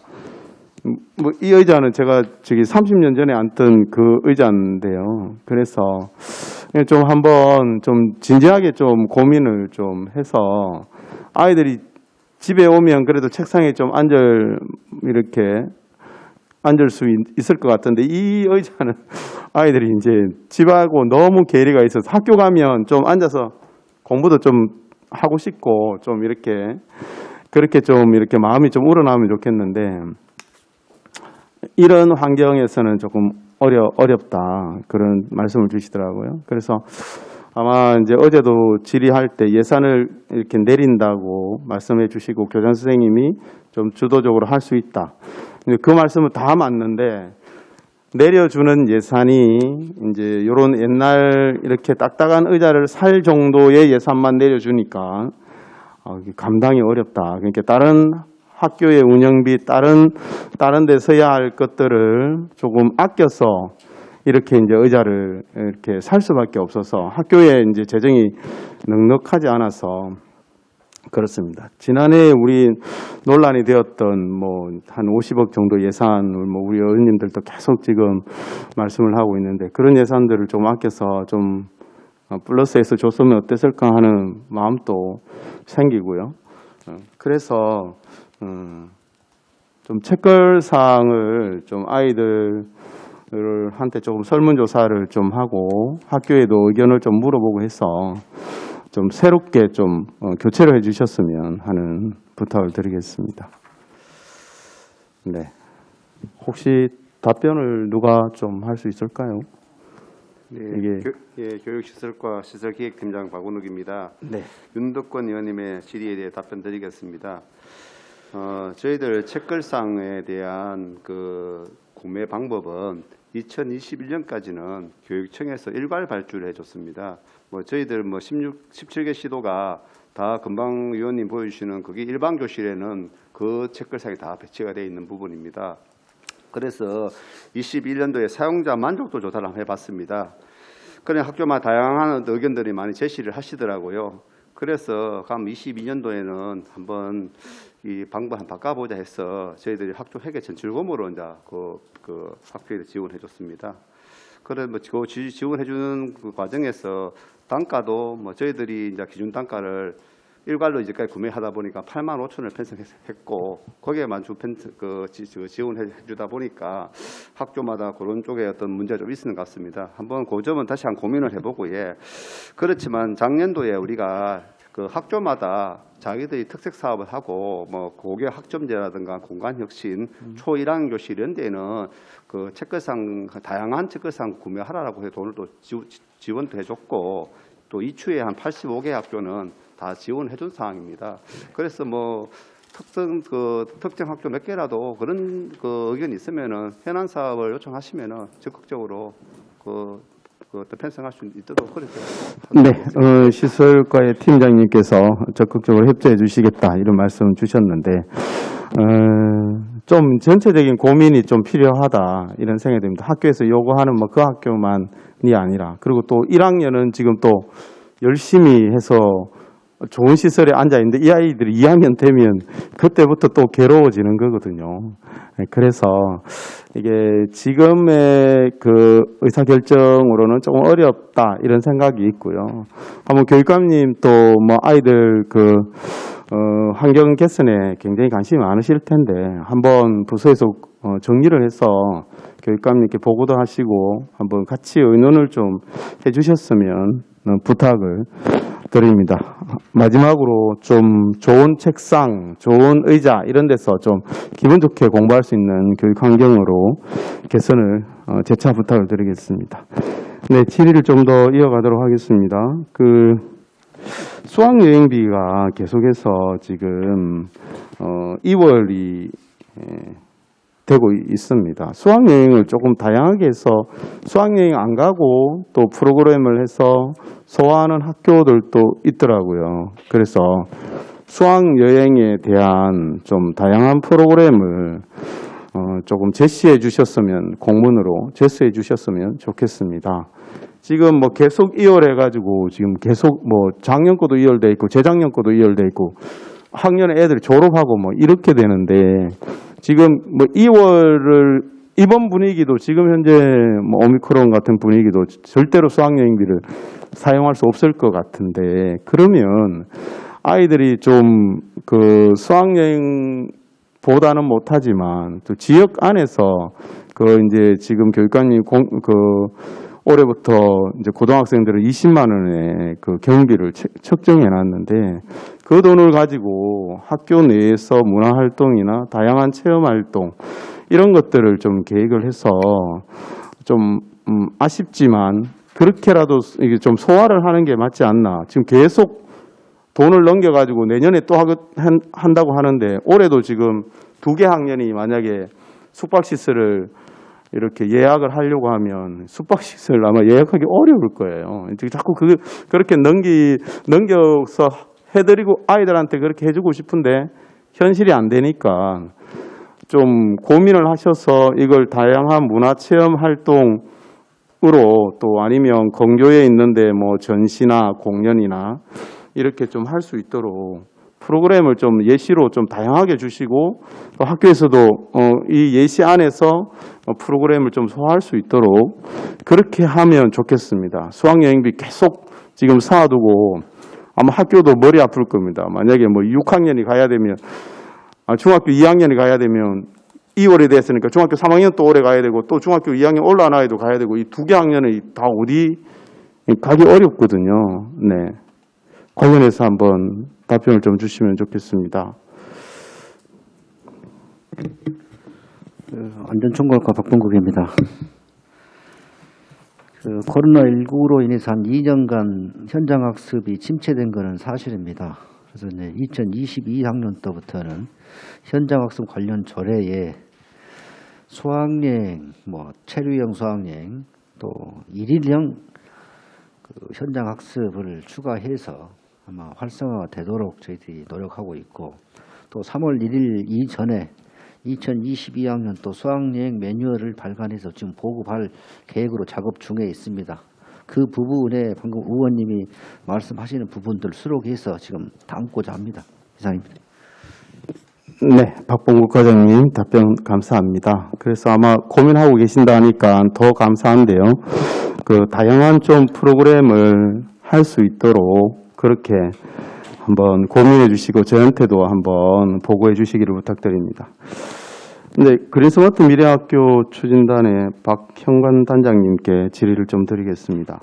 뭐 이 의자는 제가 30년 전에 앉던 그 의자인데요. 그래서 좀 한번 좀 진지하게 좀 고민을 좀 해서 아이들이 집에 오면 그래도 책상에 좀 이렇게 앉을 수 있을 것 같은데 이 의자는 아이들이 이제 집하고 너무 괴리가 있어서 학교 가면 좀 앉아서 공부도 좀 하고 싶고 좀 이렇게 그렇게 좀 이렇게 마음이 좀 우러나면 좋겠는데 이런 환경에서는 조금 어렵다 그런 말씀을 주시더라고요. 그래서 아마 이제 어제도 질의할 때 예산을 이렇게 내린다고 말씀해 주시고 교장 선생님이 좀 주도적으로 할 수 있다. 그 말씀은 다 맞는데 내려주는 예산이 이제 이런 옛날 이렇게 딱딱한 의자를 살 정도의 예산만 내려주니까 감당이 어렵다. 그러니까 다른 학교의 운영비 다른 데 써야 할 것들을 조금 아껴서 이렇게 이제 의자를 이렇게 살 수밖에 없어서 학교에 이제 재정이 넉넉하지 않아서 그렇습니다. 지난해 우리 논란이 되었던 뭐 한 50억 정도 예산을 뭐 우리 의원님들도 계속 지금 말씀을 하고 있는데 그런 예산들을 좀 아껴서 좀 플러스해서 줬으면 어땠을까 하는 마음도 생기고요. 그래서 좀 책걸상을 좀 아이들한테 조금 설문조사를 좀 하고 학교에도 의견을 좀 물어보고 해서 좀 새롭게 좀 교체를 해주셨으면 하는 부탁을 드리겠습니다. 네, 혹시 답변을 누가 좀 할 수 있을까요? 네, 교육시설과 시설기획팀장 박원욱입니다. 네. 윤덕권 의원님의 질의에 대해 답변 드리겠습니다. 저희들 책걸상에 대한 그 구매 방법은 2021년까지는 교육청에서 일괄 발주를 해줬습니다. 뭐 저희들 뭐 17개 시도가 다 금방 위원님 보여주시는 거기 일반 교실에는 그 책걸상이 다 배치가 되어 있는 부분입니다. 그래서 21년도에 사용자 만족도 조사를 한번 해봤습니다. 그래 학교마다 다양한 의견들이 많이 제시를 하시더라고요. 그래서 감 22년도에는 한번 이 방법 한번 바꿔보자 해서 저희들이 학교 회계 전출금으로 이제 그 학교에 지원해줬습니다. 그래 뭐 지원해주는 그 과정에서 단가도 뭐 저희들이 이제 기준 단가를 일괄로 이제까지 구매하다 보니까 85,000원을 편성했고 거기에만 지원해주다 보니까 학교마다 그런 쪽에 어떤 문제가 좀 있는 것 같습니다. 한번 그 점은 다시 한번 고민을 해보고 그렇지만 작년도에 우리가 그 학교마다 자기들이 특색 사업을 하고 뭐 고교 학점제라든가 공간 혁신, 초 1학년 교실 이런 데는 그 책걸상 다양한 책걸상 구매하라고 해 돈을 또 지원도 해줬고 또 이추에 한 85개 학교는 다 지원해준 상황입니다. 그래서 뭐 특정 학교 몇 개라도 그런 그 의견이 있으면은 현안 사업을 요청하시면은 적극적으로 편성할 수 있도록 그렇게. 네, 시설과의 팀장님께서 적극적으로 협조해 주시겠다 이런 말씀 주셨는데 좀 전체적인 고민이 좀 필요하다 이런 생각이 듭니다. 학교에서 요구하는 뭐 그 학교만이 아니라 그리고 또 1학년은 지금 또 열심히 해서 좋은 시설에 앉아 있는데 이 아이들이 2학년 되면 그때부터 또 괴로워지는 거거든요. 그래서 이게 지금의 그 의사결정으로는 조금 어렵다 이런 생각이 있고요. 한번 교육감님 또 뭐 아이들 환경 개선에 굉장히 관심이 많으실 텐데 한번 부서에서 정리를 해서 교육감님께 보고도 하시고 한번 같이 의논을 좀 해주셨으면 부탁을 드립니다. 마지막으로 좀 좋은 책상, 좋은 의자 이런 데서 좀 기분 좋게 공부할 수 있는 교육 환경으로 개선을 재차 부탁을 드리겠습니다. 네, 질의를 좀 더 이어가도록 하겠습니다. 수학여행비가 계속해서 지금 2월이 되고 있습니다. 수학여행을 조금 다양하게 해서 수학여행 안 가고 또 프로그램을 해서 소화하는 학교들도 있더라고요. 그래서 수학여행에 대한 좀 다양한 프로그램을 조금 제시해 주셨으면 공문으로 제시해 주셨으면 좋겠습니다. 지금 뭐 계속 이월해가지고 지금 계속 뭐 작년 거도 이월돼 있고 재작년 거도 이월돼 있고 학년에 애들이 졸업하고 뭐 이렇게 되는데 지금 뭐 2월을 이번 분위기도 지금 현재 뭐 오미크론 같은 분위기도 절대로 수학여행비를 사용할 수 없을 것 같은데 그러면 아이들이 좀 그 수학여행보다는 못하지만 또 지역 안에서 이제 지금 교육관님 올해부터 이제 고등학생들은 20만 원의 그 경비를 책정해 놨는데 그 돈을 가지고 학교 내에서 문화활동이나 다양한 체험활동 이런 것들을 좀 계획을 해서 좀 아쉽지만 그렇게라도 이게 좀 소화를 하는 게 맞지 않나. 지금 계속 돈을 넘겨가지고 내년에 또 한다고 하는데 올해도 지금 2개 학년이 만약에 숙박시설을 이렇게 예약을 하려고 하면 숙박시설 아마 예약하기 어려울 거예요. 자꾸 그렇게 넘겨서 해드리고 아이들한테 그렇게 해주고 싶은데 현실이 안 되니까 좀 고민을 하셔서 이걸 다양한 문화체험 활동으로 또 아니면 건교에 있는데 뭐 전시나 공연이나 이렇게 좀 할 수 있도록 프로그램을 좀 예시로 좀 다양하게 주시고 또 학교에서도 이 예시 안에서 프로그램을 좀 소화할 수 있도록 그렇게 하면 좋겠습니다. 수학여행비 계속 지금 쌓아두고 아마 학교도 머리 아플 겁니다. 만약에 뭐 6학년이 가야 되면 중학교 2학년이 가야 되면 2월이 됐으니까 중학교 3학년 또 올해 가야 되고 또 중학교 2학년 올라나이도 가야 되고 이 두 개 학년이 다 어디 가기 어렵거든요. 네. 관련해서 한번 답변을 좀 주시면 좋겠습니다. 안전총괄과 박봉국입니다. 코로나19로 인해서 한 2년간 현장학습이 침체된 것은 사실입니다. 그래서 이제 2022학년도부터는 현장학습 관련 조례에 수학여행, 체류형 수학여행, 또 1일형 현장학습을 추가해서 아마 활성화가 되도록 저희들이 노력하고 있고, 또 3월 1일 이전에 2022학년 또 수학여행 매뉴얼을 발간해서 지금 보급할 계획으로 작업 중에 있습니다. 그 부분에 방금 의원님이 말씀하시는 부분들 수록해서 지금 담고자 합니다. 이상입니다. 네, 박봉국 과장님 답변 감사합니다. 그래서 아마 고민하고 계신다 하니까 더 감사한데요. 그 다양한 좀 프로그램을 할 수 있도록 그렇게 한번 고민해 주시고 저한테도 한번 보고해 주시기를 부탁드립니다. 네, 그린스마트 미래학교 추진단의 박형관 단장님께 질의를 좀 드리겠습니다.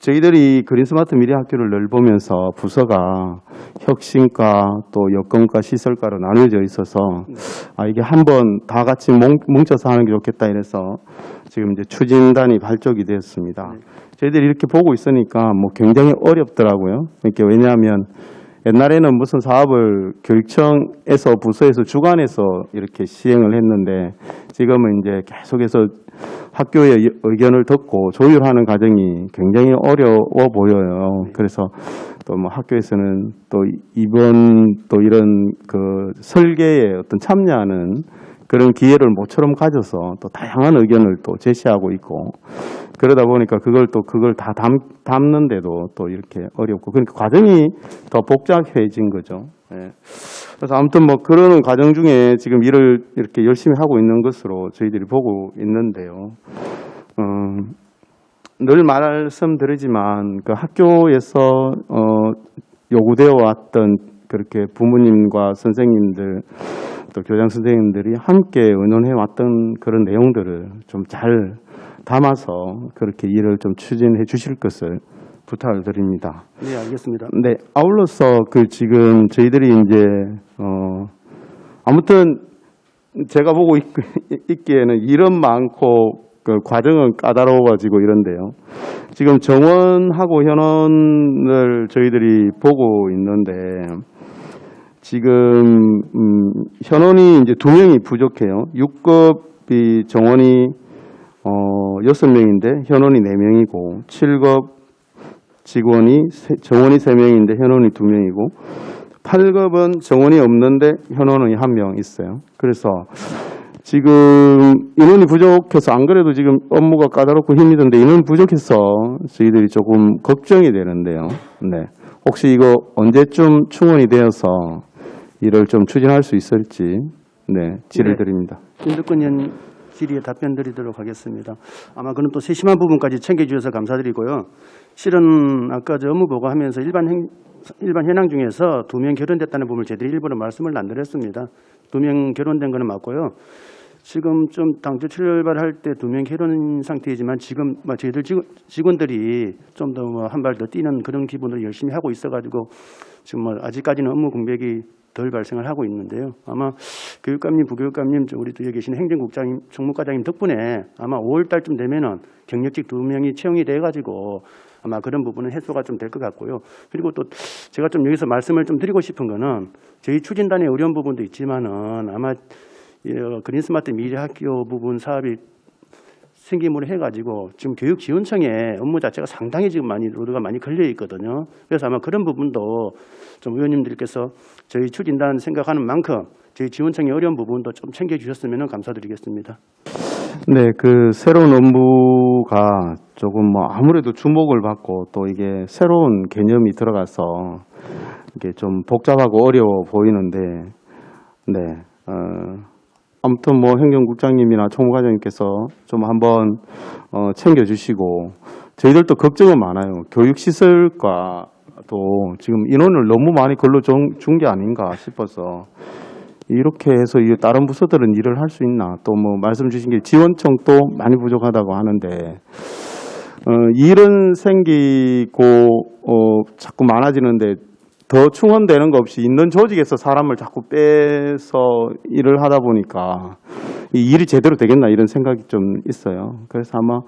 저희들이 그린스마트 미래학교를 넓으면서 부서가 혁신과 또 여건과 시설과로 나누어져 있어서 이게 한번 다 같이 뭉쳐서 하는 게 좋겠다 이래서 지금 이제 추진단이 발족이 되었습니다. 저희들이 이렇게 보고 있으니까 굉장히 어렵더라고요. 이렇게 왜냐하면 옛날에는 무슨 사업을 교육청에서 부서에서 주관해서 이렇게 시행을 했는데 지금은 이제 계속해서 학교의 의견을 듣고 조율하는 과정이 굉장히 어려워 보여요. 그래서 또 학교에서는 또 이번 또 이런 그 설계에 어떤 참여하는 그런 기회를 모처럼 가져서 또 다양한 의견을 또 제시하고 있고 그러다 보니까 그걸 다 담는데도 또 이렇게 어렵고 그러니까 과정이 더 복잡해진 거죠. 예. 그래서 아무튼 그런 과정 중에 지금 일을 이렇게 열심히 하고 있는 것으로 저희들이 보고 있는데요. 늘 말씀드리지만 그 학교에서 요구되어 왔던 그렇게 부모님과 선생님들 또 교장 선생님들이 함께 의논해 왔던 그런 내용들을 좀 잘 담아서 그렇게 일을 좀 추진해 주실 것을 부탁을 드립니다. 네, 알겠습니다. 네, 아울러서 지금 저희들이 이제 아무튼 제가 보고 있기에는 일은 많고 그 과정은 까다로워가지고 이런데요. 지금 정원하고 현원을 저희들이 보고 있는데 지금 현원이 이제 2명이 부족해요. 6급이 정원이 6명인데 현원이 4명이고 7급 직원이 정원이 3명인데 현원이 2명이고 8급은 정원이 없는데 현원이 1명 있어요. 그래서 지금 인원이 부족해서 안 그래도 지금 업무가 까다롭고 힘이 드는데 인원 부족해서 저희들이 조금 걱정이 되는데요. 네. 혹시 이거 언제쯤 충원이 되어서 일을 좀 추진할 수 있을지 질의를 드립니다. 김덕근 의원 질의에 답변 드리도록 하겠습니다. 아마 그는 또 세심한 부분까지 챙겨주셔서 감사드리고요. 실은 아까 업무 보고하면서 일반 현황 중에서 2명 결혼됐다는 부분을 저희들이 일부러 말씀을 안 드렸습니다. 2명 결혼된 거는 맞고요. 지금 좀 당초 출발할 때 2명 결혼 상태이지만 지금 저희들 직원들이 좀 더 한 발 더 뛰는 그런 기분으로 열심히 하고 있어가지고 지금 아직까지는 업무 공백이 덜 발생을 하고 있는데요. 아마 교육감님, 부교육감님, 우리 또 여기 계신 행정국장님, 총무과장님 덕분에 아마 5월 달쯤 되면은 경력직 2명이 채용이 돼가지고 아마 그런 부분은 해소가 좀 될 것 같고요. 그리고 또 제가 좀 여기서 말씀을 좀 드리고 싶은 거는 저희 추진단의 어려운 부분도 있지만은 아마 그린스마트 미래학교 부분 사업이 생김으로 해가지고 지금 교육지원청의 업무 자체가 상당히 지금 로드가 많이 걸려 있거든요. 그래서 아마 그런 부분도 좀 의원님들께서 저희 추진단 생각하는 만큼 저희 지원청의 어려운 부분도 좀 챙겨주셨으면 감사드리겠습니다. 네, 그 새로운 업무가 조금 아무래도 주목을 받고 또 이게 새로운 개념이 들어가서 이게 좀 복잡하고 어려워 보이는데, 네, 아무튼 뭐 행정국장님이나 총무과장님께서 좀 한번 챙겨주시고, 저희들도 걱정은 많아요. 교육시설과 또 지금 인원을 너무 많이 걸러 준 게 아닌가 싶어서, 이렇게 해서 다른 부서들은 일을 할 수 있나, 또 뭐 말씀 주신 게 지원청도 많이 부족하다고 하는데, 일은 생기고 자꾸 많아지는데 더 충원되는 거 없이 있는 조직에서 사람을 자꾸 빼서 일을 하다 보니까 이 일이 제대로 되겠나 이런 생각이 좀 있어요. 그래서 아마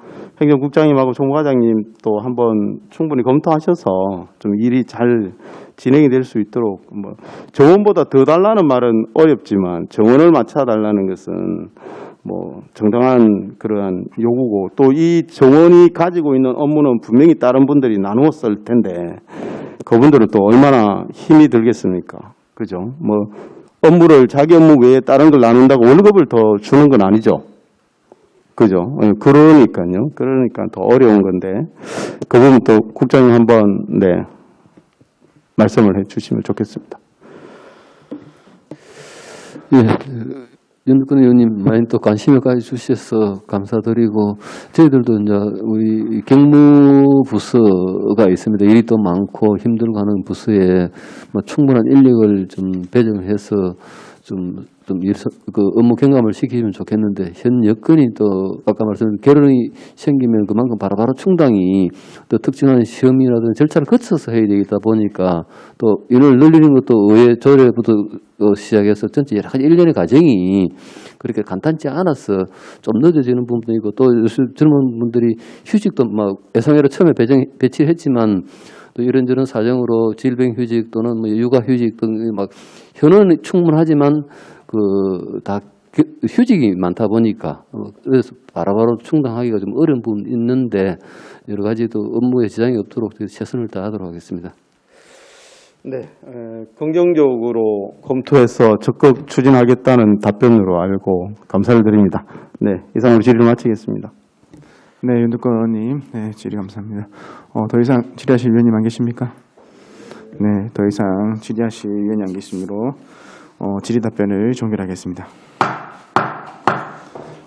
행정국장님하고 총무과장님 또 한번 충분히 검토하셔서 좀 일이 잘 진행이 될 수 있도록, 뭐 정원보다 더 달라는 말은 어렵지만 정원을 맞춰달라는 것은 뭐 정당한 그러한 요구고, 또 이 정원이 가지고 있는 업무는 분명히 다른 분들이 나누었을 텐데 그분들은 또 얼마나 힘이 들겠습니까? 그죠? 뭐 업무를 자기 업무 외에 다른 걸 나눈다고 월급을 더 주는 건 아니죠. 그죠? 그러니까요. 그러니까 더 어려운 건데 그 부분 또 국장님 한번 네 말씀을 해주시면 좋겠습니다. 예. 윤두권 의원님 많이 또 관심을 가져주셔서 감사드리고, 저희들도 이제 우리 경무 부서가 있습니다. 일이 또 많고 힘들고 하는 부서에 뭐 충분한 인력을 좀 배정해서 그 업무 경감을 시키면 좋겠는데, 현 여건이 또 아까 말씀드린 결혼이 생기면 그만큼 바로바로 충당이 또 특정한 시험이라든지 절차를 거쳐서 해야 되다 보니까 또 인원을 늘리는 것도 의회 조례부터 시작해서 전체 여러 가지 일련의 과정이 그렇게 간단치 않아서 좀 늦어지는 부분도 있고, 또 요즘 젊은 분들이 휴직도 막 예상외로 처음에 배치를 했지만 또 이런저런 사정으로 질병휴직 또는 뭐 육아휴직 등 막 현원은 충분하지만 다 휴직이 많다 보니까 그래서 바로바로 충당하기가 좀 어려운 부분이 있는데, 여러 가지도 업무에 지장이 없도록 최선을 다하도록 하겠습니다. 네, 긍정적으로 검토해서 적극 추진하겠다는 답변으로 알고 감사를 드립니다. 네, 이상으로 질의를 마치겠습니다. 네, 윤두권 의원님, 네, 질의 감사합니다. 더 이상 질의하실 위원님 안 계십니까? 네, 더 이상 질의하실 위원이 안 계시므로 질의 답변을 종결하겠습니다.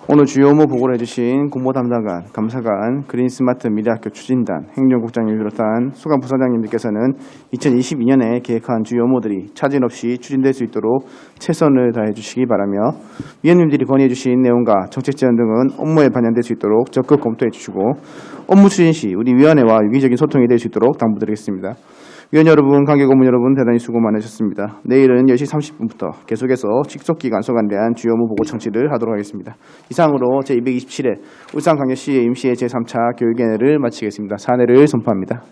오늘 주요 업무 보고를 해주신 공보담당관, 감사관, 그린스마트 미래학교 추진단, 행정국장님을 비롯한 수감 부서장님들께서는 2022년에 계획한 주요 업무들이 차질 없이 추진될 수 있도록 최선을 다해 주시기 바라며, 위원님들이 건의해 주신 내용과 정책 제안 등은 업무에 반영될 수 있도록 적극 검토해 주시고, 업무 추진 시 우리 위원회와 유기적인 소통이 될 수 있도록 당부드리겠습니다. 위원 여러분, 관계 고문 여러분, 대단히 수고 많으셨습니다. 내일은 10시 30분부터 계속해서 직속기관 소관대한 주요 업무 보고 청취를 하도록 하겠습니다. 이상으로 제227회 울산광역시 임시회 제3차 교육위원회를 마치겠습니다. 사내를 선포합니다.